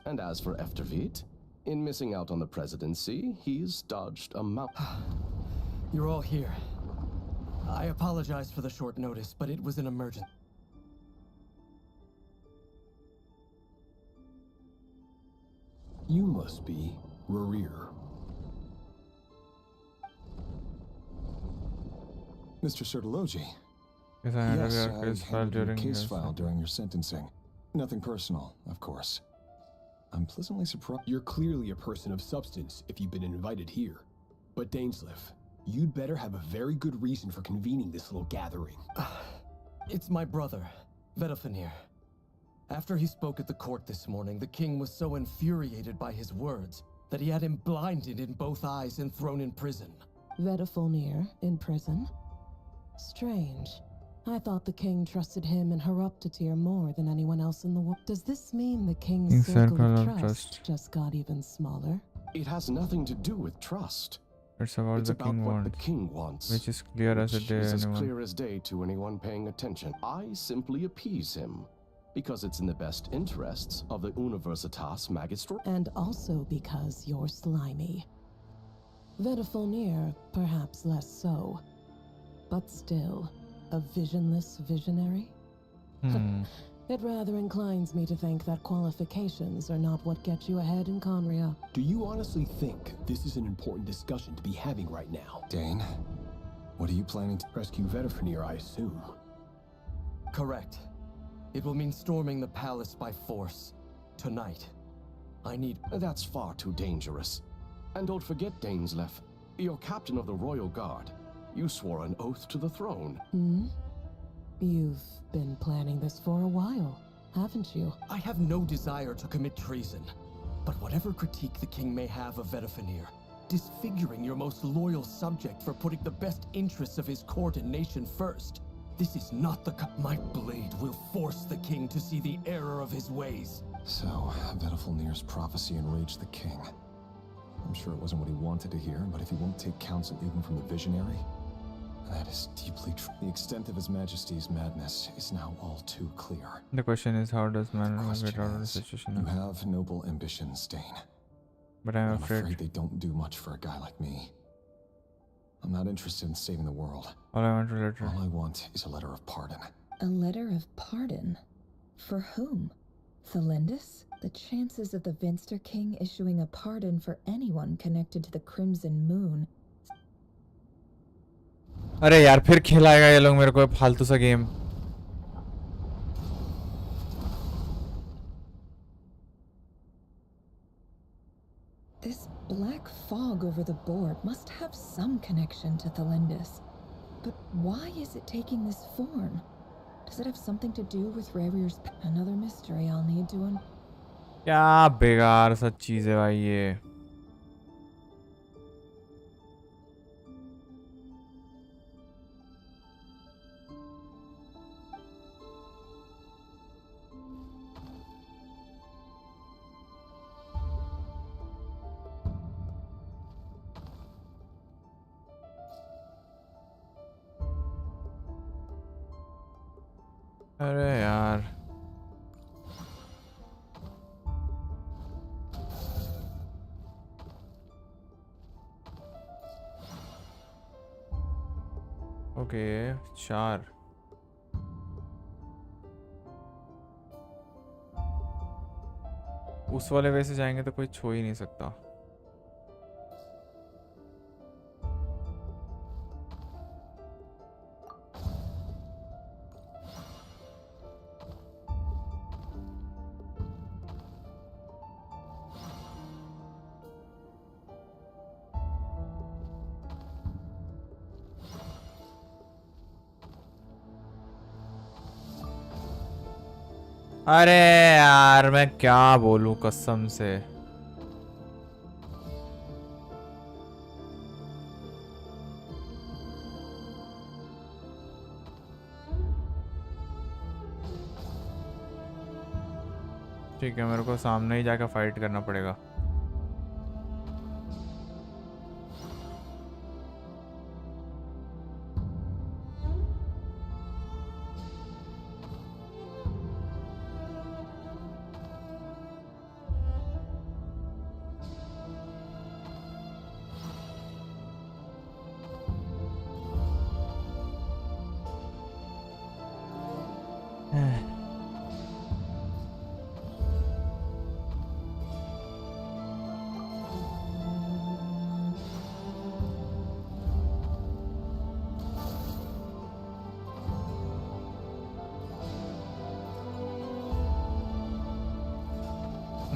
[SPEAKER 21] And as for Efterveet, in missing out on the presidency, he's dodged a
[SPEAKER 14] You're all here. I apologize for the short notice, but it was an emergency.
[SPEAKER 20] You must be Rarir.
[SPEAKER 16] Mr. Sertologi.
[SPEAKER 2] Yes, I
[SPEAKER 16] Yes,
[SPEAKER 2] handled your
[SPEAKER 16] I
[SPEAKER 2] case file
[SPEAKER 16] handled your
[SPEAKER 2] during
[SPEAKER 16] case
[SPEAKER 2] your
[SPEAKER 16] file during your sentencing. Nothing personal, of course. I'm pleasantly surprised.
[SPEAKER 20] You're clearly a person of substance if you've been invited here. But Dainsleif, you'd better have a very good reason for convening this little gathering.
[SPEAKER 14] It's my brother, Vedafenir. After he spoke at the court this morning, the king was so infuriated by his words that he had him blinded in both eyes and thrown in prison.
[SPEAKER 19] Vedafenir in prison? Strange. I thought the king trusted him and Haraptatir more than anyone else in the world. Does this mean the king's circle of trust just got even smaller?
[SPEAKER 21] It has nothing to do with trust.
[SPEAKER 2] It's about
[SPEAKER 21] It's
[SPEAKER 2] the
[SPEAKER 21] about
[SPEAKER 2] king
[SPEAKER 21] what
[SPEAKER 2] wants,
[SPEAKER 21] the king wants,
[SPEAKER 2] which is clear as a
[SPEAKER 21] which
[SPEAKER 2] day.
[SPEAKER 21] is as
[SPEAKER 2] Anyone.
[SPEAKER 21] clear as day to anyone paying attention. I simply appease him, because it's in the best interests of the Universitas Magistro.
[SPEAKER 19] And also because you're slimy. Vedafenir, perhaps less so. But still, a visionless visionary? It rather inclines me to think that qualifications are not what get you ahead in Conria.
[SPEAKER 20] Do you honestly think this is an important discussion to be having right now?
[SPEAKER 16] Dane, what are you planning to
[SPEAKER 20] rescue Vedafenir, I assume?
[SPEAKER 14] Correct. It will mean storming the palace by force. Tonight. I need...
[SPEAKER 21] That's far too dangerous. And don't forget, Dainsleif, you're captain of the Royal Guard. You swore an oath to the throne.
[SPEAKER 19] You've been planning this for a while, haven't you?
[SPEAKER 14] I have no desire to commit treason. But whatever critique the king may have of Vedafenir, disfiguring your most loyal subject for putting the best interests of his court and nation first, this is not the my blade will force the king to see the error of his ways.
[SPEAKER 16] So, Vedafenir's prophecy enraged the king. I'm sure it wasn't what he wanted to hear, but if he won't take counsel even from the visionary, that is deeply true. The extent of His Majesty's madness is now all too clear.
[SPEAKER 2] The question is, how does man get out of the situation?
[SPEAKER 16] You have noble ambitions, Dane.
[SPEAKER 2] But I'm
[SPEAKER 16] afraid they don't do much for a guy like me. I'm not interested in saving the world.
[SPEAKER 2] All I
[SPEAKER 16] want is a letter of pardon.
[SPEAKER 13] A letter of pardon? For whom? Thelindis? The chances of the Vinster King issuing a pardon for anyone connected to the Crimson Moon.
[SPEAKER 2] अरे यार फिर खिलाएगा ये लोग मेरे को फालतू सा game.
[SPEAKER 13] This black fog over the board must have some connection to Thelindis. But why is it taking this form? Does it have something to do with Rarir's... Another mystery I'll need to
[SPEAKER 2] क्या बेकार सा चीज है भाई ये. अरे यार okay 4 उस वाले वे से जाएंगे तो कोई छो ही नहीं सकता। अरे यार मैं क्या बोलूं कसम से। ठीक है मेरे को सामने ही जाकर फाइट करना पड़ेगा।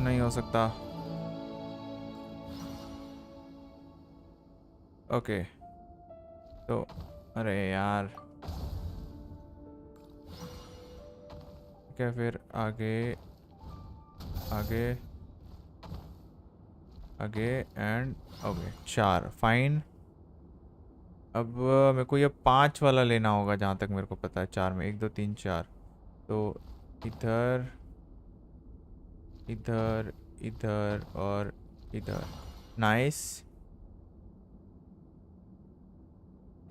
[SPEAKER 2] नहीं हो सकता। ओके तो अरे यार क्या फिर आगे आगे आगे एंड ओके 4 फाइन। अब मेरे को ये 5 वाला लेना होगा जहाँ तक मेरे को पता है। 4 में 1 2 3 4 तो इधर इधर इधर और इधर नाइस।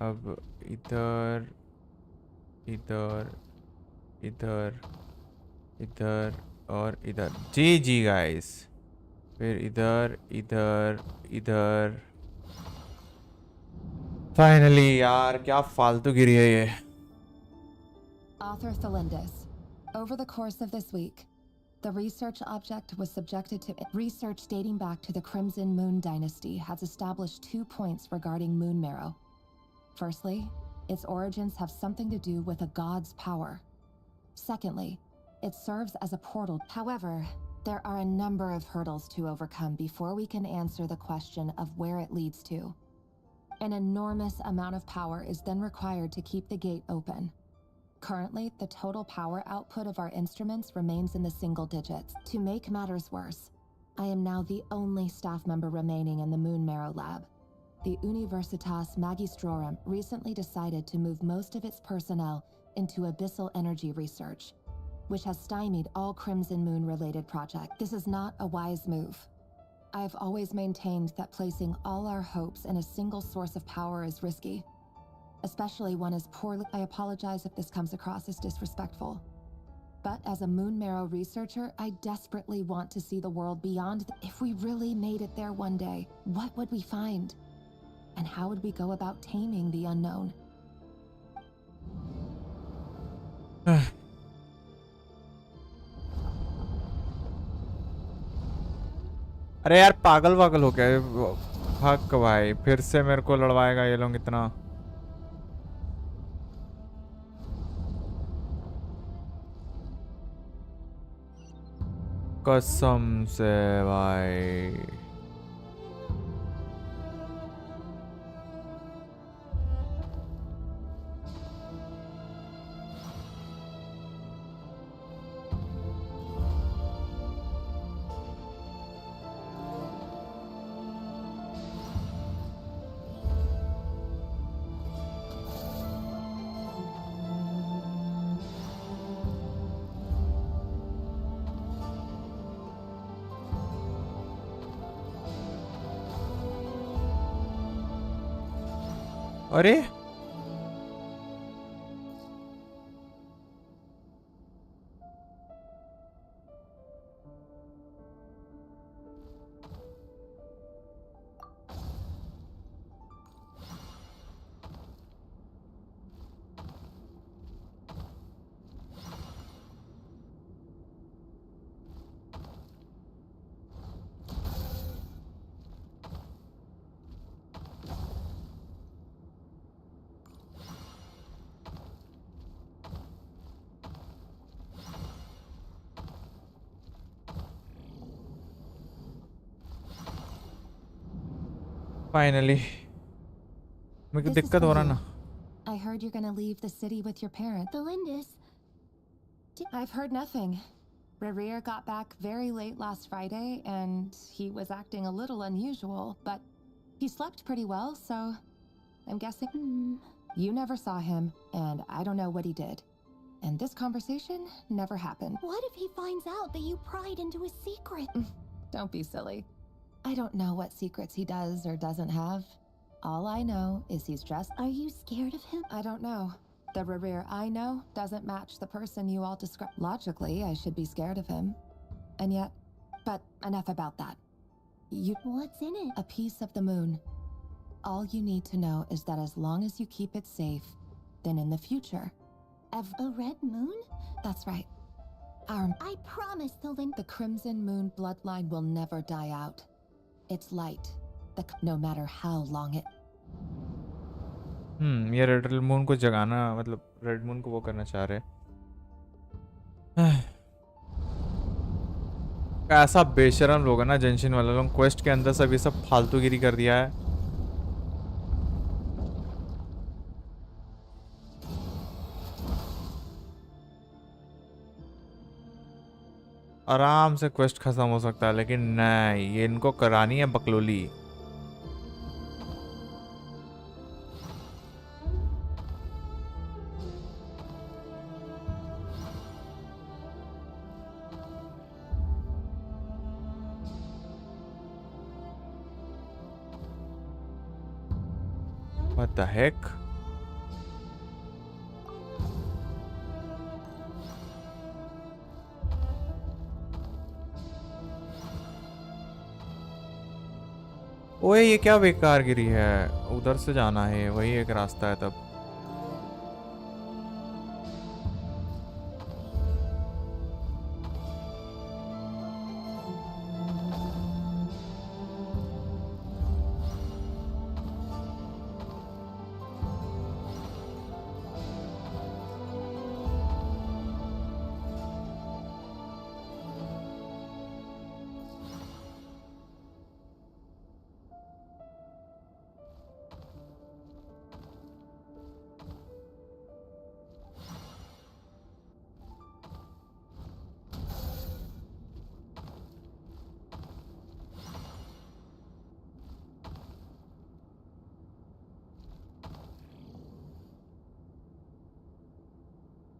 [SPEAKER 2] अब इधर इधर इधर इधर और इधर जी जी गाइस। फिर इधर इधर इधर फाइनली यार क्या फालतू गिरी है ये।
[SPEAKER 18] Author Thelindis. Over the course of this week, the research object was subjected to research dating back to the Crimson Moon Dynasty has established 2 points regarding moon marrow. Firstly, its origins have something to do with a god's power. Secondly, it serves as a portal. However, there are a number of hurdles to overcome before we can answer the question of where it leads to. An enormous amount of power is then required to keep the gate open. Currently, the total power output of our instruments remains in the single digits. To make matters worse, I am now the only staff member remaining in the Moon Marrow lab. The Universitas Magistrorum recently decided to move most of its personnel into abyssal energy research, which has stymied all Crimson Moon-related projects. This is not a wise move. I have always maintained that placing all our hopes in a single source of power is risky, especially one as poorly. I apologize if this comes across as disrespectful. But as a Moon Marrow researcher, I desperately want to see the world beyond. If we really made it there one day, what would we find? And how would we go about taming the unknown?
[SPEAKER 2] अरे यार पागल पागल हो गया हक भाई। फिर से मेरे को लड़वाएगा ये लोग इतना। कसम से भाई। अरे फाइनली मुझे
[SPEAKER 8] This is
[SPEAKER 2] दिक्कत
[SPEAKER 8] for
[SPEAKER 2] हो रहा
[SPEAKER 8] you.
[SPEAKER 2] ना.
[SPEAKER 8] I heard you're gonna leave the city with your parents.
[SPEAKER 15] Belinda's.
[SPEAKER 8] I've heard nothing. Rerir got back very late last Friday, and he was acting a little unusual, but he slept pretty well, so I'm guessing you never saw him, and I don't know what he did. And this conversation never happened.
[SPEAKER 15] What if he finds out that you pried into his secret?
[SPEAKER 8] Don't be silly. I don't know what secrets he does or doesn't have. All I know is he's just...
[SPEAKER 15] Are you scared of him?
[SPEAKER 8] I don't know. The Rerir I know doesn't match the person you all describe. Logically, I should be scared of him. And yet... But enough about that.
[SPEAKER 15] What's in it?
[SPEAKER 8] A piece of the moon. All you need to know is that as long as you keep it safe, then in the future...
[SPEAKER 15] A red moon?
[SPEAKER 8] That's right.
[SPEAKER 15] I promise,
[SPEAKER 8] The Crimson Moon bloodline will never die out. It's light. No matter how long it...
[SPEAKER 2] ये red moon को जगाना, मतलब red moon को वो करना चाह रहे. ऐसा बेशरम लोग है ना जेंशिन वाले लोग. क्वेस्ट के अंदर सब ये सब फालतूगिरी कर दिया है. आराम से क्वेस्ट खत्म हो सकता है, लेकिन नहीं, ये इनको करानी है बकलोली. What the heck? ओए ये क्या बेकार गिरी है. उधर से जाना है, वही एक रास्ता है तब.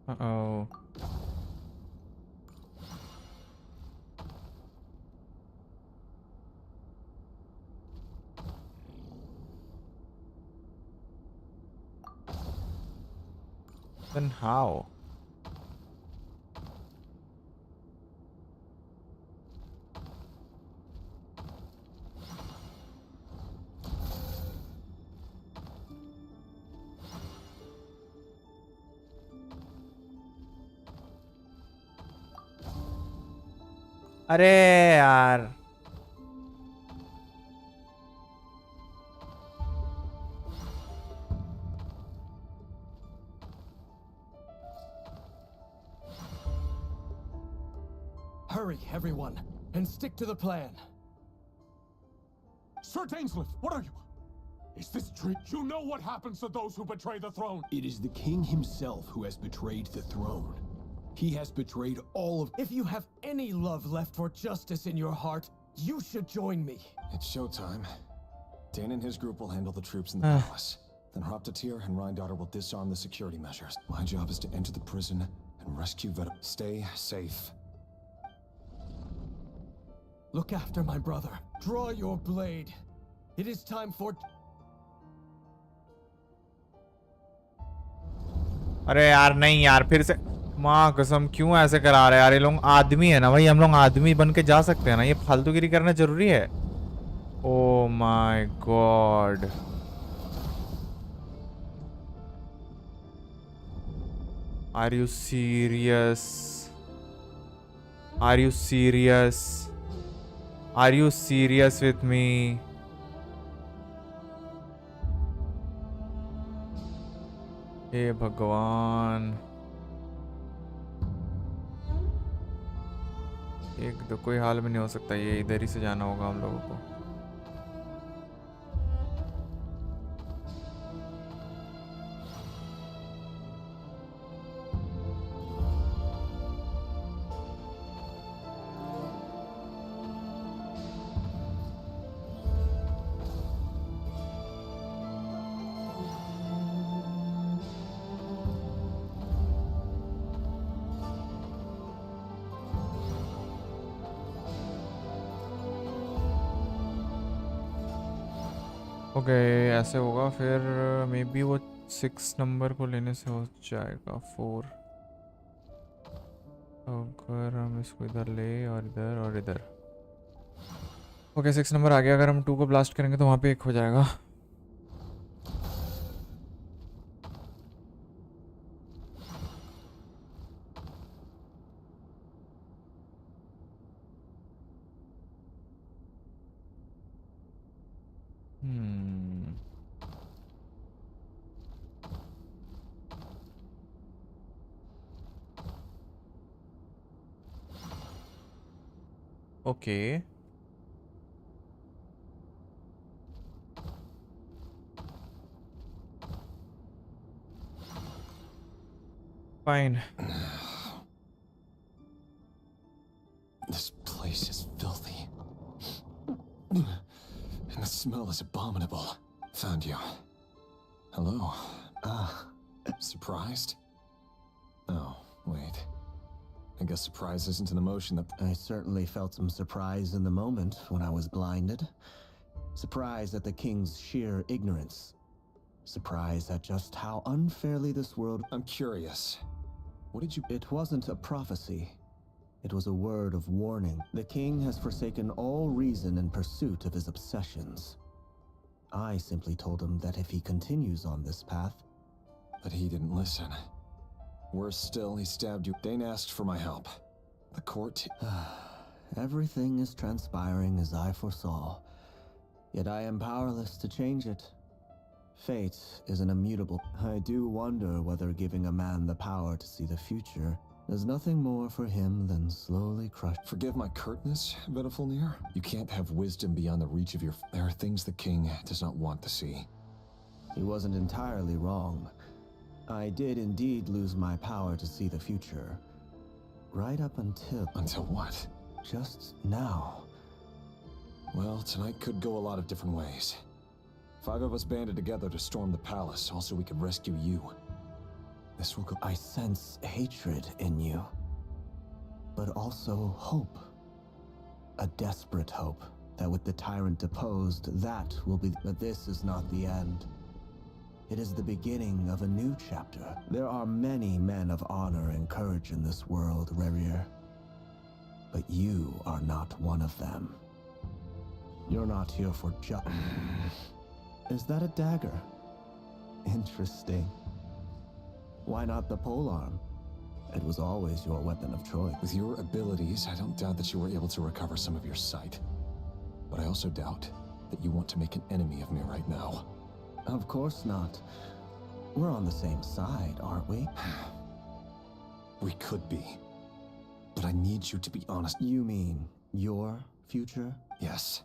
[SPEAKER 2] Uh-oh. Then how? अरे यार
[SPEAKER 14] Hurry, everyone, and stick to the plan.
[SPEAKER 1] Sir Dainsleif, what are you? Is this true? You know what happens to those who betray the throne.
[SPEAKER 20] It is the king himself who has betrayed the throne. He has betrayed all of...
[SPEAKER 14] If you have any love left for justice in your heart, you should join me.
[SPEAKER 16] It's showtime. Dane and his group will handle the troops in the palace. Then Hraptatir and Rhindaughter will disarm the security measures. My job is to enter the prison and rescue Stay safe.
[SPEAKER 14] Look after my brother. Draw your blade. It is time for...
[SPEAKER 2] अरे यार नहीं यार, फिर से माँ कसम क्यों ऐसे करा रहे यार. ये लोग आदमी है ना भाई, हम लोग आदमी बन के जा सकते हैं ना. ये फालतूगिरी करना जरूरी है. Oh my god. Are you serious? Are you serious? Are you serious with me? हे भगवान. एक तो कोई हाल में नहीं हो सकता. ये इधर ही से जाना होगा हम लोगों को. ओके ऐसे होगा फिर मे बी वो 6 नंबर को लेने से हो जाएगा 4। अगर हम इसको इधर ले और इधर ओके 6 नंबर आ गया। अगर हम 2 को ब्लास्ट करेंगे तो वहाँ पे 1 हो जाएगा। Okay. Fine.
[SPEAKER 16] This place is filthy. And the smell is abominable. Found you. Hello. Surprised? Oh, wait. I guess surprise isn't an emotion that...
[SPEAKER 17] I certainly felt some surprise in the moment when I was blinded. Surprise at the king's sheer ignorance. Surprise at just how unfairly this world...
[SPEAKER 16] I'm curious. What did you...
[SPEAKER 17] It wasn't a prophecy. It was a word of warning. The king has forsaken all reason in pursuit of his obsessions. I simply told him that if he continues on this path...
[SPEAKER 16] But he didn't listen. Worse still, he stabbed you. Dane asked for my help. The court...
[SPEAKER 17] Everything is transpiring as I foresaw. Yet I am powerless to change it. Fate is an immutable... I do wonder whether giving a man the power to see the future is nothing more for him than slowly crush...
[SPEAKER 16] Forgive my curtness, Vedafilnir. You can't have wisdom beyond the reach of your... There are things the king does not want to see.
[SPEAKER 17] He wasn't entirely wrong. I did indeed lose my power to see the future. Right up until...
[SPEAKER 16] Until what?
[SPEAKER 17] Just now.
[SPEAKER 16] Well, tonight could go a lot of different ways. 5 of us banded together to storm the palace, also we could rescue you. This will go...
[SPEAKER 17] I sense hatred in you. But also hope. A desperate hope that with the tyrant deposed, that will be... But this is not the end. It is the beginning of a new chapter. There are many men of honor and courage in this world, Rerir. But you are not one of them. You're not here for Is that a dagger? Interesting. Why not the polearm? It was always your weapon of choice.
[SPEAKER 16] With your abilities, I don't doubt that you were able to recover some of your sight. But I also doubt that you want to make an enemy of me right now.
[SPEAKER 17] Of course not. We're on the same side, aren't we?
[SPEAKER 16] We could be. But I need you to be honest.
[SPEAKER 17] You mean your future?
[SPEAKER 16] Yes.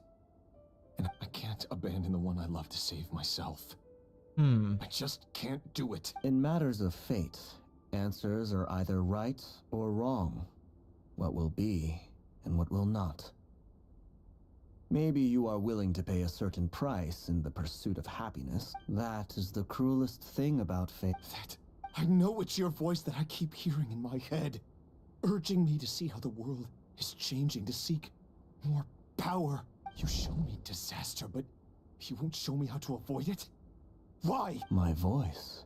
[SPEAKER 16] And I can't abandon the one I love to save myself. I just can't do it.
[SPEAKER 17] In matters of fate, answers are either right or wrong. What will be and what will not. Maybe you are willing to pay a certain price in the pursuit of happiness. That is the cruelest thing about fate.
[SPEAKER 16] I know it's your voice that I keep hearing in my head, urging me to see how the world is changing, to seek more power. You show me disaster, but you won't show me how to avoid it? Why?
[SPEAKER 17] My voice.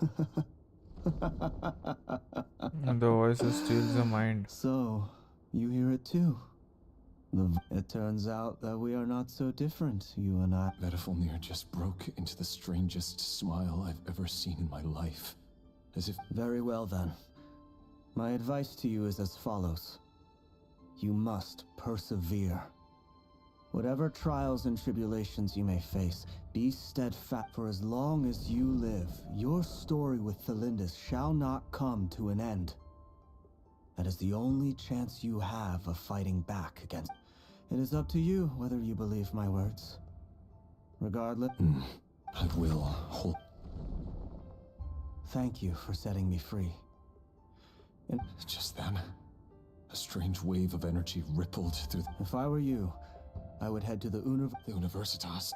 [SPEAKER 2] The voice steals the mind.
[SPEAKER 17] So, you hear it too? It turns out that we are not so different, you and I.
[SPEAKER 16] Vedafilnir just broke into the strangest smile I've ever seen in my life. As if...
[SPEAKER 17] Very well then. My advice to you is as follows. You must persevere. Whatever trials and tribulations you may face, be steadfast. For as long as you live, your story with Thelindis shall not come to an end. That is the only chance you have of fighting back against... It is up to you whether you believe my words. Regardless...
[SPEAKER 16] I will hold...
[SPEAKER 17] Thank you for setting me free. And
[SPEAKER 16] just then, a strange wave of energy rippled through...
[SPEAKER 17] If I were you, I would head to the
[SPEAKER 16] Universitas.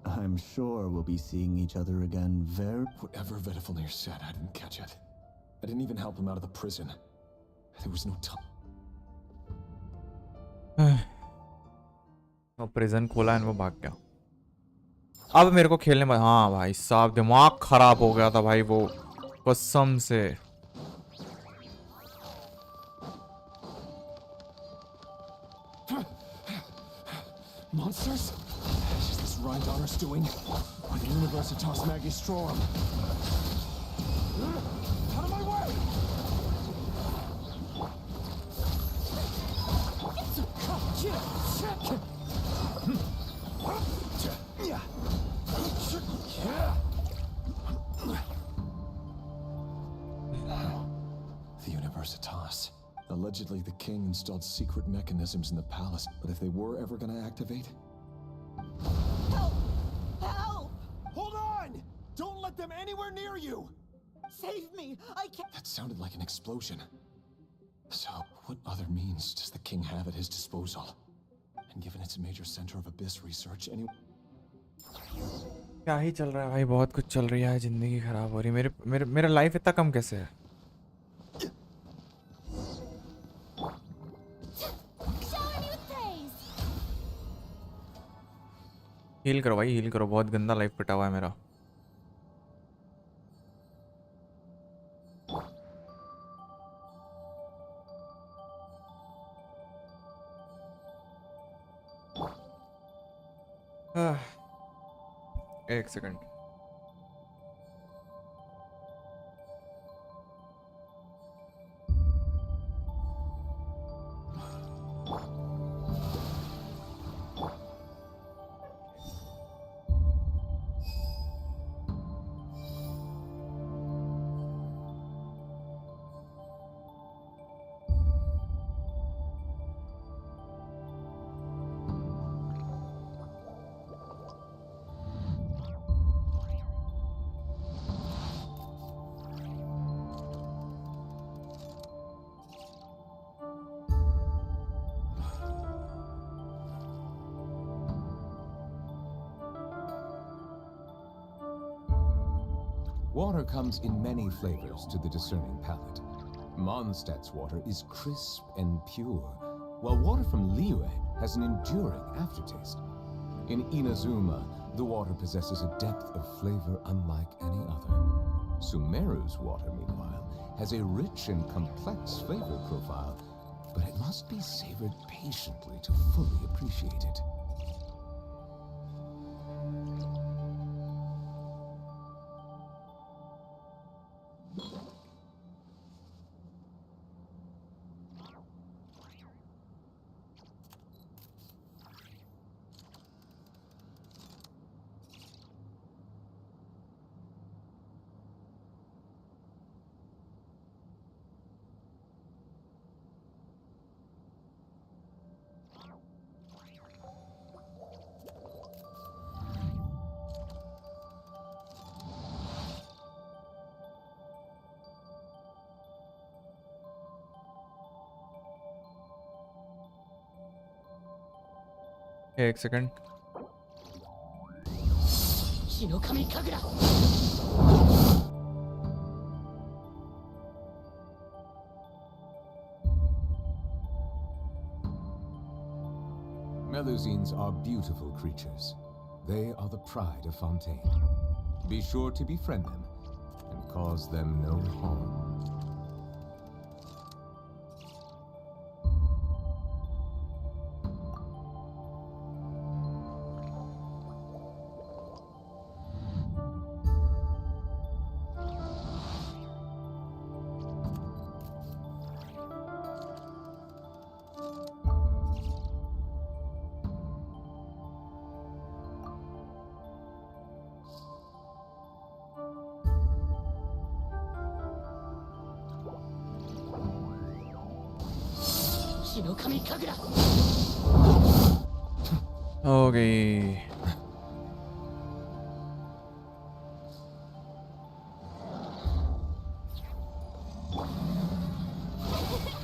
[SPEAKER 17] I'm sure we'll be seeing each other again very...
[SPEAKER 16] Whatever Vedafilnir said, I didn't catch it. I didn't even help him out of the prison. There was no time.
[SPEAKER 2] वो prison खोला and वो भाग गया। अब मेरे को खेलने में, हाँ भाई साहब दिमाग खराब हो गया था भाई वो, कसम से।
[SPEAKER 20] Monsters? Is this Rhindaughter's doing? Or the Universitas Magistrum? Out of my way!
[SPEAKER 16] The Universitas. Allegedly, the king installed secret mechanisms in the palace, but if they were ever going to activate...
[SPEAKER 20] Help! Help! Hold on! Don't let them anywhere near you!
[SPEAKER 15] Save me! I can't.
[SPEAKER 16] That sounded like an explosion. So, what other means does the king have at his disposal? And given it's a major center of abyss research,
[SPEAKER 2] क्या ही चल रहा है भाई, बहुत कुछ चल रही है, जिंदगी खराब हो रही है। मेरा लाइफ इतना कम कैसे है? हील करो भाई, हील करो, बहुत गंदा लाइफ कटा हुआ है मेरा। एक second.
[SPEAKER 1] Water comes in many flavors to the discerning palate. Mondstadt's water is crisp and pure, while water from Liyue has an enduring aftertaste. In Inazuma, the water possesses a depth of flavor unlike any other. Sumeru's water, meanwhile, has a rich and complex flavor profile, but it must be savored patiently to fully appreciate it.
[SPEAKER 2] एक second.
[SPEAKER 1] Melusines are beautiful creatures. They are the pride of Fontaine. Be sure to befriend them and cause them no harm.
[SPEAKER 2] Okay.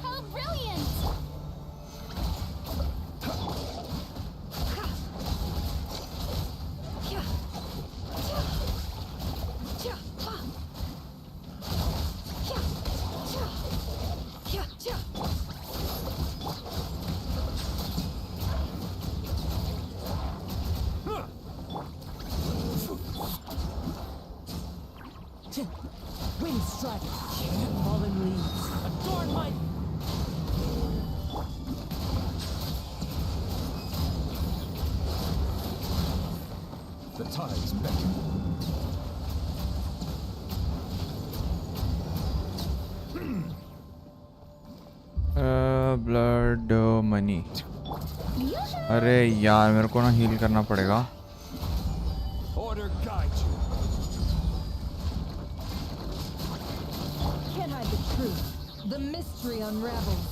[SPEAKER 15] How brilliant!
[SPEAKER 10] magic. Fallen leaves, adorn my...
[SPEAKER 16] The tides beckon.
[SPEAKER 2] Blood money. अरे यार मेरे को ना heal करना पड़ेगा.
[SPEAKER 20] Order guide you.
[SPEAKER 13] Can't hide the truth. The mystery unravels.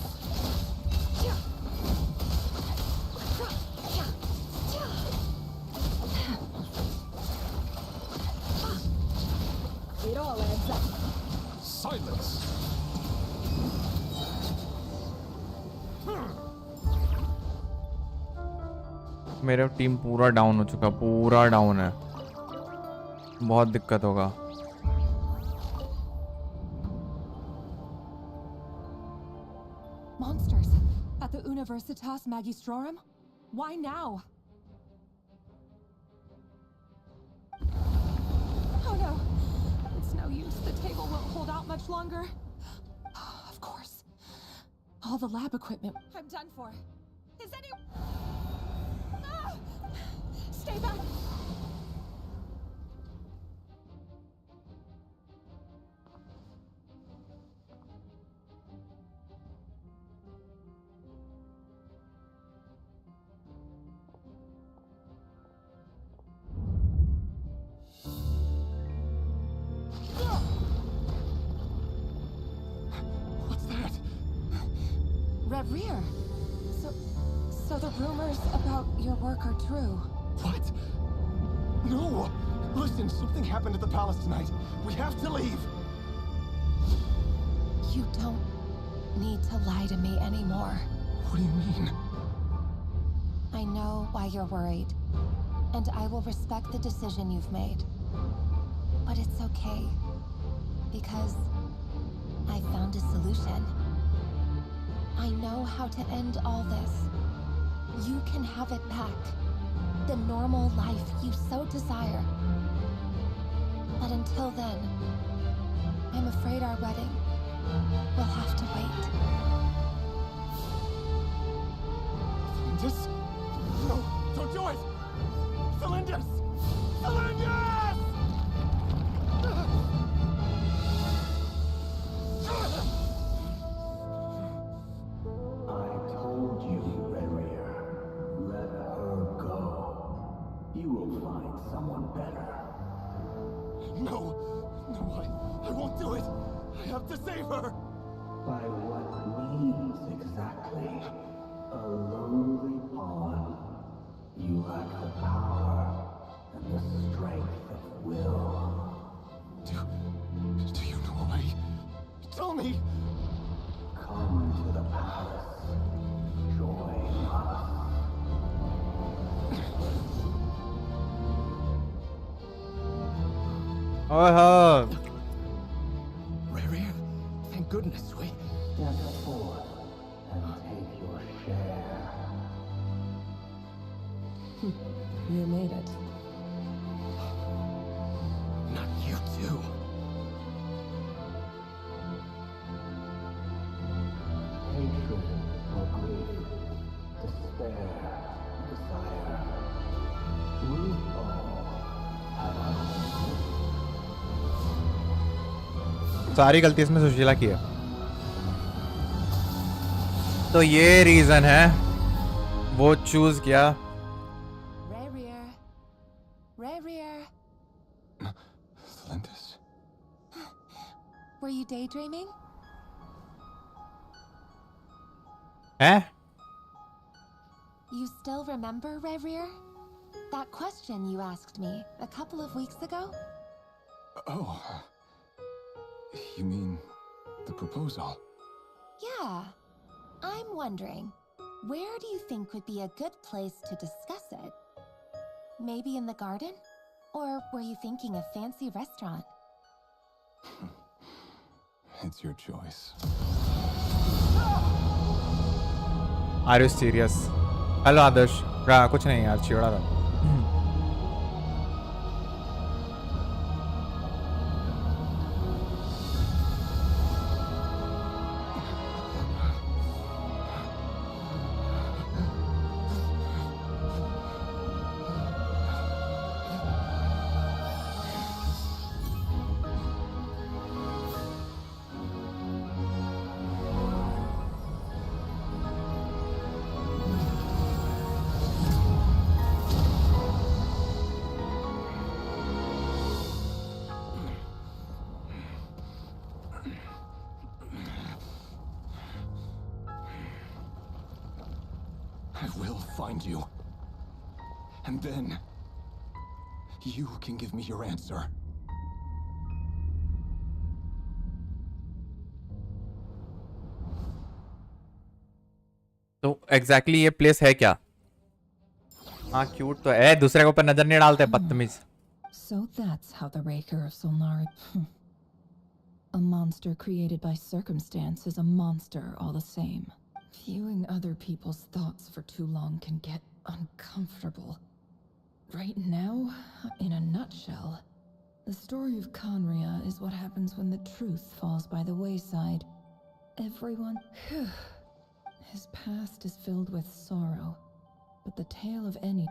[SPEAKER 13] It all adds up.
[SPEAKER 20] Silence.
[SPEAKER 2] मेरा team पूरा down हो चुका, पूरा डाउन है. बहुत दिक्कत होगा.
[SPEAKER 18] Monsters at the Universitas Magistrorum? Why now? Oh no, it's no use. The table won't hold out much longer. Of course. All the lab equipment. I'm done for. Is anyone... Stay back!
[SPEAKER 14] What's that?
[SPEAKER 18] Red Rear. So the rumors about your work are true.
[SPEAKER 14] What? No! Listen, something happened at the palace tonight. We have to leave.
[SPEAKER 8] You don't need to lie to me anymore.
[SPEAKER 14] What do you mean?
[SPEAKER 8] I know why you're worried, and I will respect the decision you've made. But it's okay, because I found a solution. I know how to end all this. You can have it back. The normal life you so desire. But until then, I'm afraid our wedding will have to wait.
[SPEAKER 14] Cylinders? No, don't do it! Cylinders! Cylinders!
[SPEAKER 17] I told you, Renrir. Let her go. You will find someone better.
[SPEAKER 14] No, I won't do it. I have to save her.
[SPEAKER 17] By what means exactly? A lowly pawn. You lack the power and the strength of will.
[SPEAKER 14] Do you know a way? Tell me.
[SPEAKER 17] Come to the palace. Join us.
[SPEAKER 14] Renrir, thank goodness we...
[SPEAKER 17] Step forth and take your share.
[SPEAKER 13] You made it.
[SPEAKER 14] Not you too.
[SPEAKER 17] Hatred or grief, despair, desire. We all have our own.
[SPEAKER 2] सारी गलती इसमें सुशीला की है. तो ये reason है वो choose किया.
[SPEAKER 8] Were you daydreaming?
[SPEAKER 2] Eh?
[SPEAKER 8] You still remember, Renrir? That question you asked me a couple of weeks ago?
[SPEAKER 16] Oh. You mean the proposal?
[SPEAKER 8] Yeah. I'm wondering, where do you think would be a good place to discuss it? Maybe in the garden? Or were you thinking a fancy restaurant?
[SPEAKER 16] It's your choice.
[SPEAKER 2] Are you serious? Hello आदर्श. कुछ नहीं यार, चिढ़ा था.
[SPEAKER 16] I will find you. And then you can give me your answer.
[SPEAKER 2] तो exactly ये place है क्या? हाँ cute तो है, दूसरे के ऊपर नजर नहीं डालते बदतमीज.
[SPEAKER 13] So that's how the Raker of Solnari. A monster created by circumstance is a monster all the same. Viewing other people's thoughts for too long can get uncomfortable. Right now, in a nutshell, the story of Conria is what happens when the truth falls by the wayside. Everyone... His past is filled with sorrow, but the tale of any...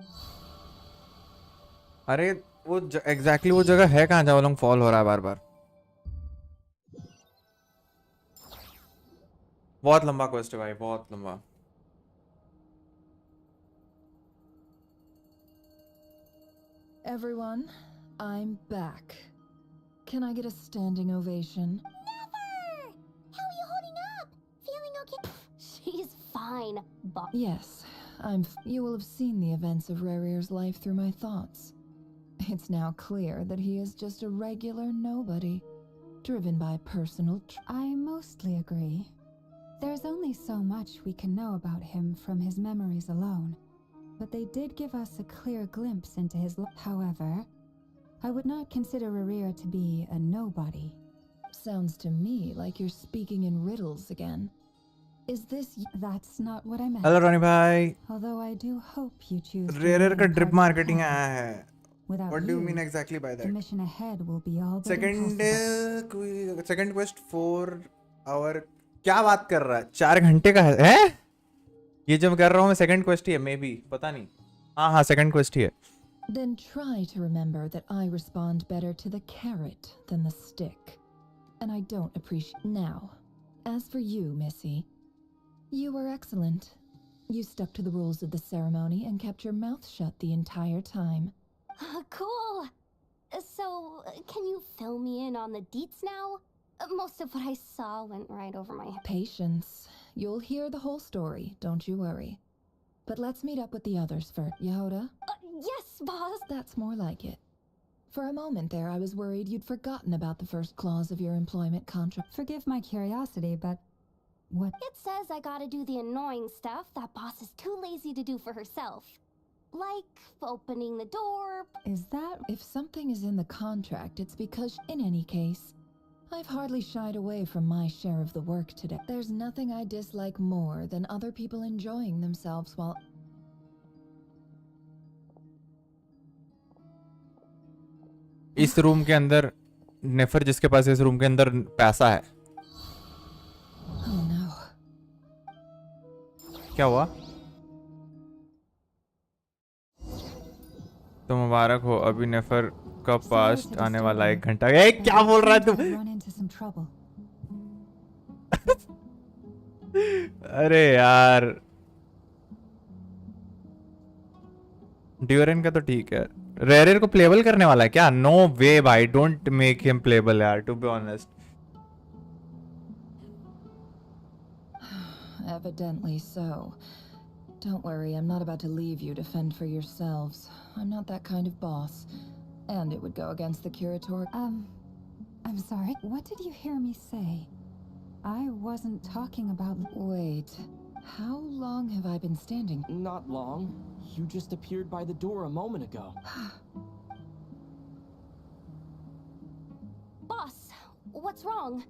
[SPEAKER 2] अरे वो exactly वो जगह है कहाँ जहाँ वो लोग fall हो रहा है बार बार. बहुत लंबा क्वेस्ट है भाई, बहुत लंबा.
[SPEAKER 13] Everyone, I'm back. Can I get a standing ovation?
[SPEAKER 6] Never! How are you holding up? Feeling okay?
[SPEAKER 15] She's fine, Boss.
[SPEAKER 13] Yes, you will have seen the events of Rarir's life through my thoughts. It's now clear that he is just a regular nobody, driven by personal...
[SPEAKER 9] I mostly agree. There's only so much we can know about him from his memories alone. But they did give us a clear glimpse into his life. However, I would not consider Rarir to be a nobody.
[SPEAKER 13] Sounds to me like you're speaking in riddles again. Is this...
[SPEAKER 9] That's not what I meant.
[SPEAKER 2] Hello Ronnie bhai.
[SPEAKER 9] Although I do hope you choose...
[SPEAKER 2] Rarir का drip marketing आया है.
[SPEAKER 9] Without
[SPEAKER 2] What do you mean exactly by that?
[SPEAKER 9] The mission ahead will be all but
[SPEAKER 2] second quest 4 hour. क्या बात कर रहा है? 4 घंटे का है? ये जो मैं कर रहा हूँ मैं second quest ही है, maybe पता नहीं. हाँ second quest ही है.
[SPEAKER 13] Then try to remember that I respond better to the carrot than the stick, and I don't appreciate. Now, as for you, Missy, you were excellent. You stuck to the rules of the ceremony and kept your mouth shut the entire time.
[SPEAKER 15] Cool. So, can you fill me in on the deets now? Most of what I saw went right over my head.
[SPEAKER 13] Patience. You'll hear the whole story, don't you worry. But let's meet up with the others first. Yehoda?
[SPEAKER 15] Yes, boss.
[SPEAKER 13] That's more like it. For a moment there, I was worried you'd forgotten about the first clause of your employment contract.
[SPEAKER 9] Forgive my curiosity, but what?
[SPEAKER 15] It says I gotta do the annoying stuff that boss is too lazy to do for herself. Like opening the door.
[SPEAKER 13] Is that... If something is in the contract, it's because... In any case, I've hardly shied away from my share of the work today. There's nothing I dislike more than other people enjoying themselves while...
[SPEAKER 2] इस room के अंदर नेफर जिसके पास इस room के अंदर पैसा है.
[SPEAKER 13] Oh no.
[SPEAKER 2] क्या हुआ? तो मुबारक हो, अभी नेफर का पास्ट आने वाला 1 घंटा. ए क्या बोल रहा है तू? अरे यार ड्यूरेन का तो ठीक है. रेयर को प्लेबल करने वाला है क्या? नो वे भाई, डोंट मेक हिम प्लेबल यार, to be honest.
[SPEAKER 13] Evidently so. Don't worry, I'm not about to leave you to fend for yourselves. I'm not that kind of boss. And it would go against the curator.
[SPEAKER 9] I'm sorry. What did you hear me say? I wasn't talking about...
[SPEAKER 13] Wait. How long have I been standing?
[SPEAKER 14] Not long. You just appeared by the door a moment ago.
[SPEAKER 15] Boss, what's wrong?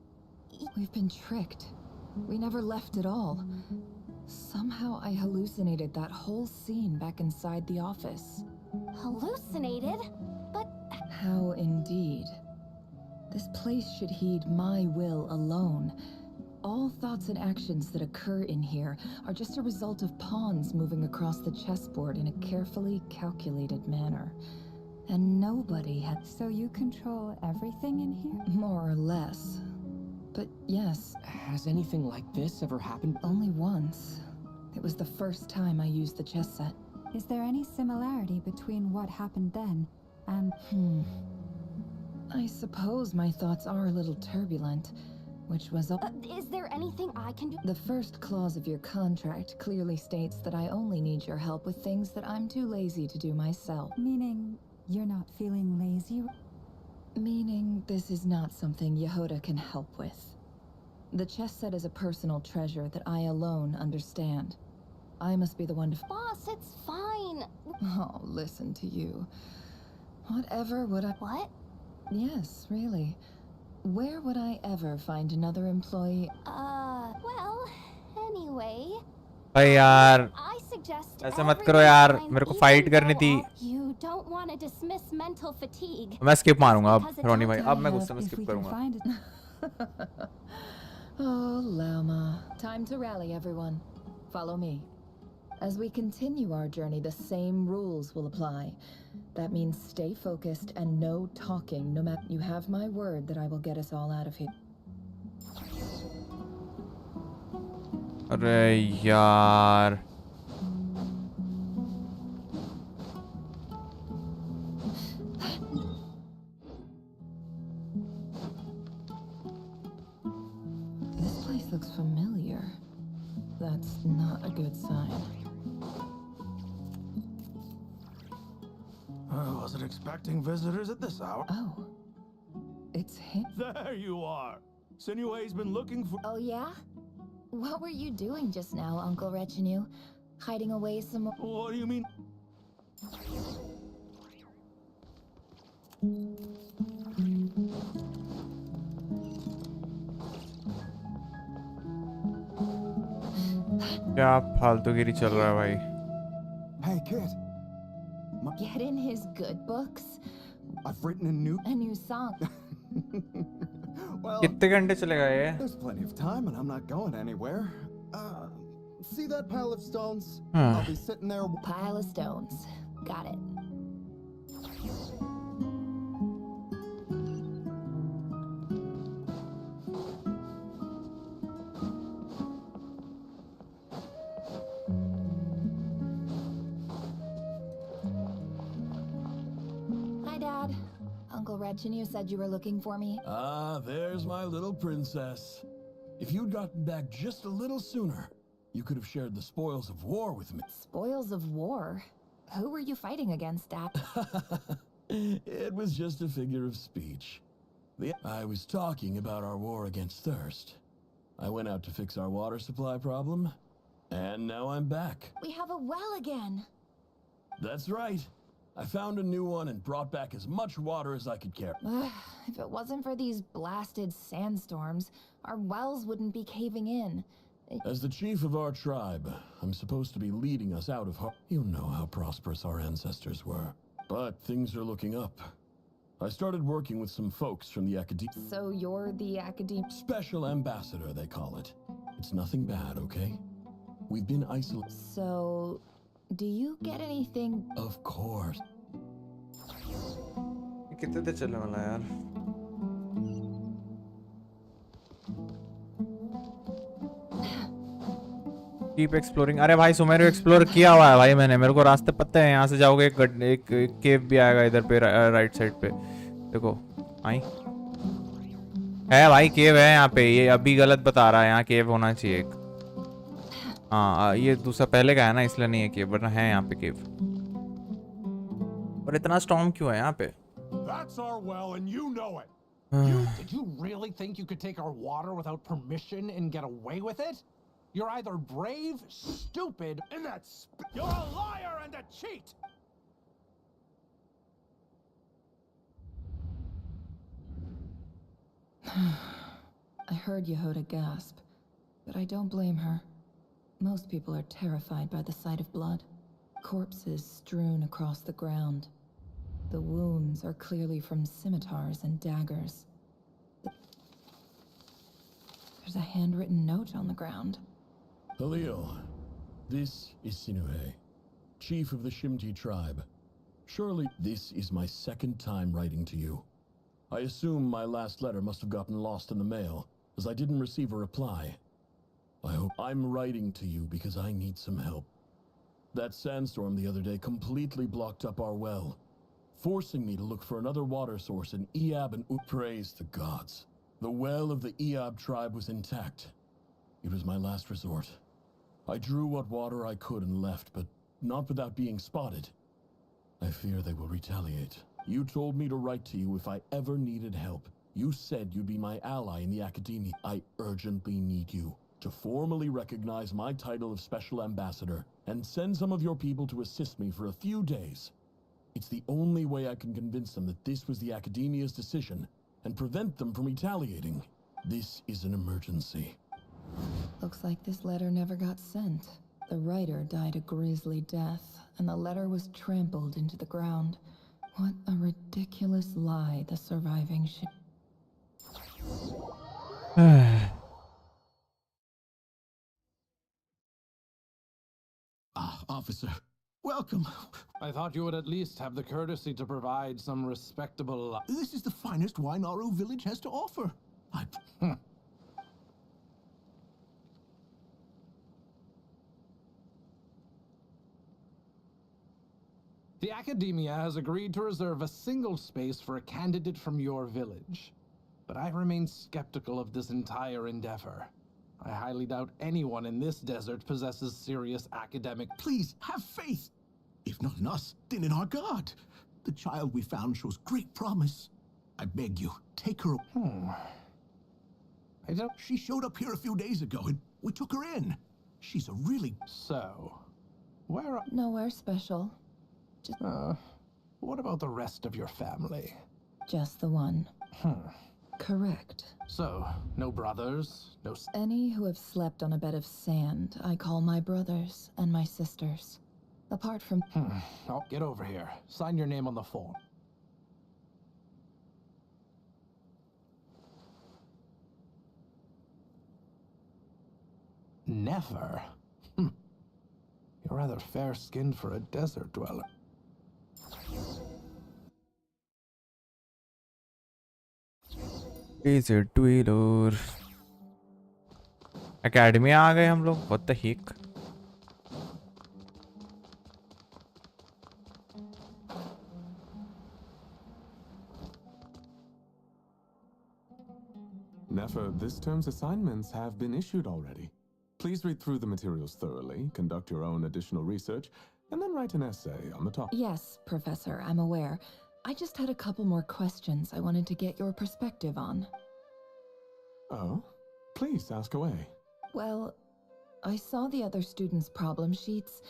[SPEAKER 13] We've been tricked. We never left at all. Somehow I hallucinated that whole scene back inside the office.
[SPEAKER 15] Hallucinated? But...
[SPEAKER 13] How indeed. This place should heed my will alone. All thoughts and actions that occur in here are just a result of pawns moving across the chessboard in a carefully calculated manner. And nobody had...
[SPEAKER 9] So you control everything in here?
[SPEAKER 13] More or less. But yes.
[SPEAKER 14] Has anything like this ever happened?
[SPEAKER 13] Only once. It was the first time I used the chess set.
[SPEAKER 9] Is there any similarity between what happened then and...
[SPEAKER 13] I suppose my thoughts are a little turbulent. which was a...
[SPEAKER 15] Is there anything I can do?
[SPEAKER 13] The first clause of your contract clearly states that I only need your help with things that I'm too lazy to do myself.
[SPEAKER 9] Meaning, you're not feeling lazy?
[SPEAKER 13] Meaning, this is not something Yehuda can help with. The chess set is a personal treasure that I alone understand. I must be the one to...
[SPEAKER 15] Boss, it's fine.
[SPEAKER 13] Oh, listen to you. Whatever would I...
[SPEAKER 15] What?
[SPEAKER 13] Yes, really. Where would I ever find another employee?
[SPEAKER 15] Well, anyway...
[SPEAKER 2] भाई यार
[SPEAKER 15] I suggest
[SPEAKER 2] ऐसे मत करो यार, मेरे को fight करनी थी.
[SPEAKER 15] You don't want to dismiss mental fatigue.
[SPEAKER 2] मैं स्किप मारूंगा अब रोनी भाई, अब मैं गुस्से में स्किप करूंगा.
[SPEAKER 13] Oh, Lama. Time to rally, everyone. Follow me. As we continue our journey, the same rules will apply. That means stay focused and no talking, no matter... You have my word that I will get us all out of here.
[SPEAKER 2] अरे यार.
[SPEAKER 13] This place looks familiar. That's not a good sign.
[SPEAKER 12] I wasn't expecting visitors at this hour.
[SPEAKER 13] Oh. It's him.
[SPEAKER 12] There you are. Sinue's been looking for...
[SPEAKER 8] Oh, yeah? What were you doing just now, Uncle Retinue? Hiding away some more?
[SPEAKER 12] What do you mean?
[SPEAKER 2] क्या फालतूगिरी चल रहा है भाई.
[SPEAKER 22] Hey, kid.
[SPEAKER 8] Get in his good books?
[SPEAKER 22] I've written a
[SPEAKER 8] new song.
[SPEAKER 22] Well,
[SPEAKER 2] कितने घंटे चलेगा ये?
[SPEAKER 22] there's plenty of time and I'm not going anywhere. See that pile of stones?
[SPEAKER 2] Huh.
[SPEAKER 22] I'll be sitting there.
[SPEAKER 8] Pile of stones. Got it. Hi, Dad. Uncle Retinue said you were looking for me.
[SPEAKER 14] Ah, there's my little princess. If you'd gotten back just a little sooner, you could have shared the spoils of war with me.
[SPEAKER 8] Spoils of war? Who were you fighting against, Dad?
[SPEAKER 14] It was just a figure of speech. I was talking about our war against thirst. I went out to fix our water supply problem, and now I'm back.
[SPEAKER 8] We have a well again.
[SPEAKER 14] That's right. I found a new one and brought back as much water as I could carry.
[SPEAKER 8] If it wasn't for these blasted sandstorms, our wells wouldn't be caving in.
[SPEAKER 14] As the chief of our tribe, I'm supposed to be leading us out of You know how prosperous our ancestors were. But things are looking up. I started working with some folks from the academy.
[SPEAKER 8] So you're the academy...
[SPEAKER 14] Special ambassador, they call it. It's nothing bad, okay? We've been isolated.
[SPEAKER 8] So, do you get anything...
[SPEAKER 14] Of course.
[SPEAKER 2] कितने देर चलने वाला है यार? Keep exploring. अरे भाई सुमेरो explore किया हुआ है भाई मैंने. मेरे को रास्ते पता है. यहाँ से जाओगे एक केव भी आएगा इधर पे राइट साइड पे. देखो आई है भाई, केव है यहाँ पे. ये अभी गलत बता रहा है. यहाँ केव होना चाहिए एक. हाँ ये दूसरा पहले का है ना, इसलिए नहीं है केव, वरना है यहाँ पे केव. और इतना स्टॉर्म क्यों है यहाँ पे?
[SPEAKER 23] That's our well and you know it. Did you really think you could take our water without permission and get away with it? You're either brave, stupid, and you're a liar and a cheat!
[SPEAKER 13] I heard Yehuda gasp, but I don't blame her. Most people are terrified by the sight of blood. Corpses strewn across the ground. The wounds are clearly from scimitars and daggers. There's a handwritten note on the ground.
[SPEAKER 14] Halil, this is Sinue, chief of the Shimti tribe. Surely this is my second time writing to you. I assume my last letter must have gotten lost in the mail, as I didn't receive a reply. I hope I'm writing to you because I need some help. That sandstorm the other day completely blocked up our well, forcing me to look for another water source in Eab and Praise the gods.
[SPEAKER 16] The well of the Eob tribe was intact. It was my last resort. I drew what water I could and left, but not without being spotted. I fear they will retaliate. You told me to write to you if I ever needed help. You said you'd be my ally in the academia. I urgently need you to formally recognize my title of Special Ambassador and send some of your people to assist me for a few days. It's the only way I can convince them that this was the academia's decision and prevent them from retaliating. This is an emergency.
[SPEAKER 13] Looks like this letter never got sent. The writer died a grisly death, and the letter was trampled into the ground. What a ridiculous lie the surviving should...
[SPEAKER 3] Officer, welcome. I thought you would at least have the courtesy to provide some respectable... This is the finest Wainaru village has to offer. The Academia has agreed to reserve a single space for a candidate from your village. But I remain skeptical of this entire endeavor. I highly doubt anyone in this desert possesses serious academic...
[SPEAKER 7] Please, have faith. If not in us, then in our God. The child we found shows great promise. I beg you, take her...
[SPEAKER 3] I don't...
[SPEAKER 7] She showed up here a few days ago, and we took her in. She's a really...
[SPEAKER 3] So, where...
[SPEAKER 13] Nowhere special. Just...
[SPEAKER 3] what about the rest of your family?
[SPEAKER 13] Just the one. Correct.
[SPEAKER 3] So, no brothers, no...
[SPEAKER 13] Any who have slept on a bed of sand, I call my brothers and my sisters. Apart from...
[SPEAKER 3] Oh, get over here. Sign your name on the form. Never? You're rather fair-skinned for a desert dweller.
[SPEAKER 2] Desert dweller. Academy आ गए हम लोग. What the heck?
[SPEAKER 11] Nefer, this term's assignments have been issued already. Please read through the materials thoroughly, conduct your own additional research, and then write an essay on the topic.
[SPEAKER 13] Yes, Professor, I'm aware. I just had a couple more questions I wanted to get your perspective on.
[SPEAKER 11] Oh? Please, ask away.
[SPEAKER 13] Well, I saw the other students' problem sheets,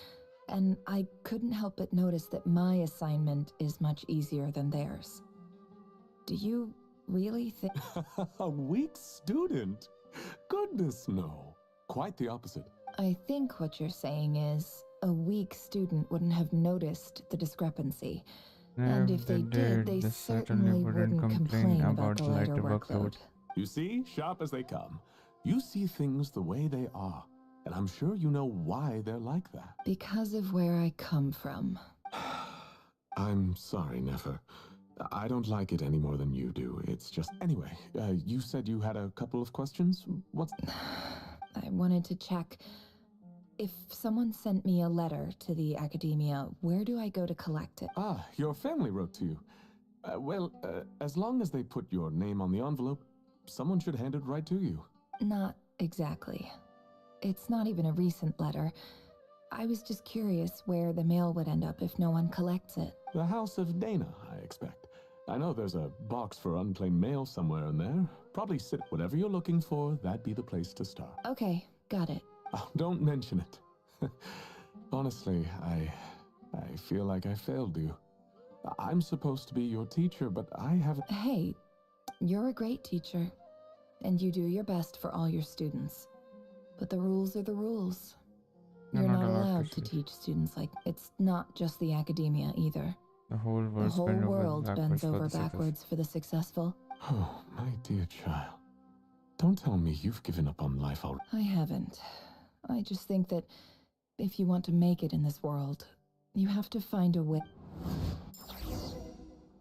[SPEAKER 13] and I couldn't help but notice that my assignment is much easier than theirs. Do you really think...
[SPEAKER 11] A weak student? Goodness, no. Quite the opposite.
[SPEAKER 13] I think what you're saying is a weak student wouldn't have noticed the discrepancy. And if they did, they certainly wouldn't complain about the lighter workload.
[SPEAKER 11] You see, sharp as they come. You see things the way they are, and I'm sure you know why they're like that.
[SPEAKER 13] Because of where I come from.
[SPEAKER 11] I'm sorry, Nefer. I don't like it any more than you do. It's just... Anyway, you said you had a couple of questions? What's...
[SPEAKER 13] I wanted to check... If someone sent me a letter to the Academia, where do I go to collect it?
[SPEAKER 11] Ah, your family wrote to you. Well, as long as they put your name on the envelope, someone should hand it right to you.
[SPEAKER 13] Not exactly. It's not even a recent letter. I was just curious where the mail would end up if no one collects it.
[SPEAKER 11] The House of Dana, I expect. I know there's a box for unclaimed mail somewhere in there. Probably sit whatever you're looking for, that'd be the place to start.
[SPEAKER 13] Okay, got it.
[SPEAKER 11] Oh, don't mention it. Honestly, I feel like I failed you. I'm supposed to be your teacher, but I haven't...
[SPEAKER 13] Hey, you're a great teacher, and you do your best for all your students. But the rules are the rules. You're not allowed to teach students like... It's not just the Academia either.
[SPEAKER 2] The whole world
[SPEAKER 13] bends over backwards for the successful.
[SPEAKER 11] Oh, my dear child. Don't tell me you've given up on life already.
[SPEAKER 13] I haven't. I just think that if you want to make it in this world, you have to find a way.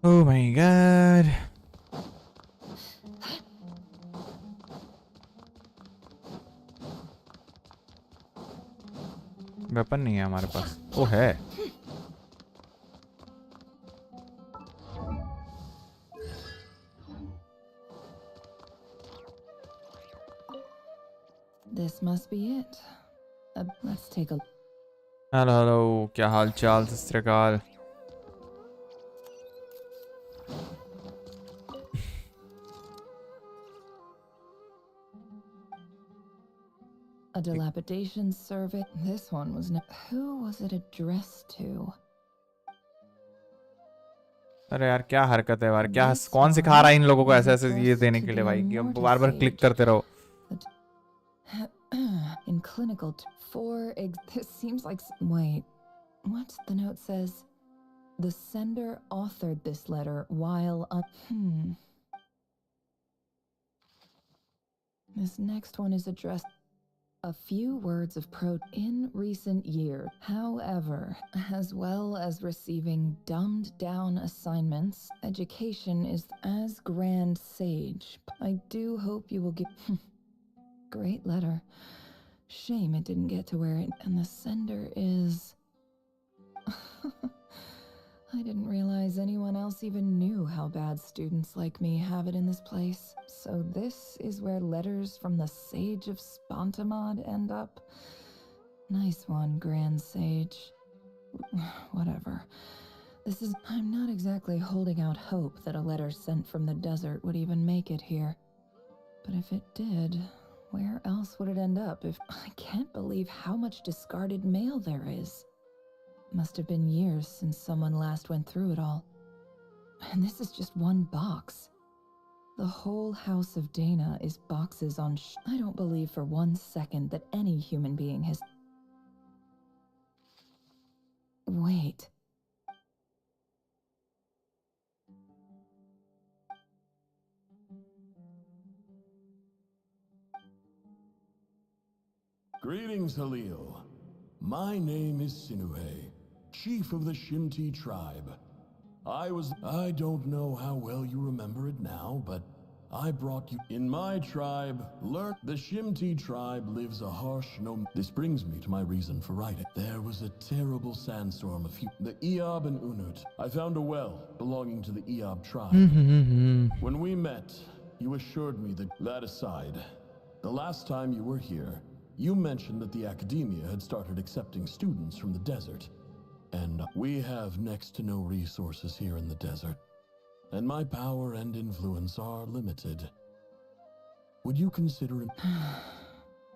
[SPEAKER 2] Oh my god. Weapon नहीं है हमारे पास. ओ है.
[SPEAKER 13] This must be it. Let's take a...
[SPEAKER 2] hello क्या हाल चाल सत श्री अकाल
[SPEAKER 13] A dilapidation survey. This one was who was it addressed to?
[SPEAKER 2] अरे यार क्या हरकत है यार क्या कौन सिखा रहा है इन लोगों को ऐसे ऐसे ये देने के लिए भाई कि अब बार-बार क्लिक करते रहो
[SPEAKER 13] In clinical this seems like wait, what the note says? The sender authored this letter while This next one is addressed a few words of in recent years. However, as well as receiving dumbed down assignments, education is as grand sage. I do hope you will get great letter. Shame it didn't get to where it and the sender is I didn't realize anyone else even knew how bad students like me have it in this place. So this is where letters from the Sage of Spontamod end up. Nice one, Grand Sage. Whatever. I'm not exactly holding out hope that a letter sent from the desert would even make it here. But if it did, where else would it end up if... I can't believe how much discarded mail there is. Must have been years since someone last went through it all. And this is just one box. The whole house of Dana is boxes on I don't believe for 1 second that any human being has... Wait.
[SPEAKER 7] Greetings, Halil. My name is Sinuhe, chief of the Shimti tribe. I don't know how well you remember it now, but I brought you... In my tribe, the Shimti tribe lives a harsh This brings me to my reason for writing. There was a terrible sandstorm the Eob and Unut. I found a well belonging to the Eob tribe. When we met, you assured me that aside, the last time you were here, you mentioned that the academia had started accepting students from the desert. And we have next to no resources here in the desert. And my power and influence are limited. Would you consider it?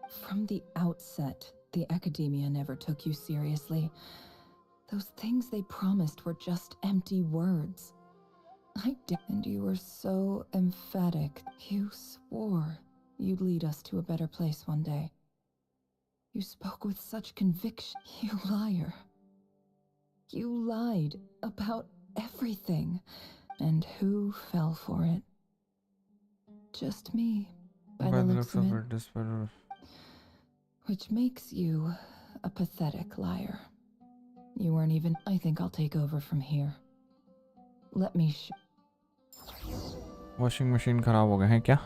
[SPEAKER 13] From the outset, the academia never took you seriously. Those things they promised were just empty words. And you were so emphatic. You swore you'd lead us to a better place one day. You spoke with such conviction. You liar. You lied about everything. And who fell for it? Just me, by the looks of it. Which makes you a pathetic liar. You weren't even... I think I'll take over from here. Let me
[SPEAKER 2] washing machine खराब हो गए हैं क्या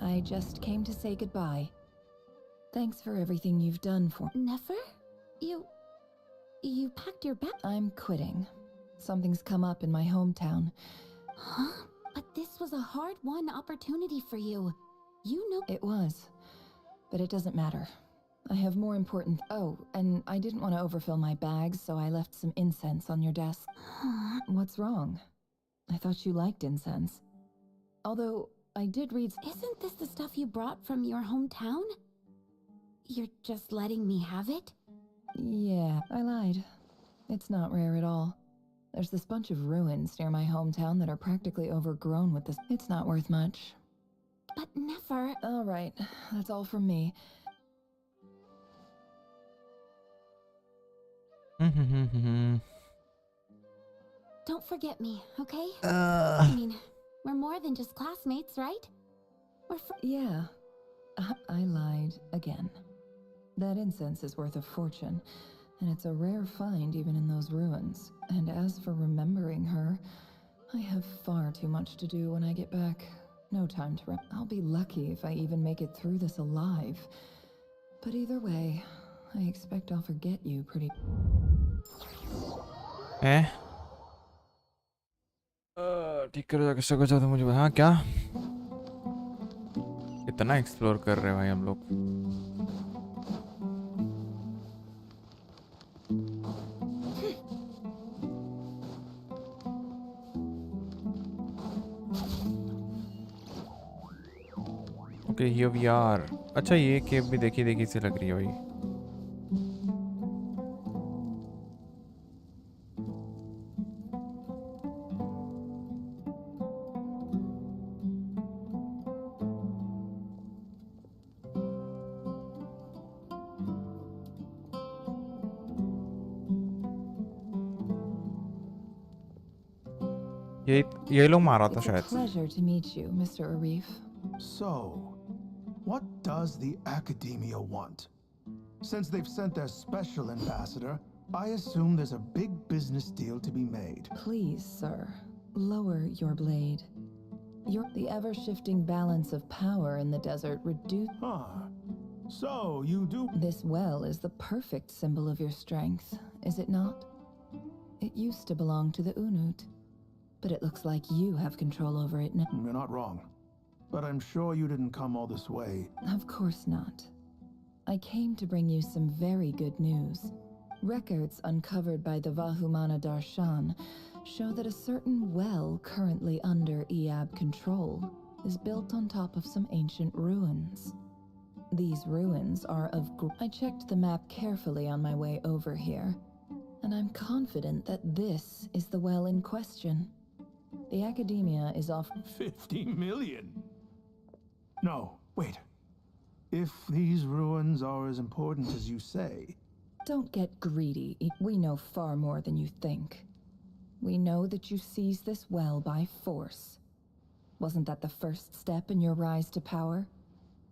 [SPEAKER 2] I
[SPEAKER 13] just came to say goodbye. Thanks for everything you've done for...
[SPEAKER 6] Nefer? You packed your bag?
[SPEAKER 13] I'm quitting. Something's come up in my hometown.
[SPEAKER 6] Huh? But this was a hard-won opportunity for you. You know...
[SPEAKER 13] It was. But it doesn't matter. I have more important... Oh, and I didn't want to overfill my bags, so I left some incense on your desk. What's wrong? I thought you liked incense. Although, I did read...
[SPEAKER 6] Isn't this the stuff you brought from your hometown? You're just letting me have it?
[SPEAKER 13] Yeah, I lied. It's not rare at all. There's this bunch of ruins near my hometown that are practically overgrown with this. It's not worth much.
[SPEAKER 6] But never...
[SPEAKER 13] All right, that's all from me.
[SPEAKER 6] Don't forget me, okay? I mean, we're more than just classmates, right?
[SPEAKER 13] Yeah, I lied again. That incense is worth a fortune, and it's a rare find even in those ruins. And as for remembering her, I have far too much to do when I get back. No time to run. I'll be lucky if I even make it through this alive. But either way, I expect I'll forget you pretty...
[SPEAKER 2] ठीक करो जाके सको जाओ तो मुझे हाँ क्या इतना एक्सप्लोर कर रहे हैं भाई हम लोग ओके हियर वी आर अच्छा ये केव भी देखी से लग रही है भाई ये लोग मारा था शायद
[SPEAKER 13] Pleasure to meet you, Mr. Arif.
[SPEAKER 12] So, what does the Academia want? Since they've sent their special ambassador, I assume there's a big business deal to be made.
[SPEAKER 13] Please, sir, lower your blade. The ever-shifting balance of power in the desert reduce...
[SPEAKER 12] So, you do...
[SPEAKER 13] This well is the perfect symbol of your strength, is it not? It used to belong to the Unut. But it looks like you have control over it now.
[SPEAKER 12] You're not wrong. But I'm sure you didn't come all this way.
[SPEAKER 13] Of course not. I came to bring you some very good news. Records uncovered by the Vahumana Darshan show that a certain well currently under Eab control is built on top of some ancient ruins. These ruins are of... I checked the map carefully on my way over here, and I'm confident that this is the well in question. The Academia is off...
[SPEAKER 12] 50 million? No, wait. If these ruins are as important as you say...
[SPEAKER 13] Don't get greedy. We know far more than you think. We know that you seized this well by force. Wasn't that the first step in your rise to power?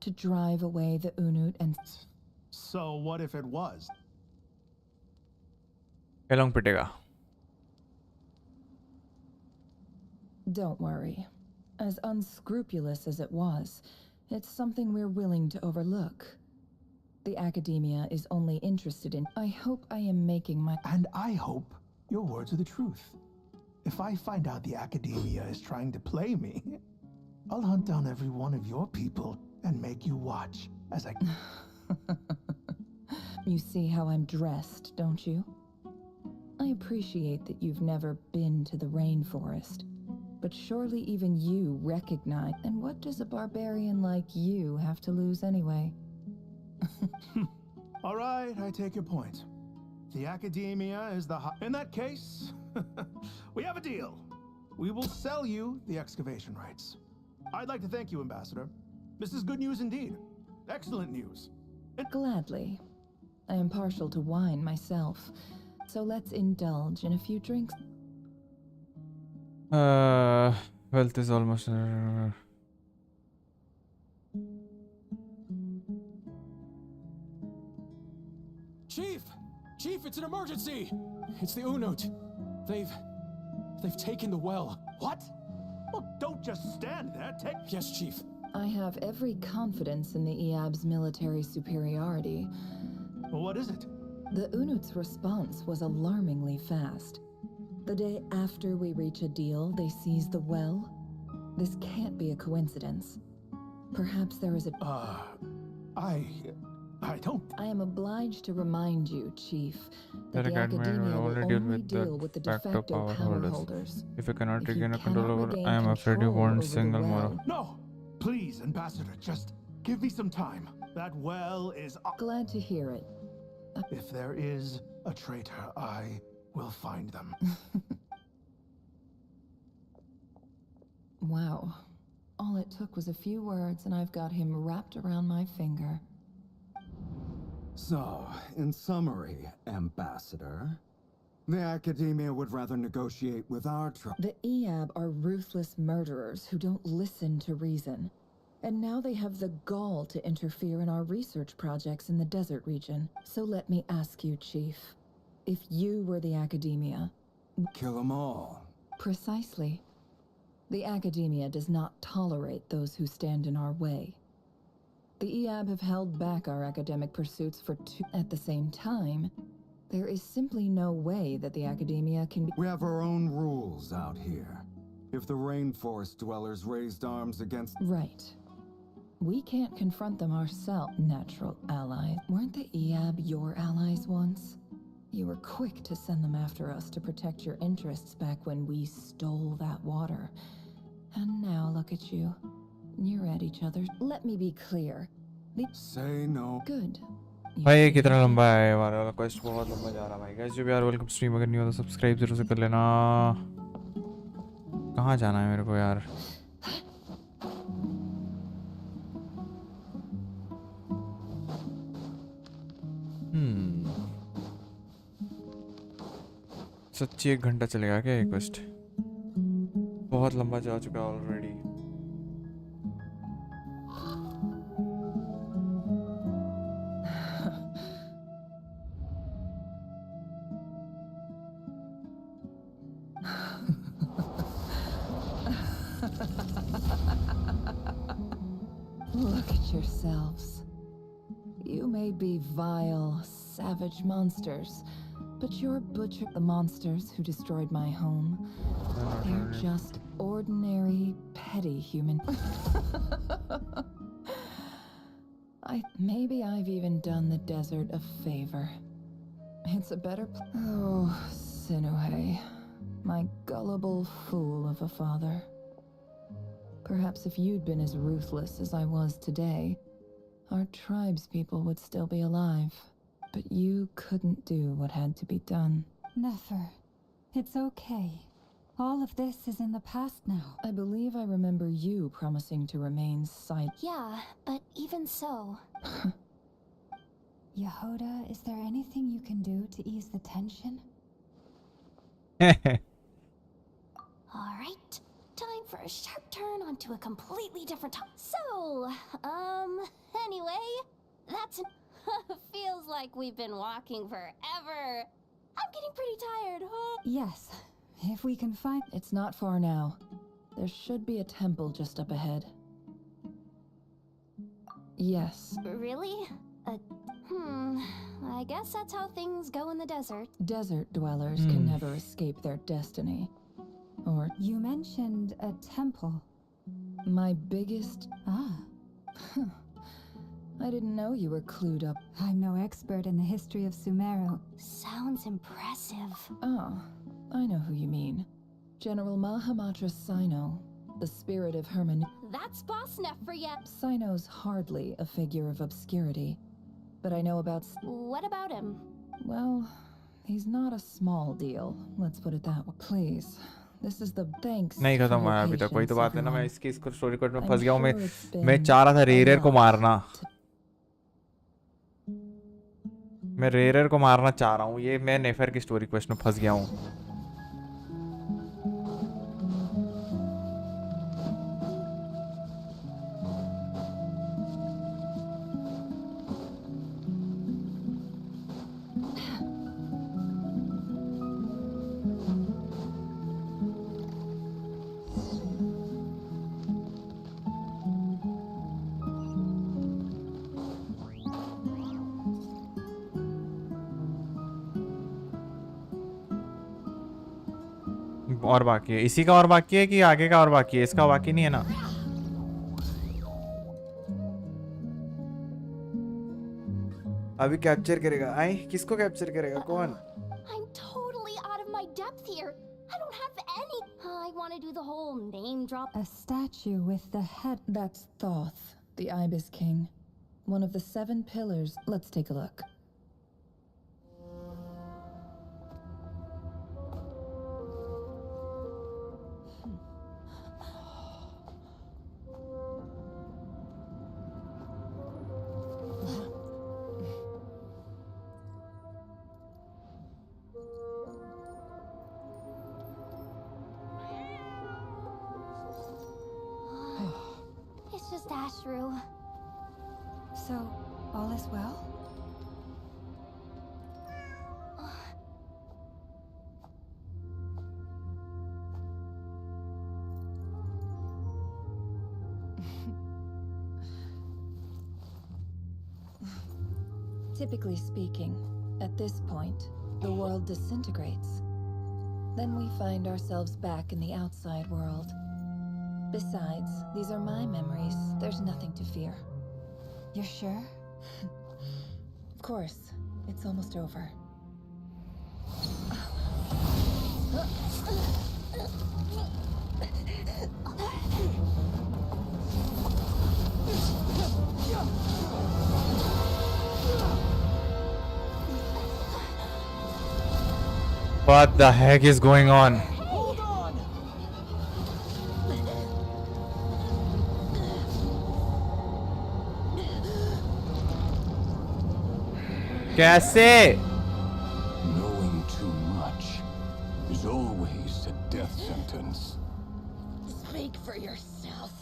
[SPEAKER 13] To drive away the Unut and...
[SPEAKER 12] So what if it was?
[SPEAKER 2] How long pitega?
[SPEAKER 13] Don't worry. As unscrupulous as it was, it's something we're willing to overlook. The Academia is only interested in... I hope I am making my...
[SPEAKER 12] And I hope your words are the truth. If I find out the Academia is trying to play me, I'll hunt down every one of your people and make you watch as I...
[SPEAKER 13] You see how I'm dressed, don't you? I appreciate that you've never been to the rainforest. But surely even you recognize... And what does a barbarian like you have to lose anyway?
[SPEAKER 12] All right, I take your point. The Academia is the... In that case, we have a deal. We will sell you the excavation rights. I'd like to thank you, Ambassador. This is good news indeed. Excellent news.
[SPEAKER 13] Gladly. I am partial to wine myself, so let's indulge in a few drinks.
[SPEAKER 2] Wealth is almost...
[SPEAKER 20] Chief! Chief, it's an emergency! It's the Unut. They've taken the well.
[SPEAKER 12] What? Well, don't just stand there. Take...
[SPEAKER 20] Yes, Chief.
[SPEAKER 13] I have every confidence in the Eab's military superiority.
[SPEAKER 12] Well, what is it?
[SPEAKER 13] The Unut's response was alarmingly fast. The day after we reach a deal, they seize the well. This can't be a coincidence. Perhaps there is a...
[SPEAKER 12] I don't...
[SPEAKER 13] I am obliged to remind you, Chief, that
[SPEAKER 2] The
[SPEAKER 13] the
[SPEAKER 2] Academia
[SPEAKER 13] Academia
[SPEAKER 2] will
[SPEAKER 13] will
[SPEAKER 2] only
[SPEAKER 13] only
[SPEAKER 2] deal
[SPEAKER 13] deal
[SPEAKER 2] with
[SPEAKER 13] with the
[SPEAKER 2] the
[SPEAKER 13] de
[SPEAKER 2] facto
[SPEAKER 13] facto
[SPEAKER 2] power
[SPEAKER 13] power
[SPEAKER 2] holders.
[SPEAKER 13] holders.
[SPEAKER 2] If you cannot
[SPEAKER 13] If you
[SPEAKER 2] regain a
[SPEAKER 13] cannot
[SPEAKER 2] control over,
[SPEAKER 13] regain
[SPEAKER 2] I am afraid you
[SPEAKER 13] control
[SPEAKER 2] won't
[SPEAKER 13] over the
[SPEAKER 2] single more.
[SPEAKER 13] well-
[SPEAKER 12] No! Please, Ambassador, just give me some time. That well is...
[SPEAKER 13] Glad to hear it.
[SPEAKER 12] If there is a traitor, I will find them.
[SPEAKER 13] Wow. All it took was a few words and I've got him wrapped around my finger.
[SPEAKER 22] So, in summary, Ambassador, the Academia would rather negotiate with our
[SPEAKER 13] The Eab are ruthless murderers who don't listen to reason. And now they have the gall to interfere in our research projects in the desert region. So let me ask you, Chief, if you were the Academia...
[SPEAKER 22] Kill them all.
[SPEAKER 13] Precisely. The Academia does not tolerate those who stand in our way. The EAB have held back our academic pursuits for At the same time, there is simply no way that the Academia can be—
[SPEAKER 22] We have our own rules out here. If the rainforest dwellers raised arms against—
[SPEAKER 13] Right. We can't confront them ourselves, natural allies. Weren't the EAB your allies once? You were quick to send them after us to protect your interests back when we stole that water. And now look at you. You're at each other. Let me be clear.
[SPEAKER 22] Say no.
[SPEAKER 13] Good.
[SPEAKER 2] भाई ये कितना लंबा है हमारा वाला quest बहुत लंबा जा रहा है भाई गाइस जो भी यार वेलकम स्ट्रीम अगर नहीं हो तो सब्सक्राइब जरूर से कर लेना कहाँ जाना है मेरे को यार सच्ची 1 घंटा चलेगा क्या ये क्वेस्ट बहुत लंबा जा चुका है already
[SPEAKER 13] Look at yourselves. You may be vile, savage monsters, but you're butcher the monsters who destroyed my home. They're just ordinary, petty human. Maybe I've even done the desert a favor. It's a better Oh, Sinuhe, my gullible fool of a father. Perhaps if you'd been as ruthless as I was today, our tribespeople would still be alive. But you couldn't do what had to be done.
[SPEAKER 9] Nefer, it's okay. All of this is in the past now.
[SPEAKER 13] I believe I remember you promising to remain silent.
[SPEAKER 15] Yeah, but even so.
[SPEAKER 9] Yehoda, is there anything you can do to ease the tension?
[SPEAKER 15] Alright, time for a sharp turn onto a completely different topic. So, anyway, that's feels like we've been walking forever. I'm getting pretty tired, huh?
[SPEAKER 9] Yes, if we can find—
[SPEAKER 13] It's not far now. There should be a temple just up ahead. Yes.
[SPEAKER 15] Really? I guess that's how things go in the desert.
[SPEAKER 13] Desert dwellers can never escape their destiny. Or—
[SPEAKER 9] You mentioned a temple.
[SPEAKER 13] My biggest— I didn't know you were clued up.
[SPEAKER 9] I'm no expert in the history of Sumeru.
[SPEAKER 15] Sounds impressive.
[SPEAKER 13] Oh, I know who you mean. General Mahamatra Sino, the spirit of Herman.
[SPEAKER 15] That's boss enough for ya.
[SPEAKER 13] Sino's hardly a figure of obscurity, but I know about—
[SPEAKER 15] What about him?
[SPEAKER 13] Well, he's not a small deal. Let's put it that way. Please. This is the thanks.
[SPEAKER 2] नहीं खत्म हुआ अभी तक वही तो बात है ना मैं इसकी स्टोरी कोड में फंस गया हूँ मैं चाह रहा था रेयर को मारना मैं रेयर को मारना चाह रहा हूँ ये मैं नेफर की स्टोरी क्वेस्ट में फंस गया हूँ और बाकी है इसी का और बाकी है कि आगे का और बाकी है इसका बाकी नहीं है ना अभी कैप्चर करेगा आई किसको कैप्चर करेगा कौन
[SPEAKER 15] I'm totally out of my depth here. I don't have any. I want to do the whole name drop.
[SPEAKER 9] A statue with the head.
[SPEAKER 13] That's Thoth, the Ibis King. One of the 7 pillars. Let's take a look.
[SPEAKER 15] It's just Ashru.
[SPEAKER 9] So, all is well?
[SPEAKER 8] Typically speaking, at this point, the world disintegrates. Then we find ourselves back in the outside world. Besides, these are my memories. There's nothing to fear.
[SPEAKER 9] You're sure?
[SPEAKER 8] Of course. It's almost over.
[SPEAKER 2] What the heck is going on?
[SPEAKER 10] Hold on!
[SPEAKER 2] कैसे?
[SPEAKER 16] Knowing too much is always a death sentence.
[SPEAKER 8] Speak for yourself.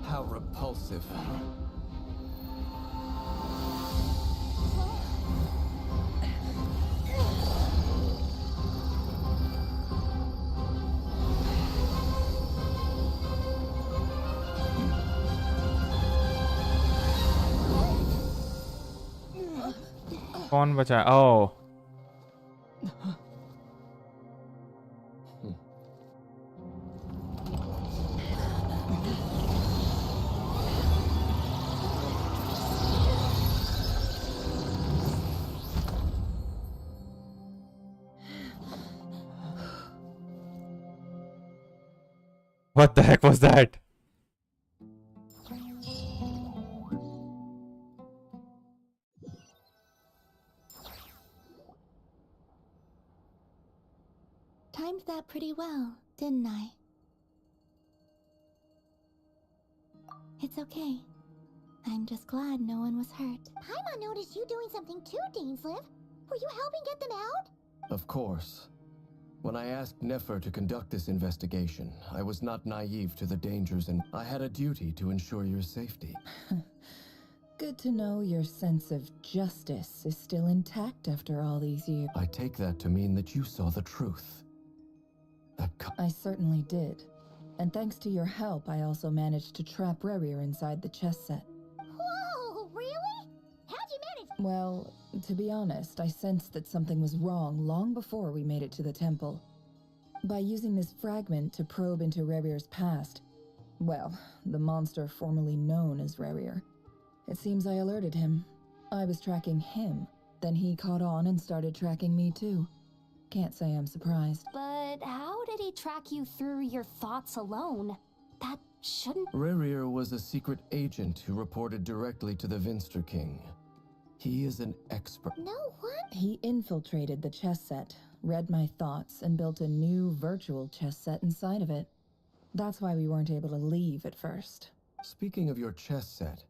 [SPEAKER 14] How repulsive.
[SPEAKER 2] कौन बचा है? Oh. What the heck was that?
[SPEAKER 6] Timed that pretty well, didn't I? It's okay. I'm just glad no one was hurt. Paimon noticed you doing something too, Dainsleif. Were you helping get them out?
[SPEAKER 14] Of course. When I asked Nefer to conduct this investigation, I was not naive to the dangers, and I had a duty to ensure your safety.
[SPEAKER 13] Good to know your sense of justice is still intact after all these years.
[SPEAKER 14] I take that to mean that you saw the truth.
[SPEAKER 13] I certainly did. And thanks to your help, I also managed to trap Rerir inside the chess set.
[SPEAKER 6] Whoa, really? How'd you manage?
[SPEAKER 13] Well, to be honest, I sensed that something was wrong long before we made it to the temple. By using this fragment to probe into Rerir's past, well, the monster formerly known as Rerir, it seems I alerted him. I was tracking him, then he caught on and started tracking me too. Can't say I'm surprised.
[SPEAKER 15] But how did he track you through your thoughts alone? That shouldn't...
[SPEAKER 14] Rerir was a secret agent who reported directly to the Vinster King. He is an expert.
[SPEAKER 6] No, what?
[SPEAKER 13] He infiltrated the chess set, read my thoughts, and built a new virtual chess set inside of it. That's why we weren't able to leave at first.
[SPEAKER 14] Speaking of your chess set,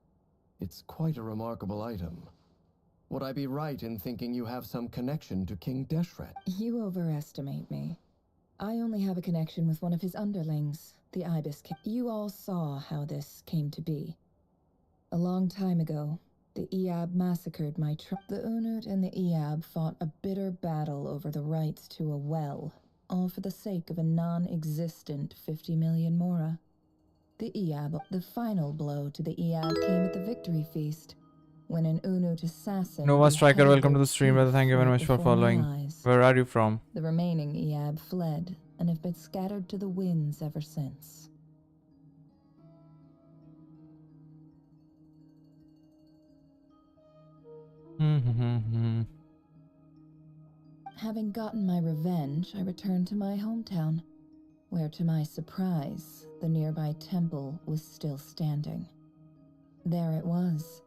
[SPEAKER 14] it's quite a remarkable item. Would I be right in thinking you have some connection to King Deshret?
[SPEAKER 13] You overestimate me. I only have a connection with one of his underlings, the Ibis King. You all saw how this came to be. A long time ago, the Eab massacred my tribe. The Unut and the Eab fought a bitter battle over the rights to a well, all for the sake of a non-existent 50 million Mora. The Eab, the final blow to the Eab came at the victory feast, when an Unut assassin...
[SPEAKER 2] Nova Striker, welcome to the stream, brother. Thank you very much for following. Where are you from?
[SPEAKER 13] The remaining Eab fled, and have been scattered to the winds ever since. Having gotten my revenge, I returned to my hometown, where to my surprise, the nearby temple was still standing. There it was,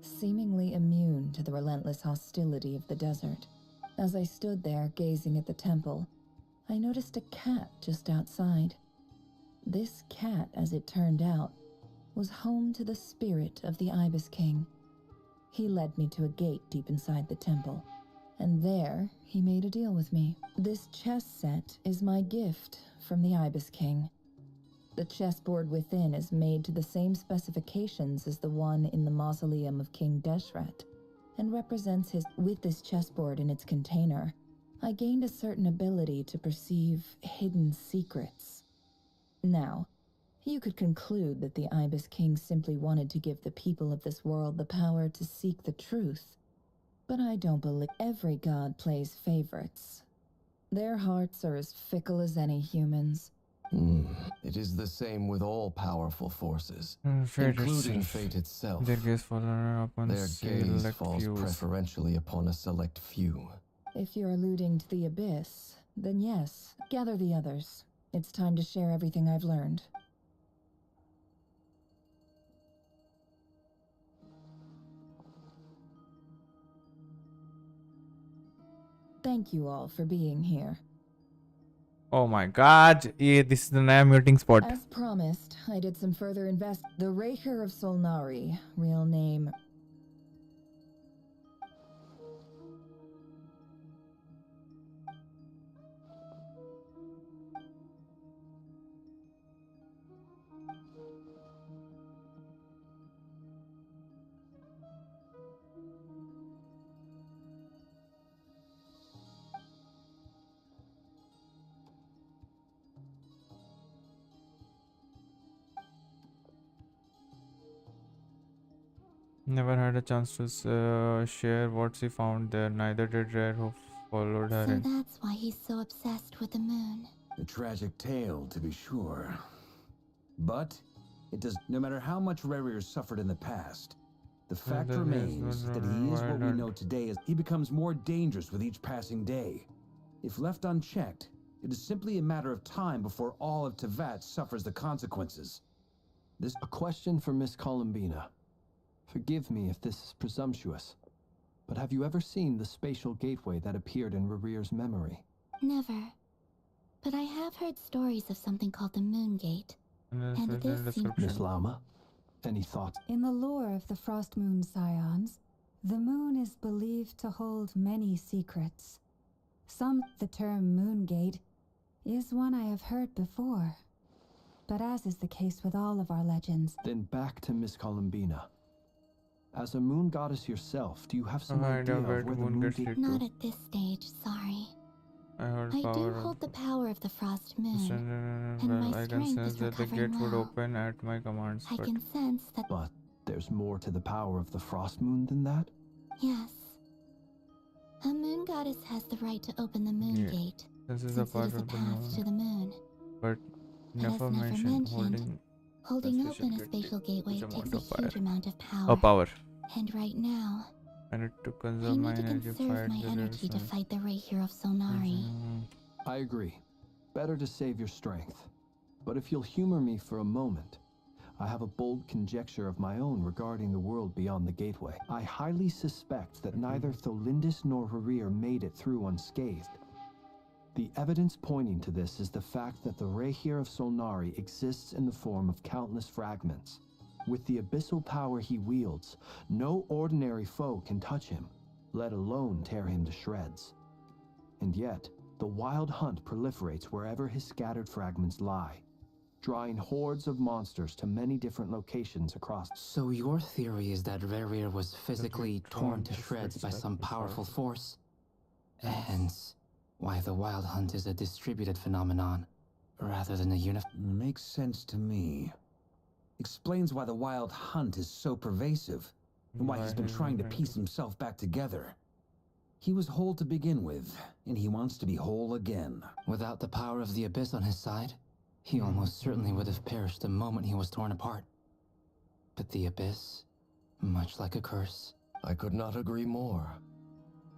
[SPEAKER 13] seemingly immune to the relentless hostility of the desert. As I stood there gazing at the temple, I noticed a cat just outside. This cat, as it turned out, was home to the spirit of the Ibis King. He led me to a gate deep inside the temple, and there he made a deal with me. This chess set is my gift from the Ibis King. The chessboard within is made to the same specifications as the one in the mausoleum of King Deshret, and represents his. With this chessboard in its container, I gained a certain ability to perceive hidden secrets. Now, you could conclude that the Ibis King simply wanted to give the people of this world the power to seek the truth. But I don't believe every god plays favorites. Their hearts are as fickle as any humans.
[SPEAKER 14] It is the same with all powerful forces,
[SPEAKER 2] Fate
[SPEAKER 14] including
[SPEAKER 2] itself.
[SPEAKER 14] fate itself.
[SPEAKER 2] Their gaze falls upon
[SPEAKER 14] Their gaze
[SPEAKER 2] select
[SPEAKER 14] falls
[SPEAKER 2] few.
[SPEAKER 14] preferentially upon a select few.
[SPEAKER 13] If you're alluding to the Abyss, then yes, gather the others. It's time to share everything I've learned. Thank you all for being here.
[SPEAKER 2] Oh my god, this is the naya meeting spot.
[SPEAKER 13] As promised, I did some further The Raker of Solnari, real name.
[SPEAKER 2] Never had a chance to share what she found there. Neither did Rare, who followed her
[SPEAKER 6] So
[SPEAKER 2] in.
[SPEAKER 6] that's why he's so obsessed with the moon.
[SPEAKER 4] A tragic tale, to be sure. But it does. No matter how much Rarier suffered in the past, the fact remains that he is what we know today as he becomes more dangerous with each passing day. If left unchecked, it is simply a matter of time before all of Tevat suffers the consequences.
[SPEAKER 14] A question for Miss Columbina. Forgive me if this is presumptuous, but have you ever seen the spatial gateway that appeared in Rarier's memory?
[SPEAKER 6] Never. But I have heard stories of something called the Moon Gate. And this seems...
[SPEAKER 14] Miss Lama, any thoughts?
[SPEAKER 9] In the lore of the Frost Moon Scions, the moon is believed to hold many secrets. The term Moon Gate is one I have heard before. But as is the case with all of our legends...
[SPEAKER 14] Then back to Miss Columbina. As a moon goddess yourself, do you have some idea of where the moon gate...
[SPEAKER 6] Not at this stage, sorry. I do hold the power of the Frost Moon, and my
[SPEAKER 2] I can
[SPEAKER 6] strength
[SPEAKER 2] sense
[SPEAKER 6] is
[SPEAKER 2] that the
[SPEAKER 6] recovering
[SPEAKER 2] gate would
[SPEAKER 6] well.
[SPEAKER 2] open at my commands.
[SPEAKER 6] I can sense that...
[SPEAKER 14] But there's more to the power of the Frost Moon than that?
[SPEAKER 6] Yes. A moon goddess has the right to open the Moon Gate,
[SPEAKER 2] This is
[SPEAKER 6] since
[SPEAKER 2] a
[SPEAKER 6] it
[SPEAKER 2] part
[SPEAKER 6] is a
[SPEAKER 2] of the
[SPEAKER 6] path to the moon.
[SPEAKER 2] But never mentioned holding
[SPEAKER 6] Holding open a spatial gateway takes a huge amount of power.
[SPEAKER 2] Oh, power.
[SPEAKER 6] And right now,
[SPEAKER 2] I need to
[SPEAKER 6] I
[SPEAKER 2] conserve my
[SPEAKER 6] need to
[SPEAKER 2] energy,
[SPEAKER 6] conserve
[SPEAKER 2] fight
[SPEAKER 6] my
[SPEAKER 2] the
[SPEAKER 6] energy to
[SPEAKER 2] Rarers.
[SPEAKER 6] fight the Raker of Solnari.
[SPEAKER 14] I agree. Better to save your strength. But if you'll humor me for a moment, I have a bold conjecture of my own regarding the world beyond the gateway. I highly suspect that neither Tholindis nor Rarier made it through unscathed. The evidence pointing to this is the fact that the Raker of Solnari exists in the form of countless fragments. With the abyssal power he wields, no ordinary foe can touch him, let alone tear him to shreds. And yet, the wild hunt proliferates wherever his scattered fragments lie, drawing hordes of monsters to many different locations across.
[SPEAKER 5] So your theory is that Rarier was physically torn to shreds by some powerful force? Hence, why the wild hunt is a distributed phenomenon, rather than a
[SPEAKER 4] Makes sense to me. Explains why the wild hunt is so pervasive, and why he's been trying to piece himself back together. He was whole to begin with, and he wants to be whole again.
[SPEAKER 5] Without the power of the Abyss on his side, he almost certainly would have perished the moment he was torn apart. But the Abyss, much like a curse.
[SPEAKER 14] I could not agree more.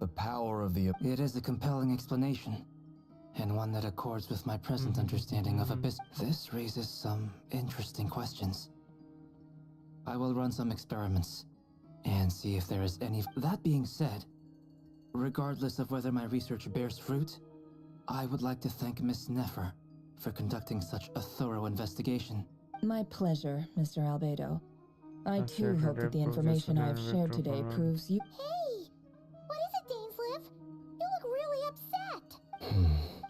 [SPEAKER 14] The power of the...
[SPEAKER 5] It is a compelling explanation, and one that accords with my present understanding of Abyss. This raises some interesting questions. I will run some experiments, and see if there is any... That being said, regardless of whether my research bears fruit, I would like to thank Miss Nefer for conducting such a thorough investigation.
[SPEAKER 13] My pleasure, Mr. Albedo. I too hope that the information I've shared today proves you.
[SPEAKER 6] Hey! What is it, Dainsleif? You look really upset.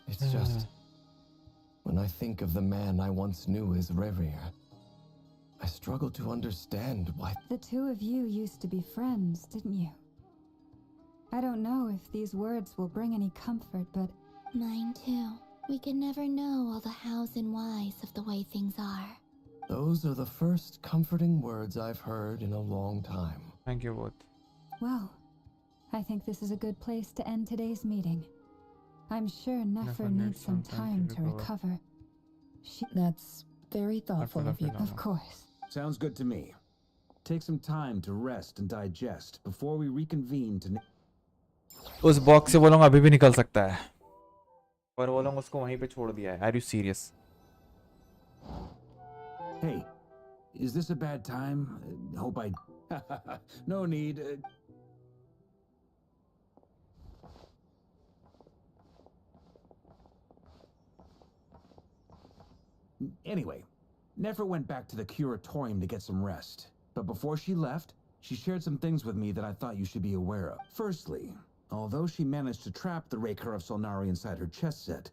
[SPEAKER 14] It's just... when I think of the man I once knew as Rerir, I struggle to understand why...
[SPEAKER 9] The two of you used to be friends, didn't you? I don't know if these words will bring any comfort, but...
[SPEAKER 6] Mine too. We can never know all the hows and whys of the way things are.
[SPEAKER 14] Those are the first comforting words I've heard in a long time.
[SPEAKER 2] Thank you both.
[SPEAKER 9] Well, I think this is a good place to end today's meeting. I'm sure Nefer needs some time to recover.
[SPEAKER 13] That's very thoughtful of you.
[SPEAKER 9] Of course.
[SPEAKER 4] Sounds good to me. Take some time to rest and digest before we reconvene to...
[SPEAKER 2] उस box से वो लोग अभी भी निकल सकता है पर वो लोग उसको वहीं पे छोड़ दिया है. Are you serious?
[SPEAKER 4] Hey, is this a bad time? Hope I... No need. Anyway, Nefer went back to the curatorium to get some rest. But before she left, she shared some things with me that I thought you should be aware of. Firstly, although she managed to trap the Raker of Solnari inside her chess set,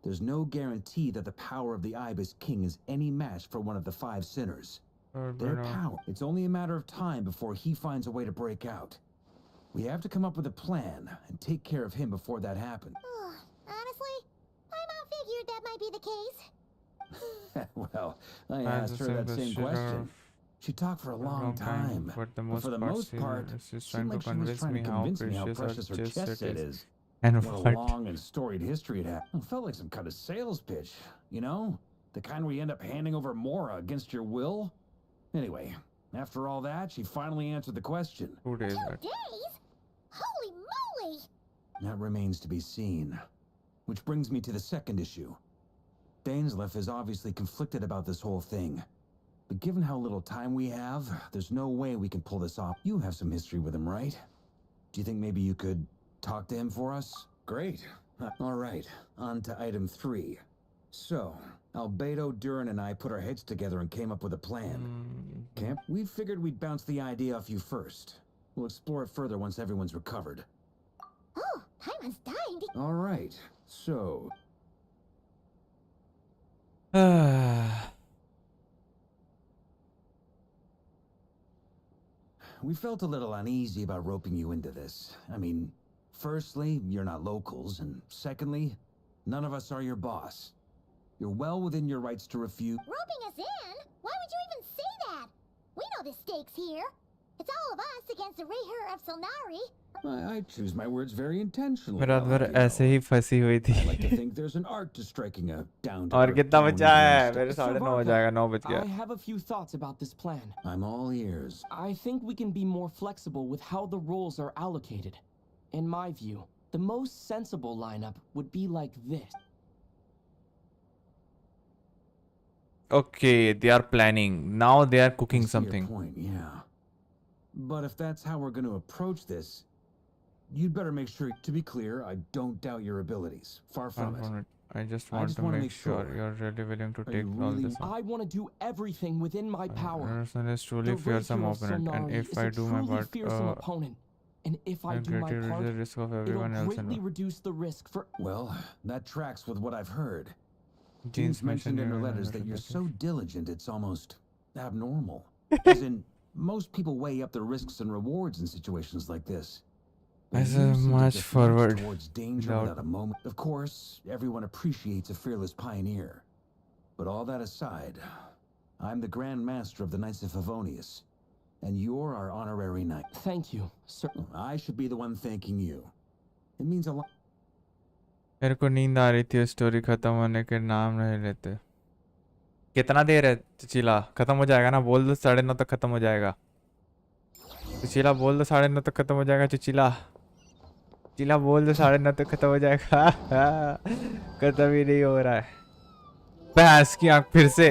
[SPEAKER 4] there's no guarantee that the power of the Ibis King is any match for one of the 5 sinners. Their power, it's only a matter of time before he finds a way to break out. We have to come up with a plan and take care of him before that happens.
[SPEAKER 6] Honestly, my mom figured that might be the case.
[SPEAKER 4] Well, I asked her that same question. She talked for a long time, but for the most part,
[SPEAKER 2] she's
[SPEAKER 4] seemed like she was trying to convince me how precious her chess set is.
[SPEAKER 2] And
[SPEAKER 4] what a long and storied history it had. It felt like some kind of sales pitch, you know? The kind where you end up handing over Mora against your will. Anyway, after all that, she finally answered the question.
[SPEAKER 2] 2 days.
[SPEAKER 6] 2 days? Holy moly!
[SPEAKER 4] That remains to be seen. Which brings me to the second issue. Dainsleif is obviously conflicted about this whole thing. But given how little time we have, there's no way we can pull this off. You have some history with him, right? Do you think maybe you could talk to him for us? Great. All right, on to item 3. So, Albedo, Durin, and I put our heads together and came up with a plan. Camp, we figured we'd bounce the idea off you first. We'll explore it further once everyone's recovered.
[SPEAKER 6] Oh, Paimon's dying.
[SPEAKER 4] All right, so... We felt a little uneasy about roping you into this. I mean, firstly, you're not locals, and secondly, none of us are your boss. You're well within your rights to refuse.
[SPEAKER 6] Roping us in? Why would you even say that? We know the stakes here. It's all of us against the Reher of Solnari.
[SPEAKER 4] I choose my words very intentionally.
[SPEAKER 2] मेरा अधर ऐसे ही फंसी हुई थी.
[SPEAKER 4] I like to think there's an art to striking a down to
[SPEAKER 2] और कितना बचा है? मेरे 9:30 हो जाएगा. 9 बज गया.
[SPEAKER 1] I have a few thoughts about this plan.
[SPEAKER 4] I'm all ears.
[SPEAKER 1] I think we can be more flexible with how the roles are allocated. In my view, the most sensible lineup would be like this.
[SPEAKER 2] Okay, they are planning. Now they are cooking something.
[SPEAKER 4] Your point, yeah. But if that's how we're going to approach this, you'd better make sure, to be clear, I don't doubt your abilities. Far from it.
[SPEAKER 2] I just want to make sure you're really willing to take all this.
[SPEAKER 1] I want to do everything within my power.
[SPEAKER 2] Anderson is truly fearsome opponent, and if I do my part,
[SPEAKER 1] opponent. And if I do my part,
[SPEAKER 2] the risk of everyone
[SPEAKER 1] it'll
[SPEAKER 2] else
[SPEAKER 1] greatly reduce the risk for...
[SPEAKER 4] Well, that tracks with what I've heard. Jean's mentioned in her letters that you're so diligent it's almost abnormal. As in, most people weigh up the risks and rewards in situations like this.
[SPEAKER 2] As a march forward
[SPEAKER 4] towards danger without a moment. Of course, everyone appreciates a fearless pioneer. But all that aside, I'm the Grand Master of the Knights of Favonius, and you're our honorary knight.
[SPEAKER 1] Thank you, sir.
[SPEAKER 4] I should be the one thanking you. It means a lot.
[SPEAKER 2] मेरे को नींद आ रही थी. Story खत्म होने के नाम नहीं लेते. कितना देर है चिचिला? खत्म हो जाएगा ना? बोल दो 9:30 तक खत्म हो जाएगा. चिचिला बोल दो 9:30 तक खत्म हो जाएगा. चिचिला चिचिला बोल दो 9:30 तक खत्म हो जाएगा. खत्म ही नहीं हो रहा है. भैंस की आंख फिर से.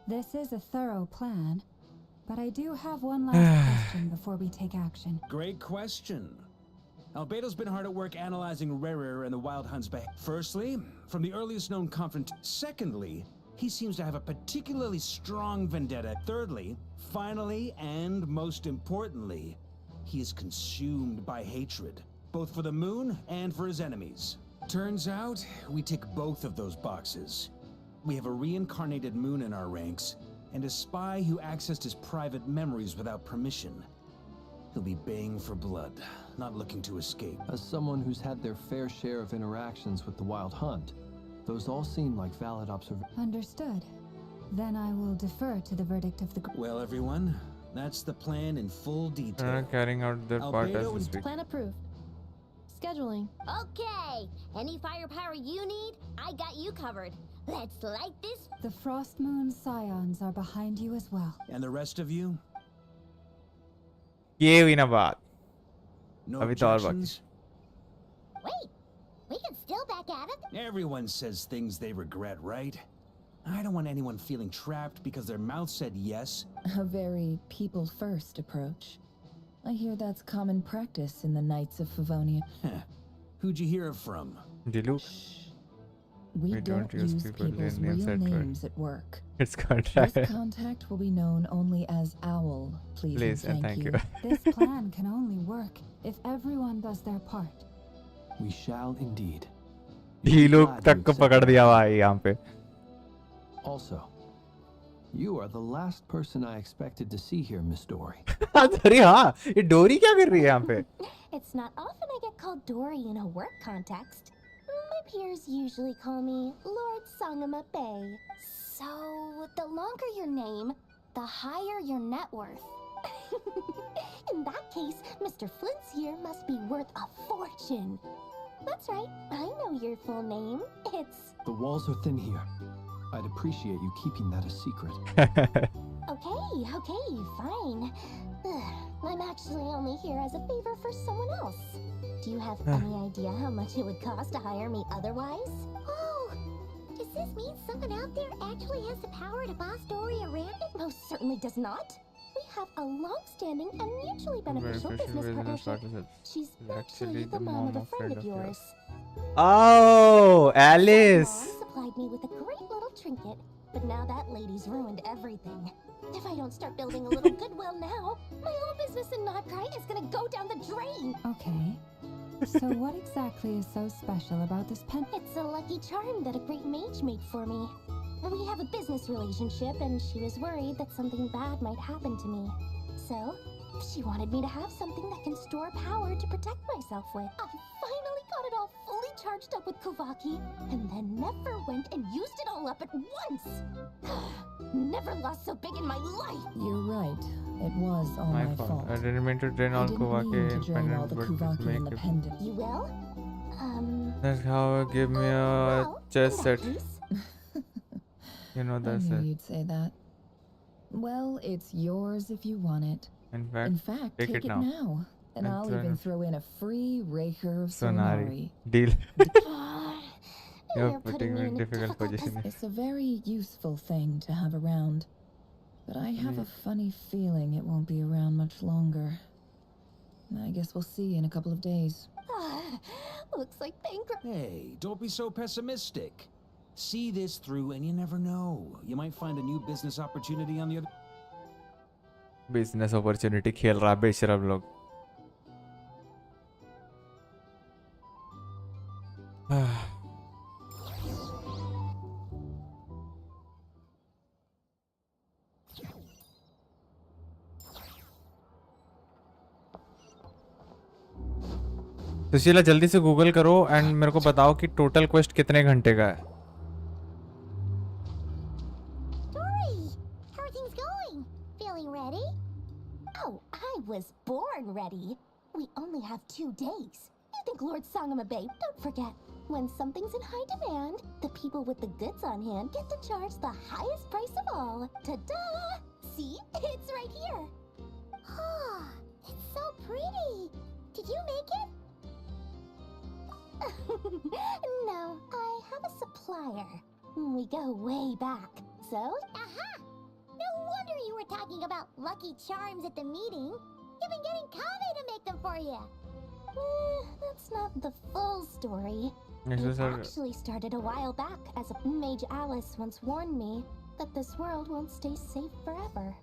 [SPEAKER 9] This is a thorough plan, but I do have one last question before we take action.
[SPEAKER 4] Great question. Albedo's been hard at work analyzing Rerir and the Wild Hunt's behavior. Firstly, from the earliest known confront. Secondly, he seems to have a particularly strong vendetta. Thirdly, finally, and most importantly, he is consumed by hatred, both for the moon and for his enemies. Turns out, we tick both of those boxes. We have a reincarnated moon in our ranks, and a spy who accessed his private memories without permission. He'll be baying for blood, not looking to escape.
[SPEAKER 1] As someone who's had their fair share of interactions with the Wild Hunt, those all seem like valid observations.
[SPEAKER 9] Understood. Then I will defer to the verdict of the group.
[SPEAKER 4] Well, everyone, that's the plan in full detail.
[SPEAKER 2] Carrying out their part as we speak.
[SPEAKER 15] Plan approved. Scheduling.
[SPEAKER 6] Okay, any firepower you need, I got you covered. Let's light this.
[SPEAKER 9] The Frost Moon Scions are behind you as well.
[SPEAKER 4] And the rest of you?
[SPEAKER 2] ये हुई ना बात.
[SPEAKER 4] No
[SPEAKER 2] अभी तो और बाकी.
[SPEAKER 4] objections?
[SPEAKER 6] Wait, we can still back at it.
[SPEAKER 4] Everyone says things they regret, right? I don't want anyone feeling trapped because their mouth said yes.
[SPEAKER 13] A very people-first approach. I hear that's common practice in the Knights of Favonia.
[SPEAKER 4] Who'd you hear it from?
[SPEAKER 2] Dilu.
[SPEAKER 13] We don't use people's real names at work.
[SPEAKER 2] It's contract.
[SPEAKER 13] This contact will be known only as Owl, please and thank you.
[SPEAKER 9] This plan can only work if everyone does their part.
[SPEAKER 1] We shall indeed.
[SPEAKER 2] ये लोग तक को पकड़ दिया भाई यहाँ पे.
[SPEAKER 1] Also, you are the last person I expected to see here, Miss Dory.
[SPEAKER 2] अरे हाँ, ये डोरी क्या कर रही है यहाँ पे?
[SPEAKER 15] It's not often I get called Dory in a work context. My peers usually call me Lord Sangama Bay. So, the longer your name, the higher your net worth. In that case, Mr. Flint's here must be worth a fortune. That's right, I know your full name. It's...
[SPEAKER 1] The walls are thin here. I'd appreciate you keeping that a secret.
[SPEAKER 15] Okay, fine. I'm actually only here as a favor for someone else. Do you have any idea how much it would cost to hire me otherwise?
[SPEAKER 6] Oh, does this mean someone out there actually has the power to boss Dory around?
[SPEAKER 15] It most certainly does not. We have a long-standing and mutually beneficial business partnership. She's actually the mom of a friend of yours.
[SPEAKER 2] Oh, Alice.
[SPEAKER 15] Mom supplied me with a great little trinket, but now that lady's ruined everything. If I don't start building a little goodwill now, my whole business in Nod-Krai is gonna go down the drain.
[SPEAKER 9] Okay. So what exactly is so special about this pen?
[SPEAKER 15] It's a lucky charm that a great mage made for me. We have a business relationship, and she was worried that something bad might happen to me. So, she wanted me to have something that can store power to protect myself with. I finally got it all fully charged up with Kovaki, and then never went and used it all up at once. Never lost so big in my life.
[SPEAKER 13] You're right. It was all my fault.
[SPEAKER 2] I didn't mean to drain all Kovaki
[SPEAKER 13] all the Kovaki in the pendant.
[SPEAKER 15] You will?
[SPEAKER 2] That's how give me a chess set. You know that's
[SPEAKER 13] I knew
[SPEAKER 2] it.
[SPEAKER 13] you'd say that. Well, it's yours if you want it.
[SPEAKER 2] In fact,
[SPEAKER 13] take it now. And I'll even throw in a free Raker of Sonari.
[SPEAKER 2] Deal.
[SPEAKER 13] You're
[SPEAKER 2] putting me in a difficult position.
[SPEAKER 13] It's a very useful thing to have around. But I have a funny feeling it won't be around much longer. I guess we'll see in a couple of days.
[SPEAKER 15] Looks like bankruptcy.
[SPEAKER 4] Hey, don't be so pessimistic. See this through and you never know. You might find a new business opportunity on the other...
[SPEAKER 2] Business opportunity खेल रहा बेशरम लोग. सुशीला जल्दी से Google करो and मेरे को बताओ कि टोटल क्वेस्ट कितने घंटे का है.
[SPEAKER 15] Was born ready. We only have 2 days. You think Lord Sangama Bay? Don't forget, when something's in high demand, the people with the goods on hand get to charge the highest price of all. Ta-da! See? It's right here.
[SPEAKER 6] Oh, it's so pretty. Did you make it?
[SPEAKER 15] No, I have a supplier. We go way back. So?
[SPEAKER 6] Aha! No wonder you were talking about lucky charms at the meeting. You've been getting Kame to make them for you.
[SPEAKER 15] That's not the full story. It actually started a while back as a Mage Alice once warned me that this world won't stay safe forever.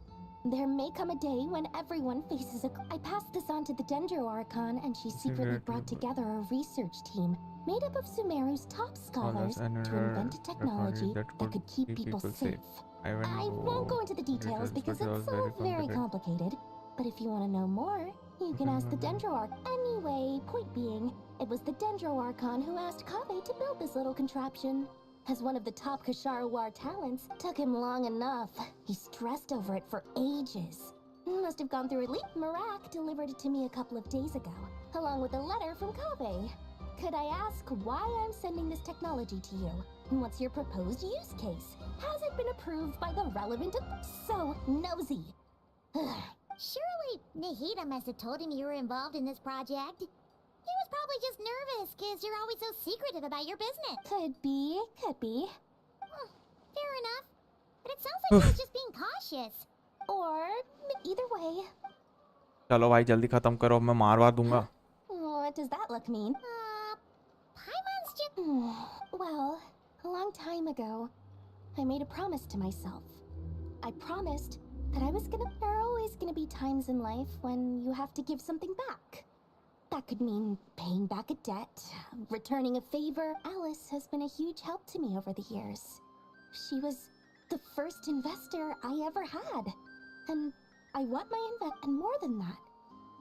[SPEAKER 15] There may come a day when everyone faces a... I passed this on to the Dendro Archon, and she secretly brought together a research team made up of Sumeru's top scholars to invent a technology that could keep people safe. I won't go into the details because it's all very complicated, but if you want to know more, you can ask the Dendro Archon. Anyway, point being, it was the Dendro Archon who asked Kaveh to build this little contraption. As one of the top Kashara War talents, took him long enough. He stressed over it for ages. Must have gone through at least. Marak delivered it to me a couple of days ago, along with a letter from Kaveh. Could I ask why I'm sending this technology to you? What's your proposed use case? Has it been approved by the relevant... So nosy.
[SPEAKER 6] Surely Nahida must have told him you were involved in this project. He was probably just nervous because you're always so secretive about your business.
[SPEAKER 15] Could be.
[SPEAKER 6] Fair enough. But it sounds like he was just being cautious.
[SPEAKER 15] Or either way.
[SPEAKER 2] चलो भाई जल्दी खत्म करो मैं मारवा दूंगा.
[SPEAKER 15] What does that look mean?
[SPEAKER 6] Paimon's just...
[SPEAKER 15] Well, a long time ago, I made a promise to myself. I promised that there are always gonna be times in life when you have to give something back. That could mean paying back a debt, returning a favor. Alice has been a huge help to me over the years. She was the first investor I ever had. And I want my and more than that.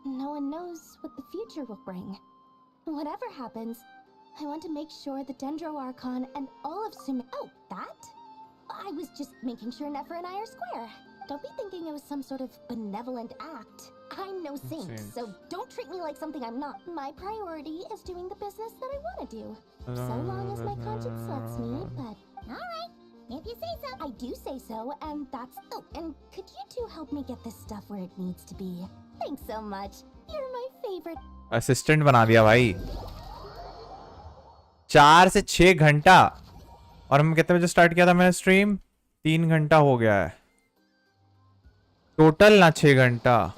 [SPEAKER 15] No one knows what the future will bring. Whatever happens, I want to make sure the Dendro Archon and all of Oh, that? I was just making sure Nefer and I are square. Don't be thinking it was some sort of benevolent act. I'm no saint, so don't treat me like something I'm not. My priority is doing the business that I want to do. So long as my conscience lets me, but...
[SPEAKER 6] Alright, if you say so.
[SPEAKER 15] I do say so, and that's... Oh, and could you two help me get this stuff where it needs to be? Thanks so much. You're my favorite.
[SPEAKER 2] Assistant बना दिया भाई. 4 से 6 घंटा. और हम कितने बजे start किया था मैंने स्ट्रीम? 3 घंटा हो गया है. टोटल ना 6 घंटा.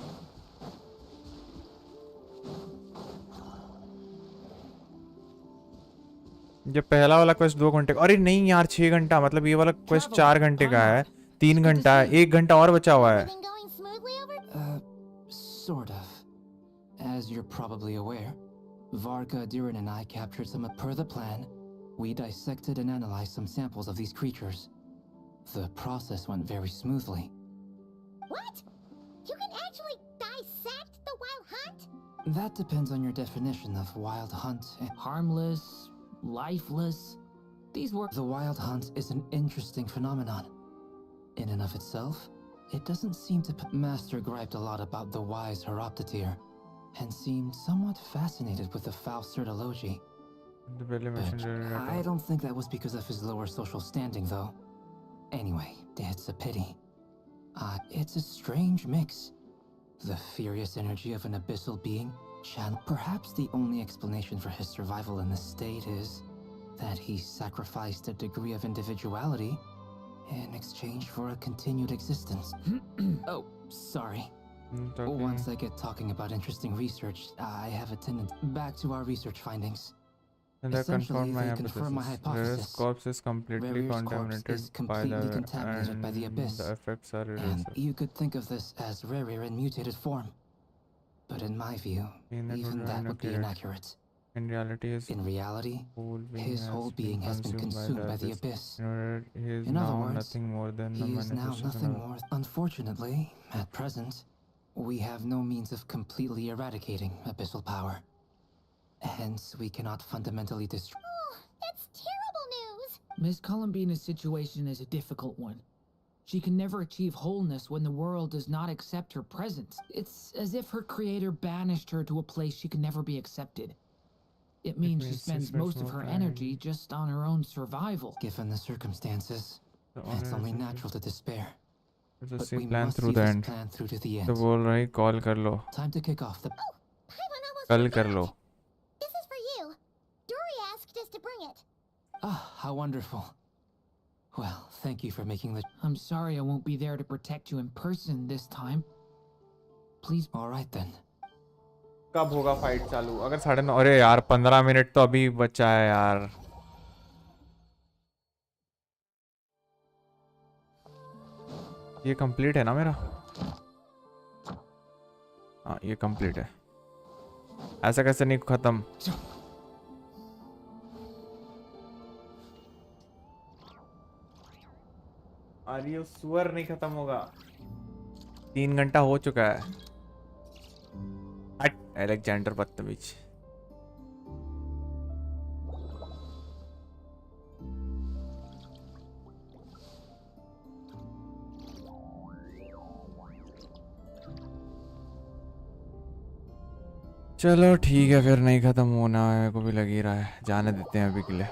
[SPEAKER 2] ये पहला वाला क्वेस्ट 2 घंटे. अरे नहीं यार 6 घंटा मतलब ये वाला क्वेस्ट 4 घंटे का है. 3 घंटा है. 1 घंटा और बचा हुआ है.
[SPEAKER 5] Sort of. As you're probably aware, Varka, Durin, and I captured some. Per the plan, we dissected and analyzed some samples of these creatures. The process went very smoothly.
[SPEAKER 6] What? You can actually dissect the wild hunt?
[SPEAKER 5] That depends on your definition of wild hunt.
[SPEAKER 10] Harmless, lifeless. These were...
[SPEAKER 5] The wild hunt is an interesting phenomenon. In and of itself, it doesn't seem to... Master griped a lot about the wise Horoptetyr, and seemed somewhat fascinated with the Fausterdology. I don't think that was because of his lower social standing, though. Anyway, it's a pity. It's a strange mix. The furious energy of an abyssal being, perhaps the only explanation for his survival in this state is that he sacrificed a degree of individuality in exchange for a continued existence. Oh, sorry. Once I get talking about interesting research, I have a tendency... Back to our research findings.
[SPEAKER 2] And I confirm my hypothesis. This corpse is completely contaminated by the abyss. The effects are irreversible.
[SPEAKER 5] And you could think of this as Rerir in mutated form. But in my view, even that would be inaccurate.
[SPEAKER 2] In reality,
[SPEAKER 5] his whole being has been consumed by the abyss.
[SPEAKER 2] He is
[SPEAKER 5] in other
[SPEAKER 2] now
[SPEAKER 5] words,
[SPEAKER 2] nothing more than
[SPEAKER 5] he is now nothing more. Unfortunately, at present, we have no means of completely eradicating abyssal power. Hence, we cannot fundamentally destroy...
[SPEAKER 6] Oh, that's terrible news!
[SPEAKER 10] Miss Columbina's situation is a difficult one. She can never achieve wholeness when the world does not accept her presence. It's as if her creator banished her to a place she can never be accepted. It means she spends most of her energy just on her own survival.
[SPEAKER 5] Given the circumstances, it's only natural to despair.
[SPEAKER 2] But we must see this plan through to the end. तो बोल रही call कर लो.
[SPEAKER 5] Time to kick off the...
[SPEAKER 2] कल कर लो.
[SPEAKER 6] This is for you. Dory asked us to bring it.
[SPEAKER 5] Ah, how wonderful. Well, thank you for making the...
[SPEAKER 10] I'm sorry I won't be there to protect you in person this time. Please...
[SPEAKER 5] All right then.
[SPEAKER 2] कब होगा fight चालू? अगर 9:30, अरे यार 15 minute तो अभी बचा है यार। ये कंप्लीट है ना मेरा? हाँ ये कंप्लीट है। ऐसा कैसे नहीं खत्म? अरे ये सुअर नहीं खत्म होगा। 3 घंटा हो चुका है। अलेक्जेंडर बदतमीज। चलो ठीक है फिर, नहीं खत्म होना है को भी लग ही रहा है, जाने देते हैं अभी के लिए।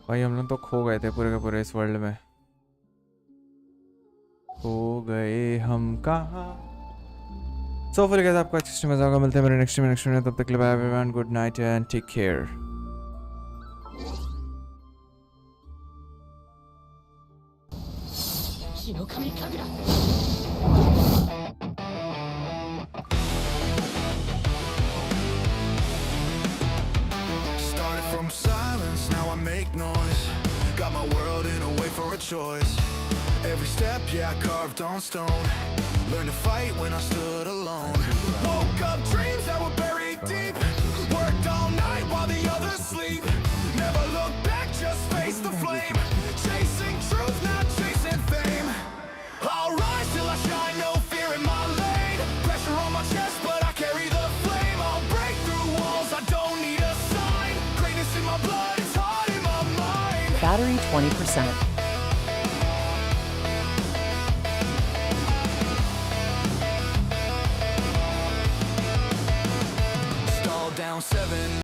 [SPEAKER 2] भाई हम लोग तो खो गए थे पूरे के पूरे इस वर्ल्ड में। खो गए हम कहाँ। सो फिर कैसे आपको अच्छी मजा होगा। मिलते हैं मेरे नेक्स्ट में, तब तक के लिए bye everyone, good night and take care.
[SPEAKER 18] Started from silence, now I make noise. Got my world in a way for a choice. Every step, yeah, I carved on stone. Learned to fight when I stood alone. Woke up dreams that were buried deep. Worked all night while the others sleep. Never look back, just face the flame. Chasing truth, not chasing fame. I'll rise till I shine, no fear in my lane. Pressure on my chest, but I carry the flame. I'll break through walls, I don't need a sign. Greatness in my blood, it's hot in my mind.
[SPEAKER 19] Battery 20%.